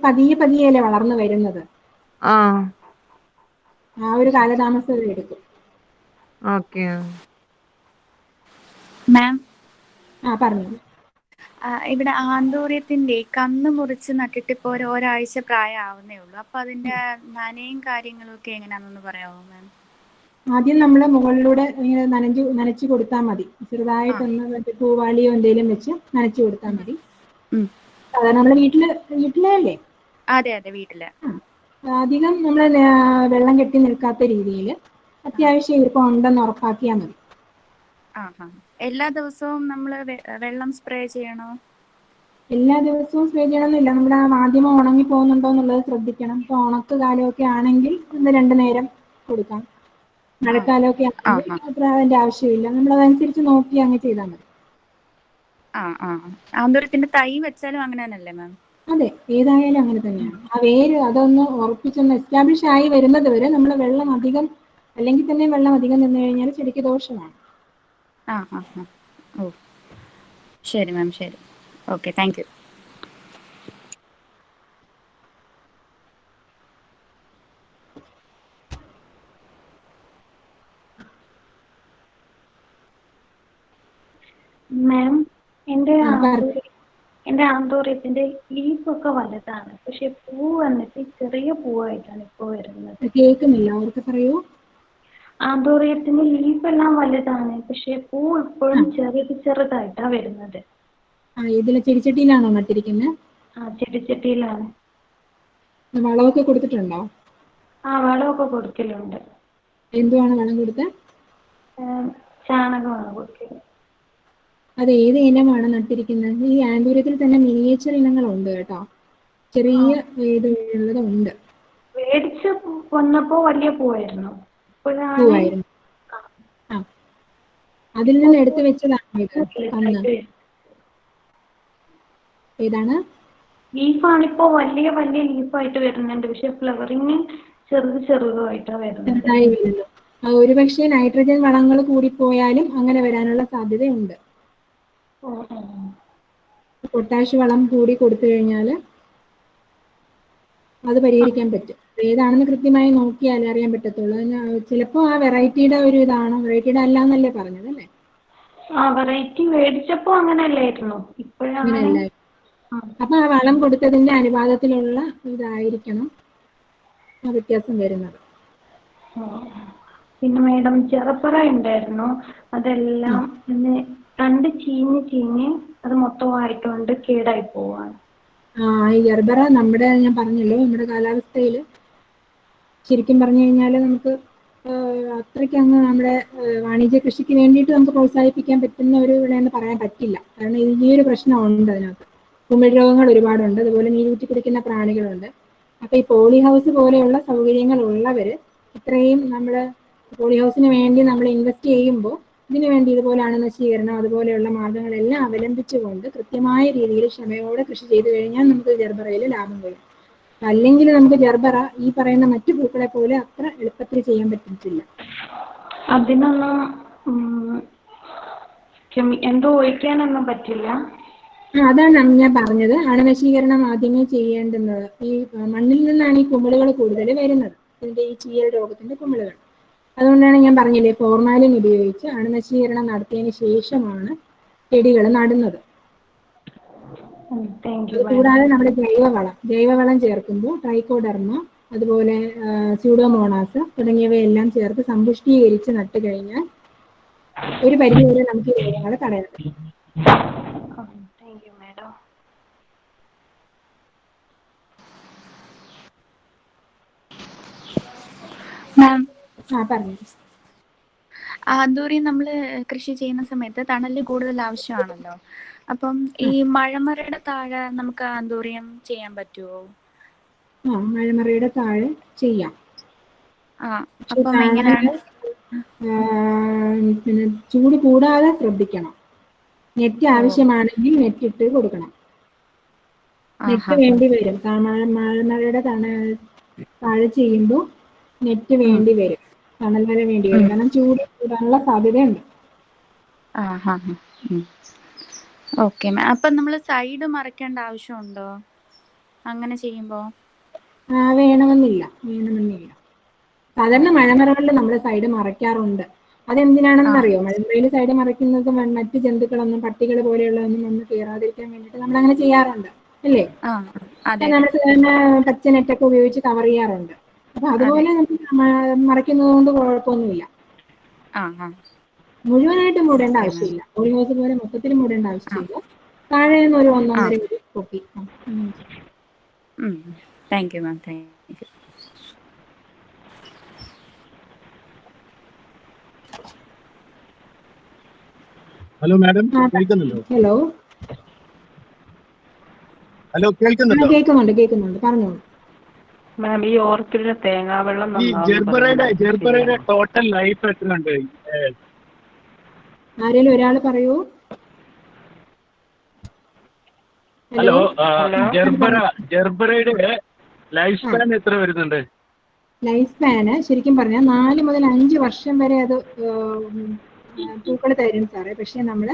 പതിയെയല്ലേ വളർന്നു വരുന്നത്. ആ ഒരു കാലതാമസം എടുക്കും. ഓക്കെ മാം, പറഞ്ഞു. ഇവിടെ ആന്തൂര്യത്തിന്റെ കന്ന് മുറിച്ച് നട്ടിട്ട് ഇപ്പൊ ഒരാഴ്ച പ്രായമാവുന്നേ ഉള്ളൂ. അപ്പൊ അതിന്റെ നനയും കാര്യങ്ങളും ഒക്കെ എങ്ങനെയാണെന്ന് പറയാമോ മാം? ആദ്യം നമ്മള് മുകളിലൂടെ ഇങ്ങനെ നനച്ചു കൊടുത്താൽ മതി. ചെറുതായിട്ടൊന്ന് പൂവാളിയോ എന്തെങ്കിലും വെച്ച് നനച്ചു കൊടുത്താൽ മതി. സാധാരണ നമ്മള് വീട്ടിലല്ലേ? അതെ അതെ, വീട്ടില്. അധികം നമ്മള് വെള്ളം കെട്ടി നിൽക്കാത്ത രീതിയിൽ അത്യാവശ്യം ഈർപ്പം ഉണ്ടെന്ന് ഉറപ്പാക്കിയാൽ മതി. എല്ലാ ദിവസവും നമ്മള് വെള്ളം സ്പ്രേ ചെയ്യണോ? എല്ലാ ദിവസവും സ്പ്രേ ചെയ്യണമെന്നില്ല. നമ്മുടെ ആ മാധ്യമം ഉണങ്ങി പോകുന്നുണ്ടോ എന്നുള്ളത് ശ്രദ്ധിക്കണം. ഇപ്പൊ ഉണക്ക് കാലമൊക്കെ ആണെങ്കിൽ 2 നേരം കൊടുക്കാം. മഴക്കാലമൊക്കെ ആണെങ്കിൽ അത്ര അതിന്റെ ആവശ്യമില്ല. നമ്മളതനുസരിച്ച് നോക്കി അങ്ങ് ചെയ്താൽ മതി. ആന്തൂര്യത്തിന്റെ തൈ വെച്ചാലും അങ്ങനെ തന്നെയല്ലേ മാം? അതെ, ഏതായാലും അങ്ങനെ തന്നെയാണ്. ആ വേര് അതൊന്ന് ഉറപ്പിച്ചൊന്ന് എസ്റ്റാബ്ലിഷ് ആയി വരുന്നത് വരെ നമ്മൾ വെള്ളം അധികം നിന്ന് കഴിഞ്ഞാൽ ചെടിക്ക് ദോഷമാണ്. ഓ ശരി മാം, ശരി. Okay, thank you. മാം, എന്റെ ആന്തൂര്യത്തിന്റെ ലീഫൊക്കെ വലുതാണ്, പക്ഷെ പൂ വന്നിട്ട് ചെറിയ പൂവായിട്ടാണ് ഇപ്പൊ വരുന്നത്. കേൾക്കുന്നില്ല, അവർക്ക് പറയൂ. ആന്തൂര്യത്തിന്റെ ലീഫ് എല്ലാം വലുതാണ്, പക്ഷെ പൂ ഇപ്പോഴും ചെറുതായിട്ടാ വരുന്നത്. ഇതിലെ ചെടിച്ചട്ടിയിലാണോ നട്ടിരിക്കുന്നത്? ചെടിച്ചട്ടിയിലാണ്. വളമൊക്കെ കൊടുത്തിട്ടുണ്ടോ? വളമൊക്കെ കൊടുക്കലുണ്ട്. എന്തുവാണ് വളം കൊടുത്തത്? ചാണകമാണ് കൊടുക്കല്. അത് ഏത് ഇനമാണ് നട്ടിരിക്കുന്നത്? ഈ ആന്തൂര്യത്തിൽ തന്നെ മിനിയേച്ചർ ഇനങ്ങളുണ്ട് കേട്ടോ, ചെറിയ ഉള്ളതുണ്ട്. മേടിച്ച് വന്നപ്പോ വലിയ പൂവായിരുന്നു. പൂവായിരുന്നു. അതിൽ നിന്ന് എടുത്തു വെച്ചതാണ് ഇത്. ഏതാണ്? ലീഫാണിപ്പോ വലിയ ലീഫായിട്ട് വരുന്നുണ്ട്, പക്ഷെ ഫ്ലവറിങ് ചെറുതായിട്ടാ വരുന്നത്. ചെറുതായി വരുന്നു. ഒരുപക്ഷെ നൈട്രജൻ വളങ്ങൾ കൂടിപ്പോയാലും അങ്ങനെ വരാനുള്ള സാധ്യതയുണ്ട്. പൊട്ടാഷ് വളം കൂടി കൊടുത്തു കഴിഞ്ഞാൽ അത് പരിഹരിക്കാൻ പറ്റും. ഏതാണെന്ന് കൃത്യമായി നോക്കിയാലേ അറിയാൻ പറ്റത്തുള്ളൂ. ചിലപ്പോ ആ വെറൈറ്റിയുടെ ഒരു ഇതാണ്. വെറൈറ്റിയുടെ അല്ലാന്നല്ലേ പറഞ്ഞത് അല്ലേ? വെറൈറ്റി മേടിച്ചപ്പോ അങ്ങനെയല്ലായിരുന്നു, ഇപ്പോഴാണ്. അപ്പൊ ആ വളം കൊടുത്തതിന്റെ അനുപാതത്തിലുള്ള ഇതായിരിക്കണം ആ വ്യത്യാസം വരുന്നത്. പിന്നെ മാഡം, ചെറുപ്പറ ഉണ്ടായിരുന്നു, അതെല്ലാം തണ്ട് ചീഞ്ഞ് അത് മൊത്തമായിക്കൊണ്ട് കേടായി പോവാണ്. ഈ ജർബറ ഞാൻ പറഞ്ഞല്ലോ, നമ്മുടെ കാലാവസ്ഥയിൽ ശരിക്കും പറഞ്ഞു കഴിഞ്ഞാൽ നമുക്ക് അത്രയ്ക്ക് അങ്ങ് നമ്മുടെ വാണിജ്യ കൃഷിക്ക് വേണ്ടിയിട്ട് നമുക്ക് പ്രോത്സാഹിപ്പിക്കാൻ പറ്റുന്ന ഒരു വിളയെന്ന് പറയാൻ പറ്റില്ല. കാരണം ഈ ഒരു പ്രശ്നമുണ്ട് അതിനകത്ത്. കുമിഴ് രോഗങ്ങൾ ഒരുപാടുണ്ട്, അതുപോലെ നീരൂറ്റി കുടിക്കുന്ന പ്രാണികളുണ്ട്. അപ്പൊ ഈ പോളി ഹൗസ് പോലെയുള്ള സൗകര്യങ്ങൾ ഉള്ളവര് ഇത്രയും പോളി ഹൗസിന് വേണ്ടി നമ്മൾ ഇൻവെസ്റ്റ് ചെയ്യുമ്പോൾ ഇതിനു വേണ്ടി ഇതുപോലെയാണ് നശീകരണം, അതുപോലെയുള്ള മാർഗങ്ങളെല്ലാം അവലംബിച്ചുകൊണ്ട് കൃത്യമായ രീതിയിൽ ക്ഷമയോടെ കൃഷി ചെയ്തു കഴിഞ്ഞാൽ നമുക്ക് ജർബറയിൽ ലാഭം വരും. അല്ലെങ്കിൽ നമുക്ക് ജർബറ ഈ പറയുന്ന മറ്റു പൂക്കളെ പോലെ അത്ര എളുപ്പത്തിൽ ചെയ്യാൻ പറ്റില്ല. അതിനൊന്നും എന്തോ ഒഴിക്കാനൊന്നും പറ്റില്ല. അതാണ് ഞാൻ പറഞ്ഞത്, അണുനശീകരണം ആദ്യമേ ചെയ്യേണ്ടുന്നത്. ഈ മണ്ണിൽ നിന്നാണ് ഈ കുമിളുകൾ കൂടുതൽ വരുന്നത്, ഇതിന്റെ ഈ ചീയൽ രോഗത്തിന്റെ കുമിളുകൾ. അതുകൊണ്ടാണ് ഞാൻ പറഞ്ഞില്ലേ, ഫോർമാലിൻ ഉപയോഗിച്ച് അണുനശീകരണം നടത്തിയതിന് ശേഷമാണ് ചെടികൾ നടുന്നത്. താങ്ക് അത് യു മാം. കൂടാതെ നമ്മുടെ ജൈവവളം ചേർക്കുമ്പോൾ ട്രൈക്കോഡർമ, അതുപോലെ സ്യൂഡോമോണാസ് തുടങ്ങിയവയെല്ലാം ചേർത്ത് സമ്പുഷ്ടീകരിച്ച് നട്ട് കഴിഞ്ഞാൽ ഒരു പരിധിവരെ നമുക്ക് ഈ രോഗങ്ങളെ തടയാൻ പറ്റും. Thank you madam. മാം, പറഞ്ഞു. ആന്തൂറിയം നമ്മൾ കൃഷി ചെയ്യുന്ന സമയത്ത് തണല് കൂടുതൽ ആവശ്യമാണല്ലോ. അപ്പം ഈ മഴമറയുടെ താഴെ നമുക്ക് ആന്തൂറിയം ചെയ്യാൻ പറ്റുമോ? മഴമറയുടെ താഴെ ചെയ്യാം. അപ്പം എങ്ങനെയാണ്? പിന്നെ ചൂട് കൂടാതെ ശ്രദ്ധിക്കണം. നെറ്റ് ആവശ്യമാണെങ്കിൽ നെറ്റ് ഇട്ട് കൊടുക്കണം. നെറ്റ് വേണ്ടി വരും. മഴമഴയുടെ താഴെ ചെയ്യുമ്പോൾ നെറ്റ് വേണ്ടി വരും, തണൽ വര വേണ്ടി വരും. കാരണം ചൂട് കൂടാനുള്ള സാധ്യതയുണ്ട്. Okay ma'am. അപ്പം നമ്മൾ സൈഡ് മറയ്ക്കേണ്ട ആവശ്യമുണ്ടോ അങ്ങനെ ചെയ്യുമ്പോ? വേണമെന്നില്ല. സാധാരണ മഴമറകളിൽ നമ്മൾ സൈഡ് മറയ്ക്കാറുണ്ട്. അതെന്തിനാണെന്ന് അറിയോ? മഴമറയിൽ സൈഡ് മറയ്ക്കുന്നത് മറ്റു ജന്തുക്കളൊന്നും, പട്ടികൾ പോലെയുള്ളതൊന്നും വന്ന് കയറാതിരിക്കാൻ വേണ്ടിയിട്ട് നമ്മൾ അങ്ങനെ ചെയ്യാറുണ്ട്, അല്ലേ? നമ്മൾ സാധാരണ പച്ച നെറ്റൊക്കെ ഉപയോഗിച്ച് കവർ ചെയ്യാറുണ്ട്. അപ്പൊ അതുപോലെ നമ്മൾ മറയ്ക്കുന്നത് കൊണ്ട് കുഴപ്പമൊന്നുമില്ല. മുഴുവനായിട്ട് മൂടേണ്ട ആവശ്യമില്ല. പോളിഹൗസ് പോലെ മൊത്തത്തിൽ മൂടേണ്ട ആവശ്യമില്ല. താഴെ നിന്ന് ഒരു 1-1.5 അടി പൊക്കി. Thank you ma'am. Thank you. Hello madam, കേൾക്കുന്നുണ്ടോ? ഹലോ, കേൾക്കുന്നുണ്ട്. പറഞ്ഞോളൂ മാം. ഈ ഓർക്കിഡിലെ തേങ്ങാവെള്ളം ഈ ജെർബറയുടെ ടോട്ടൽ ലൈഫ് എത്ര ഉണ്ട്? ആരെങ്കിലും ഒരാൾ പറയൂ. ഹലോ, ജെർബറയുടെ ലൈഫ് സ്പാൻ എത്ര വരുന്നുണ്ട്? ലൈഫ് സ്പാന് ശരിക്കും പറഞ്ഞാൽ 4 മുതൽ 5 വർഷം വരെ അത് പൂക്കൾ തരും സാറേ. പക്ഷെ നമ്മൾ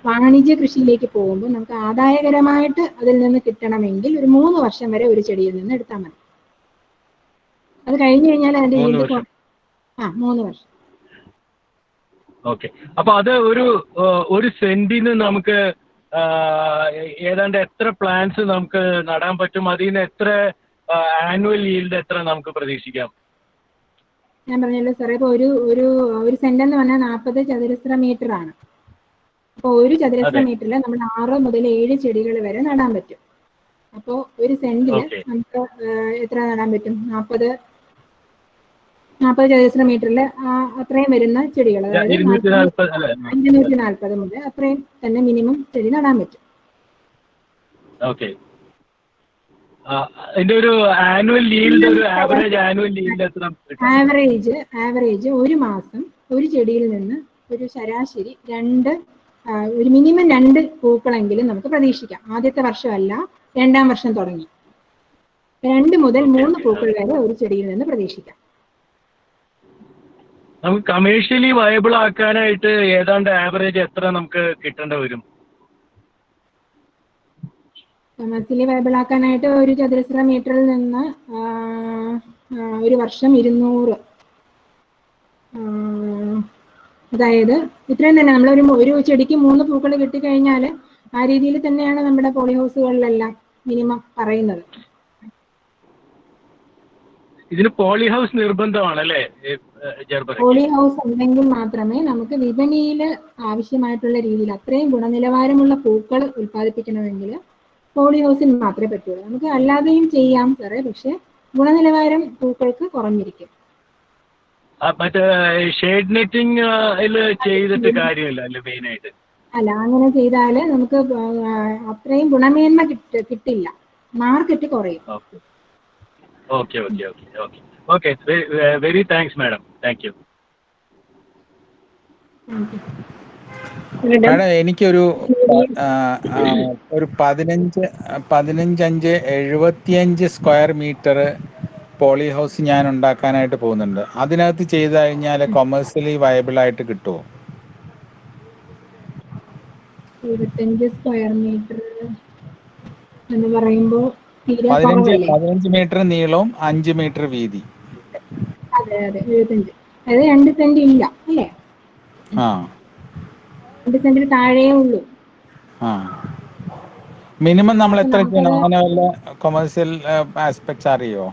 വാണിജ്യ കൃഷിയിലേക്ക് പോകുമ്പോൾ നമുക്ക് ആദായകരമായിട്ട് അതിൽ നിന്ന് കിട്ടണമെങ്കിൽ ഒരു 3 വർഷം വരെ ഒരു ചെടിയിൽ നിന്ന് എടുത്താൽ മതി. അത് കഴിഞ്ഞു കഴിഞ്ഞാൽ അതിന്റെ 3 വർഷം. ഓക്കെ. അപ്പൊ അത് ഒരു സെന്റിന് നമുക്ക് ഏതാണ്ട് എത്ര പ്ലാന്റ്സ് നമുക്ക് നടാൻ പറ്റും? അതിൽ നിന്ന് എത്ര ആനുവൽ ഈൽഡ് എത്ര നമുക്ക് പ്രതീക്ഷിക്കാം? ഞാൻ പറഞ്ഞല്ലോ സാറേ, ഇപ്പൊ ഒരു സെന്റ് എന്ന് പറഞ്ഞാൽ 40 ചതുരശ്ര മീറ്റർ ആണ്. അപ്പൊ ഒരു ചതുരശ്ര മീറ്ററിൽ നമ്മൾ 6 മുതൽ 7 ചെടികൾ വരെ നടാൻ പറ്റും. അപ്പോ ഒരു സെന്റില് നമുക്ക് എത്ര നടാൻ പറ്റും? 40 ചതുരശ്ര മീറ്ററിൽ അത്രയും വരുന്ന ചെടികൾ, അതായത് 540 മുതൽ അത്രയും തന്നെ മിനിമം ചെടി നടാൻ പറ്റും. ഓക്കെ. അതിന്റെ ഒരു ആനുവൽ ഈൽഡ്, ഒരു ആവറേജ് ആനുവൽ ഈൽഡ് എത്ര? ആവറേജ് ഒരു മാസം ഒരു ചെടിയിൽ നിന്ന് ഒരു ശരാശരി ഒരു മിനിമം 2 പൂക്കളെങ്കിലും നമുക്ക് പ്രതീക്ഷിക്കാം. ആദ്യത്തെ വർഷമല്ല, 2ാം വർഷം തുടങ്ങി 2 മുതൽ 3 പൂക്കൾ വരെ ഒരു ചെടിയിൽ നിന്ന് പ്രതീക്ഷിക്കാം. നമുക്ക് കമേഴ്ഷ്യലി വയബിൾ ആക്കാനായിട്ട് ഏതാണ്ട് ആവറേജ് എത്ര നമുക്ക് കിട്ടേണ്ടി വരും? കമേഴ്ഷ്യലി വയബിൾ ആക്കാനായിട്ട് ഒരു ചതുരശ്ര മീറ്ററിൽ നിന്ന് ഒരു വർഷം 200, അതായത് ഇത്രയും തന്നെ. നമ്മൾ ഒരു ചെടിക്ക് 3 പൂക്കൾ കിട്ടിക്കഴിഞ്ഞാൽ ആ രീതിയിൽ തന്നെയാണ് നമ്മുടെ പോളിഹൗസുകളിലെല്ലാം മിനിമം പറയുന്നത്. ഇതിന് പോളിഹൗസ് നിർബന്ധമാണല്ലേ? പോളിഹൗസ് ഉണ്ടെങ്കിൽ മാത്രമേ നമുക്ക് വിപണിയിൽ ആവശ്യമായിട്ടുള്ള രീതിയിൽ അത്രയും ഗുണനിലവാരമുള്ള പൂക്കൾ ഉൽപ്പാദിപ്പിക്കണമെങ്കിൽ പോളിഹൗസിൽ മാത്രമേ പറ്റുള്ളൂ. നമുക്ക് അല്ലാതെയും ചെയ്യാം സാറേ, പക്ഷെ ഗുണനിലവാരം പൂക്കൾക്ക് കുറഞ്ഞിരിക്കും. മറ്റേ ഷെയ്ഡ് നെറ്റിംഗ് ചെയ്തിട്ട് കാര്യമില്ല അല്ലേ മെയിനായിട്ട്? അല്ല, അങ്ങനെ ചെയ്താൽ നമുക്ക് അത്രയും ഗുണമേന്മ കിട്ടില്ല, മാർക്കറ്റ് കുറയും. Okay. Very thanks madam. Thank you. Madam, എനിക്കൊരു 15-75 സ്ക്വയർ മീറ്റർ പോളിഹൗസ് ഞാൻ ഉണ്ടാക്കാനായിട്ട് പോകുന്നുണ്ട്. അതിനകത്ത് ചെയ്ത് കഴിഞ്ഞാൽ കൊമേഴ്സ്യലി വയബിൾ ആയിട്ട് കിട്ടുമോ? 25 സ്ക്വയർ മീറ്റർ എന്ന് പറയുമ്പോൾ 15 മീറ്റർ നീളവും 5 മീറ്റർ വീതി. അതെ 75. അതായത് 2 സെന്റ് ഇല്ല അല്ലേ, 2 സെന്റിന് താഴെയേ ഉള്ളൂ. മിനിമം നമ്മൾ അപ്പൊ എത്ര ചെയ്യണം? നമുക്കത് അങ്ങനെ വല്ല കൊമേഴ്സ്യൽ ആസ്പെക്ട്സ് അറിയോ?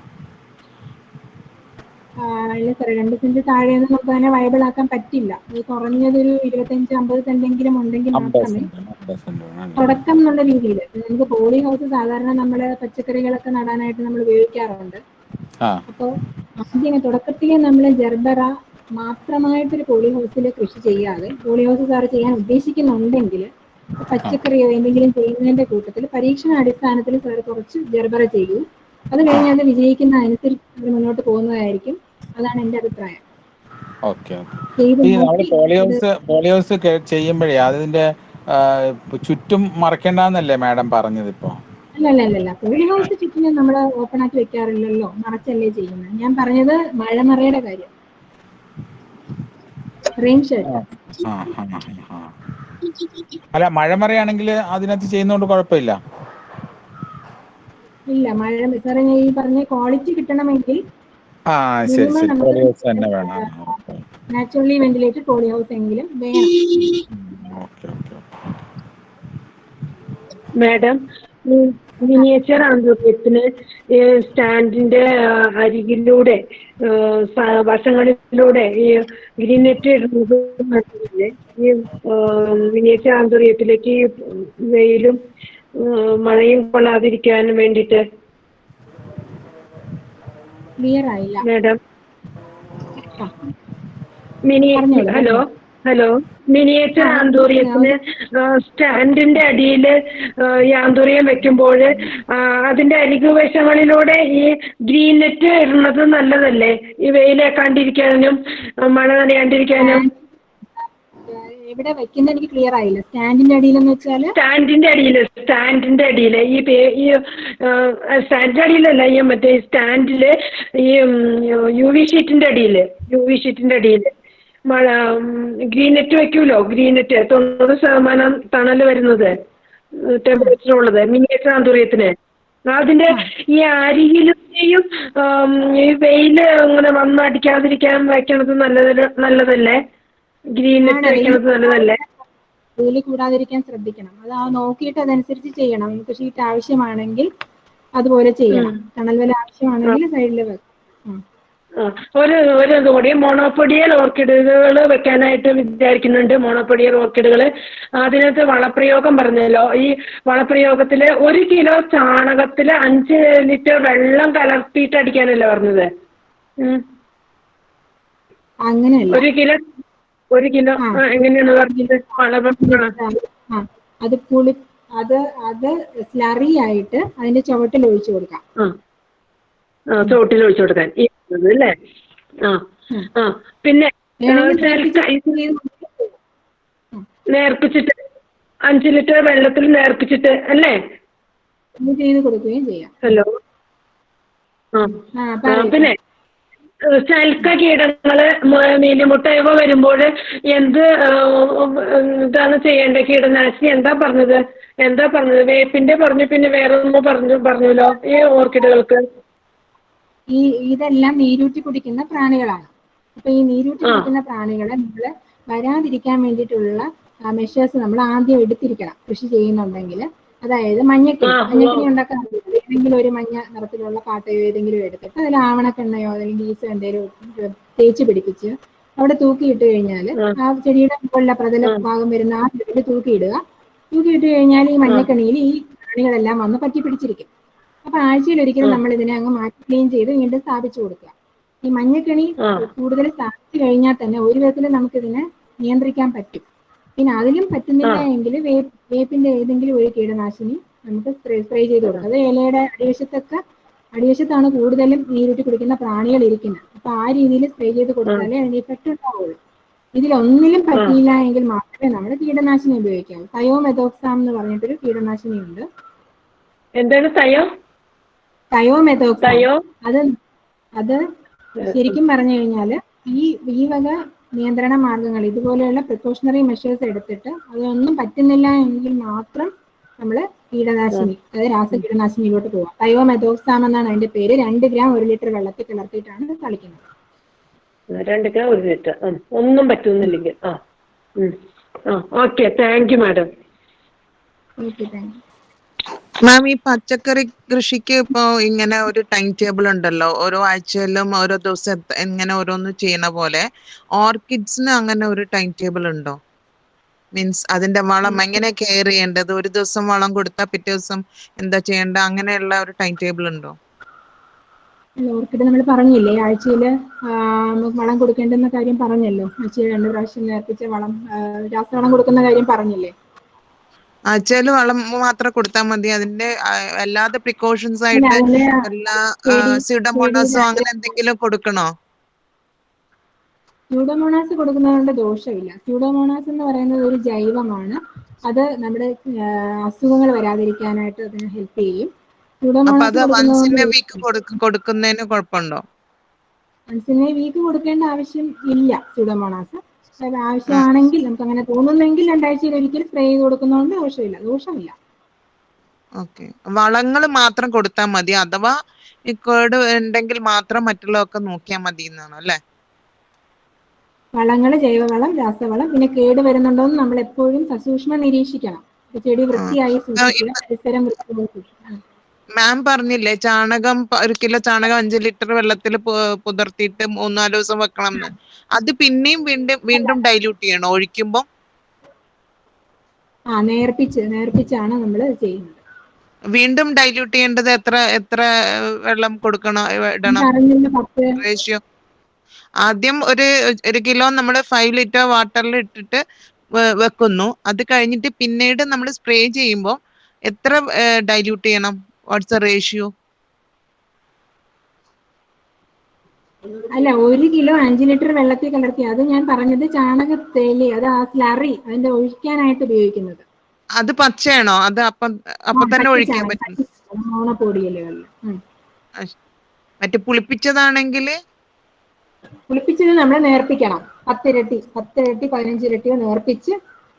ഇല്ല സാറേ, 2 സെന്റ് താഴെയൊന്നും നമുക്ക് അതിനെ വയബിൾ ആക്കാൻ പറ്റില്ല. അത് കുറഞ്ഞതൊരു 25-50 സെന്റെങ്കിലും ഉണ്ടെങ്കിൽ 50 മാത്രമേ സെന്റ്. തുടക്കം എന്നുള്ള രീതിയിൽ. നമുക്ക് പോളി ഹൗസ് സാധാരണ നമ്മള് പച്ചക്കറികളൊക്കെ നടാനായിട്ട് നമ്മൾ ഉപയോഗിക്കാറുണ്ട്. അപ്പോൾ ആദ്യമേ തുടക്കത്തിലെ നമ്മൾ ജർബറ മാത്രമായിട്ടൊരു പോളി ഹൗസിൽ കൃഷി ചെയ്യാതെ, പോളി ഹൗസ് സാറ് ചെയ്യാൻ ഉദ്ദേശിക്കുന്നുണ്ടെങ്കിൽ പച്ചക്കറിയോ എന്തെങ്കിലും ചെയ്യുന്നതിന്റെ കൂട്ടത്തിൽ പരീക്ഷണാടിസ്ഥാനത്തിൽ സാർ കുറച്ച് ജർബറ ചെയ്യൂ. അത് കഴിഞ്ഞ് അത് വിജയിക്കുന്ന അനുസരിച്ച് മുന്നോട്ട് പോകുന്നതായിരിക്കും. അതാണ് എൻ്റെ അഭിപ്രായം. ഓക്കെ. ഈ നമ്മള് പോളി ഹൗസ് ചെയ്യുമ്പോഴേ അതിന്റെ ചുറ്റും മറക്കേണ്ടെന്നല്ലേ മാഡം പറഞ്ഞത് ഇപ്പൊ? അല്ല, പോളി ഹൗസ് ചുറ്റിനും നമ്മൾ ഓപ്പൺ ആക്കി വെക്കാറില്ലല്ലോ, മറച്ചല്ലേ ചെയ്യുന്നത്. ഞാൻ പറഞ്ഞത് മഴമറയുടെ കാര്യം, റെയിൻ ഷെൽട്ടർ. അല്ല, മഴമറയാണെങ്കിൽ അതിനകത്ത് ചെയ്യുന്നോണ്ട് കുഴപ്പമില്ല. ഇല്ല, മഴ സാറേ ഞാൻ ഈ പറഞ്ഞ ക്വാളിറ്റി കിട്ടണമെങ്കിൽ മിനിമം നമുക്ക് നാച്ചുറലി വെന്റിലേറ്റഡ് പോളി ഹൗസ് എങ്കിലും വേണം. മാഡം, മിനിയേച്ചർ ആന്തൂര്യത്തിന് സ്റ്റാൻഡിന്റെ അരികിലൂടെ വശങ്ങളിലൂടെ ഈ ഗ്രീനെറ്റ് ഇടുന്നത് നല്ലതല്ലേ? ഈ മിനിയേച്ചർ ആന്തൂര്യത്തിലേക്ക് വെയിലും മഴയും കൊള്ളാതിരിക്കാൻ വേണ്ടിയിട്ട്. ക്ലിയർ ആയില്ല മാഡം. ഹലോ, മിനിയേച്ചർ ആന്തൂര്യത്തിന് സ്റ്റാൻഡിന്റെ അടിയിൽ ഈ ആന്തൂര്യം വെക്കുമ്പോൾ അതിന്റെ അരികുവശങ്ങളിലൂടെ ഈ ഗ്രീൻ നെറ്റ് ഇടുന്നത് നല്ലതല്ലേ? ഈ വെയിലേക്കാണ്ടിരിക്കാനും മഴ നനയാണ്ടിരിക്കാനും. എവിടെ വെക്കുന്ന എനിക്ക് ക്ലിയർ ആയില്ല. സ്റ്റാൻഡിന്റെ അടിയിലെന്ന് വെച്ചാൽ സ്റ്റാൻഡിന്റെ അടിയിൽ ഈ സ്റ്റാൻഡിന്റെ അടിയിലല്ല, ഈ മറ്റേ സ്റ്റാൻഡില് ഈ UV ഷീറ്റിന്റെ അടിയിൽ മഴ ഗ്രീൻ നെറ്റ് വെക്കൂലോ. ഗ്രീൻ നെറ്റ് 90% തണൽ വരുന്നത്, ടെമ്പറേച്ചർ ഉള്ളത് മിനിയേച്ചർ ആന്തൂര്യത്തിന്. അതിന്റെ ഈ അരികിലൂടെയും ഈ വെയില് അങ്ങനെ വന്നടിക്കാതിരിക്കാൻ വെക്കണത് നല്ലതല്ലേ? ഗ്രീൻ നെറ്റ് വെക്കണത് നല്ലതല്ലേ? വെയിൽ കൂടാതിരിക്കാൻ ശ്രദ്ധിക്കണം. അത് നോക്കിയിട്ട് അതനുസരിച്ച് ചെയ്യണം. നമുക്ക് ഷീറ്റ് ആവശ്യമാണെങ്കിൽ അതുപോലെ ചെയ്യണം. തണൽ വില ആവശ്യമാണെങ്കിൽ സൈഡിൽ വെക്കാം. ഒരു കൂടി മോണോപ്പൊഡിയൽ ഓർക്കിഡുകൾ വെക്കാനായിട്ട് വിചാരിക്കുന്നുണ്ട്. മോണോപ്പൊഡിയൽ ഓർക്കിഡുകൾ അതിനകത്ത് വളപ്രയോഗം പറഞ്ഞല്ലോ. ഈ വളപ്രയോഗത്തിൽ 1 കിലോ ചാണകത്തിൽ 5 ലിറ്റർ വെള്ളം കലർത്തിയിട്ട് അടിക്കാനല്ലേ പറഞ്ഞത്? അങ്ങനെയല്ല, 1 കിലോ എങ്ങനെയാണ് പറഞ്ഞത്? അത് സ്ലറി ആയിട്ട് അതിന്റെ ചുവട്ടിൽ ഒഴിച്ചു കൊടുക്കാം. ചോട്ടിൽ ഒഴിച്ചു കൊടുക്കാൻ അല്ലേ? പിന്നെ നേർപ്പിച്ചിട്ട് 5 ലിറ്റർ വെള്ളത്തിൽ നേർപ്പിച്ചിട്ട് അല്ലേ ചെയ്ത് കൊടുക്കുകയും ചെയ്യാം. ഹലോ, പിന്നെ ശൽക്ക കീടങ്ങള് മീനുമുട്ട ഇവ വരുമ്പോൾ എന്ത് ഇതാണ് ചെയ്യേണ്ടത്? കീടനാശിനി എന്താ പറഞ്ഞത്? വേപ്പിന്റെ പറഞ്ഞു, പിന്നെ വേറെ ഒന്നും പറഞ്ഞല്ലോ ഈ ഓർക്കിഡുകൾക്ക്. ഇതെല്ലാം നീരൂറ്റി കുടിക്കുന്ന പ്രാണികളാണ്. അപ്പൊ ഈ നീരൂറ്റി കുടിക്കുന്ന പ്രാണികളെ നമ്മള് വരാതിരിക്കാൻ വേണ്ടിയിട്ടുള്ള മെഷേഴ്സ് നമ്മൾ ആദ്യം എടുത്തിരിക്കണം കൃഷി ചെയ്യുന്നുണ്ടെങ്കിൽ. അതായത് മഞ്ഞക്കിളി ഉണ്ടാക്കാൻ ഏതെങ്കിലും ഒരു മഞ്ഞ നിറത്തിലുള്ള പാട്ടയോ ഏതെങ്കിലും എടുത്തിട്ട് അതിൽ ആവണക്കെണ്ണയോ അല്ലെങ്കിൽ ഈസോ എന്തെങ്കിലും തേച്ച് പിടിപ്പിച്ച് അവിടെ തൂക്കിയിട്ട് കഴിഞ്ഞാൽ ആ ചെടിയുടെ മുകളിലെ പ്രതല ഭാഗം വരുന്ന ആ ചെടിയിൽ തൂക്കിയിടുക. തൂക്കിയിട്ട് കഴിഞ്ഞാൽ ഈ മഞ്ഞക്കണിയിൽ ഈ പ്രാണികളെല്ലാം വന്ന് പറ്റി പിടിച്ചിരിക്കും. അപ്പൊ ആഴ്ചയിൽ ഒരിക്കലും നമ്മൾ ഇതിനെ അങ്ങ് മാറ്റി ക്ലീൻ ചെയ്ത് വീണ്ടും സ്ഥാപിച്ചു കൊടുക്കുക. ഈ മഞ്ഞക്കണി കൂടുതൽ സ്ഥാപിച്ചു കഴിഞ്ഞാൽ തന്നെ ഒരു വിധത്തിൽ നമുക്കിതിനെ നിയന്ത്രിക്കാൻ പറ്റും. പിന്നെ അതിലും പറ്റുന്നില്ല എങ്കിൽ വേപ്പിന്റെ ഏതെങ്കിലും ഒരു കീടനാശിനി നമുക്ക് സ്പ്രേ ചെയ്ത് കൊടുക്കാം. അത് ഇലയുടെ അടിവശത്താണ് കൂടുതലും നീരൂറ്റി കുടിക്കുന്ന പ്രാണികൾ ഇരിക്കുന്നത്. അപ്പൊ ആ രീതിയിൽ സ്പ്രേ ചെയ്ത് കൊടുത്താലേ അതിന് ഇഫക്റ്റ് ഉണ്ടാവുള്ളൂ. ഇതിലൊന്നിലും പറ്റിയില്ല എങ്കിൽ മാത്രമേ നമ്മൾ കീടനാശിനി ഉപയോഗിക്കാവൂ. തയോമെതോക്സാം എന്ന് പറഞ്ഞിട്ടൊരു കീടനാശിനി ഉണ്ട്. എന്താണ് അത് ശരിക്കും പറഞ്ഞു കഴിഞ്ഞാല് ഈ വക നിയന്ത്രണ മാർഗങ്ങൾ ഇതുപോലെയുള്ള പ്രിക്കോഷണറി മെഷേഴ്സ് എടുത്തിട്ട് അതൊന്നും പറ്റുന്നില്ല എങ്കിൽ മാത്രം നമ്മൾ കീടനാശിനി അതായത് രാസ കീടനാശിനിയിലോട്ട് പോവാം. തയോമെതോക്സാം എന്നാണ് അതിന്റെ പേര്. 2 ഗ്രാം 1 ലിറ്റർ വെള്ളത്തിൽ കലർത്തിയിട്ടാണ് തളിക്കുന്നത്. 2 കിലോ 1 ലിറ്റർ. ഒന്നും പറ്റുന്നില്ലെങ്കിൽ okay. Thank you madam. Okay, thank you. Ma'am, ഈ പച്ചക്കറി കൃഷിക്ക് ഇപ്പോ ഇങ്ങനെ ഒരു ടൈം ടേബിൾ ഉണ്ടല്ലോ, ഓരോ ആഴ്ചയിലും ഓരോ ദിവസം ഇങ്ങനെ ഓരോന്ന് ചെയ്യണ പോലെ ഓർക്കിഡ്സിന് അങ്ങനെ ഒരു ടൈം ടേബിൾ ഉണ്ടോ? മീൻസ് അതിന്റെ വളം എങ്ങനെ കെയർ ചെയ്യേണ്ടത്, ഒരു ദിവസം വളം കൊടുത്താൽ പിറ്റേ ദിവസം എന്താ ചെയ്യേണ്ട, അങ്ങനെയുള്ള ഒരു ടൈം ടേബിൾ ഉണ്ടോ? ഓർക്കിഡ് നമ്മൾ പറഞ്ഞില്ലേ, ആഴ്ചയിൽ നമുക്ക് വളം കൊടുക്കേണ്ടെന്ന കാര്യം പറഞ്ഞല്ലോ. ആഴ്ചയിൽ 2 പ്രാവശ്യം നേർപ്പിച്ച് വളം, രാസവളം കൊടുക്കുന്ന കാര്യം പറഞ്ഞില്ലേ. ആഴ്ചയിൽ വളം മാത്രം കൊടുത്താൽ മതി, അതിന്റെ അല്ലാതെ പ്രിക്കോഷൻസ് അല്ല, ആയിട്ട് അതിന് എല്ലാ ചെടിയുടെ സ്യൂഡോമോണസോ അങ്ങനെ എന്തെങ്കിലും കൊടുക്കണോ? സ്യൂഡോമോണാസ് കൊടുക്കുന്നതുകൊണ്ട് ദോഷമില്ല. സ്യൂഡോമോണാസ് എന്ന് പറയുന്നത് ഒരു ജൈവമാണ്. അത് നമ്മുടെ അസുഖങ്ങൾ വരാതിരിക്കാനായിട്ട് അതിനെ ഹെൽപ്പ് ചെയ്യും. അപ്പൊ അത് സ്യൂഡോമോണാസ് വൺസ് ഇൻ കൊടുക്കുന്നതുകൊണ്ട് എ വീക്ക് കൊടുക്കുന്നതിന് കുഴപ്പമുണ്ടോ? മനുഷ്യനെ വീക്ക് കൊടുക്കേണ്ട ആവശ്യം ഇല്ല. സ്യൂഡോമോണാസ് ആവശ്യമാണെങ്കിൽ, നമുക്ക് അങ്ങനെ തോന്നുന്നെങ്കിൽ 2 ആഴ്ചയിൽ ഒരിക്കൽ സ്പ്രേ ചെയ്ത് കൊടുക്കുന്നതുകൊണ്ട് ദോഷമില്ല. ഓക്കെ. വളങ്ങൾ മാത്രം കൊടുത്താൽ മതി, അഥവാ ഈ കേട് ഉണ്ടെങ്കിൽ മാത്രം മറ്റുള്ളതൊക്കെ നോക്കിയാൽ മതി എന്നാണ് അല്ലേ? വളങ്ങൾ, ജൈവവളം, രാസവളം, പിന്നെ കേട് വരുന്നുണ്ടോന്ന് നമ്മൾ എപ്പോഴും സസൂക്ഷ്മം നിരീക്ഷിക്കണം. ചെടി വൃത്തിയായി സൂക്ഷിക്കുക, പരിസരം വൃത്തിയായി സൂക്ഷിക്കുക. മാം പറഞ്ഞില്ലേ, ചാണകം 1 കിലോ ചാണകം 5 ലിറ്റർ വെള്ളത്തിൽ പുതിർത്തിയിട്ട് 3-4 ദിവസം വെക്കണം എന്ന്. അത് പിന്നെയും വീണ്ടും ഡൈല്യൂട്ട് ചെയ്യണോ ഒഴിക്കുമ്പോ? നേർപ്പിച്ചാണ് നമ്മൾ ചെയ്യുന്നത്. വീണ്ടും ഡൈല്യൂട്ട് ചെയ്യേണ്ടത് എത്ര വെള്ളം ഇടണം റേഷ്യോ? ആദ്യം ഒരു കിലോ നമ്മൾ 5 ലിറ്റർ വാട്ടറിൽ ഇട്ടിട്ട് വെക്കുന്നു. അത് കഴിഞ്ഞിട്ട് പിന്നീട് നമ്മൾ സ്പ്രേ ചെയ്യുമ്പോൾ എത്ര ഡൈല്യൂട്ട് ചെയ്യണം? What's the ratio? അല്ല, 1 കിലോ 5 ലിറ്റർ വെള്ളത്തിൽ കലർത്തി, അത് ഞാൻ പറഞ്ഞത് ചാണകത്തേലി, അത് ആ സ്ലറി അതിന്റെ ഒഴിക്കാനായിട്ട് ഉപയോഗിക്കുന്നത്. അത് പച്ചയാണോ? അത് അപ്പൊ തന്നെ ഒഴിക്കാൻ പറ്റും? മറ്റേ പുളിപ്പിച്ചതാണെങ്കിൽ പുളിപ്പിച്ചത് നമ്മൾ നേർപ്പിക്കണം. 10 ഇരട്ടി 15 ഇരട്ടിയോ നേർപ്പിച്ച്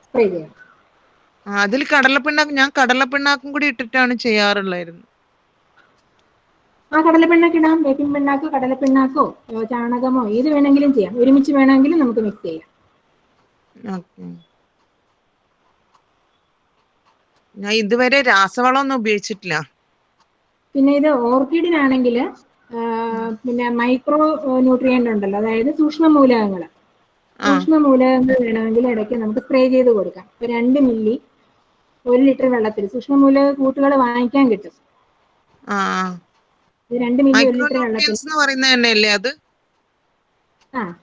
സ്പ്രേ ചെയ്യണം. അതിൽ ഞാൻ കടലപ്പിണ്ണാക്കും കൂടി ഇട്ടിട്ടാണ് ചെയ്യാറുള്ളായിരുന്നു. കടലപ്പിണ്ണാക്ക് ഇടാം. വേപ്പിൻ പിണ്ണാക്കോ കടലപ്പിണ്ണാക്കോ ചാണകമോ ഏത് വേണമെങ്കിലും ചെയ്യാം. ഒരുമിച്ച് വേണമെങ്കിലും നമുക്ക് മിക്സ് ചെയ്യാം. ഞാൻ ഇതുവരെ രാസവളം ഒന്നും ഉപയോഗിച്ചിട്ടില്ല. പിന്നെ ഇത് ഓർക്കിഡിനാണെങ്കിൽ പിന്നെ മൈക്രോ ന്യൂട്രിയന്റ് ഉണ്ടല്ലോ, അതായത് സൂക്ഷ്മ മൂലകങ്ങൾ വേണമെങ്കിൽ ഇടയ്ക്ക് നമുക്ക് സ്പ്രേ ചെയ്ത് കൊടുക്കാം. 2 മില്ലി 1 ലിറ്റർ വെള്ളത്തിൽ സൂക്ഷ്മ മൂലക കൂട്ടുകൾ വാങ്ങിക്കാൻ കിട്ടും. 2 മില്ലി 1 ലിറ്റർ വെള്ളത്തിൽ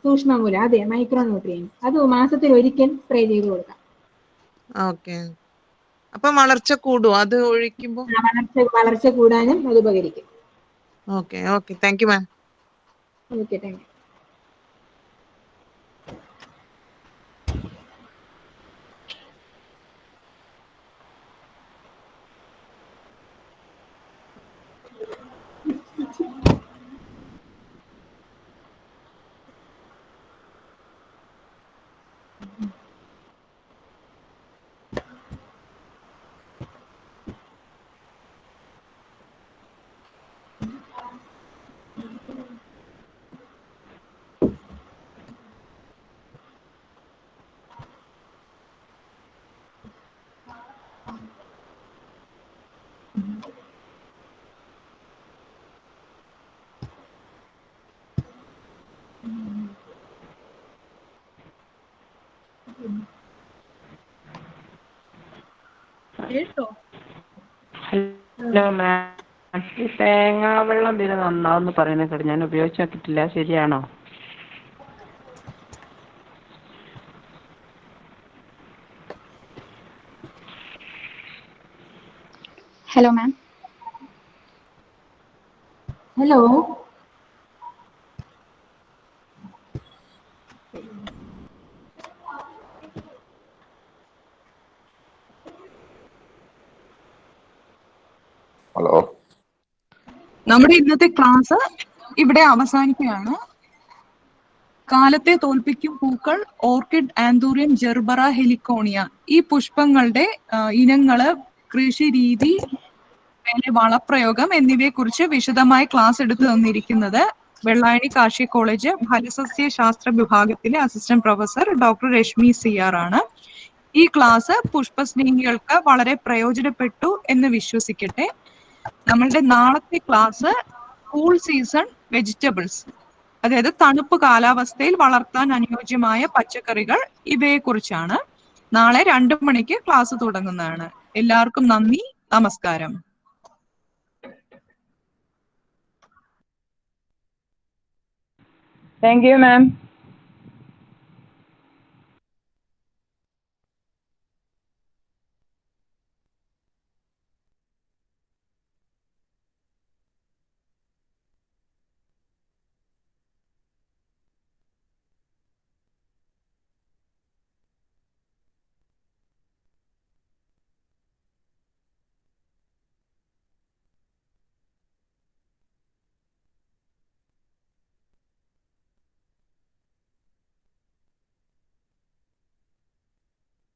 സൂക്ഷ്മമൂലം, അതെ, മൈക്രോ ന്യൂട്രിയൻസ്. അത് മാസത്തിൽ ഒരിക്കൽ സ്പ്രേ ചെയ്ത് കൊടുക്കാം. അപ്പൊ വളർച്ച കൂടും അത് ഒഴിക്കുമ്പോൾ? വളർച്ച കൂടാനും അത് ഉപകരിക്കും. Okay, thank you ma'am. Okay, thank U. Hello ma'am, ഈ തേങ്ങാവെള്ളം തീരെ നന്നാവെന്ന് പറയുന്നത് കേട്ടോ. ഞാൻ ഉപയോഗിച്ച് നോക്കിയിട്ടില്ല, ശരിയാണോ? Hello ma'am. ഹലോ, ഹലോ, നമ്മുടെ ഇന്നത്തെ ക്ലാസ് ഇവിടെ അവസാനിക്കുകയാണ്. കാലത്തെ തോൽപ്പിക്കും പൂക്കൾ, ഓർക്കിഡ്, ആന്തൂറിയം, ജെർബറ, ഹെലിക്കോണിയ, ഈ പുഷ്പങ്ങളുടെ ഇനങ്ങള്, കൃഷി രീതി, വളപ്രയോഗം എന്നിവയെ കുറിച്ച് വിശദമായി ക്ലാസ് എടുത്തു തന്നിരിക്കുന്നത് വെള്ളായണി കാർഷിക കോളേജ് ഫലസസ്യ ശാസ്ത്ര വിഭാഗത്തിലെ assistant professor doctor Rashmi CR ആണ്. ഈ ക്ലാസ് പുഷ്പസ്നേഹികൾക്ക് വളരെ പ്രയോജനപ്പെട്ടു എന്ന് വിശ്വസിക്കട്ടെ. നമ്മളുടെ നാളത്തെ ക്ലാസ് കൂൾ സീസൺ വെജിറ്റബിൾസ്, അതായത് തണുപ്പ് കാലാവസ്ഥയിൽ വളർത്താൻ അനുയോജ്യമായ പച്ചക്കറികൾ, ഇവയെക്കുറിച്ചാണ്. നാളെ 2 മണിക്ക് ക്ലാസ് തുടങ്ങുന്നതാണ്. എല്ലാവർക്കും നന്ദി, നമസ്കാരം. Thank you ma'am.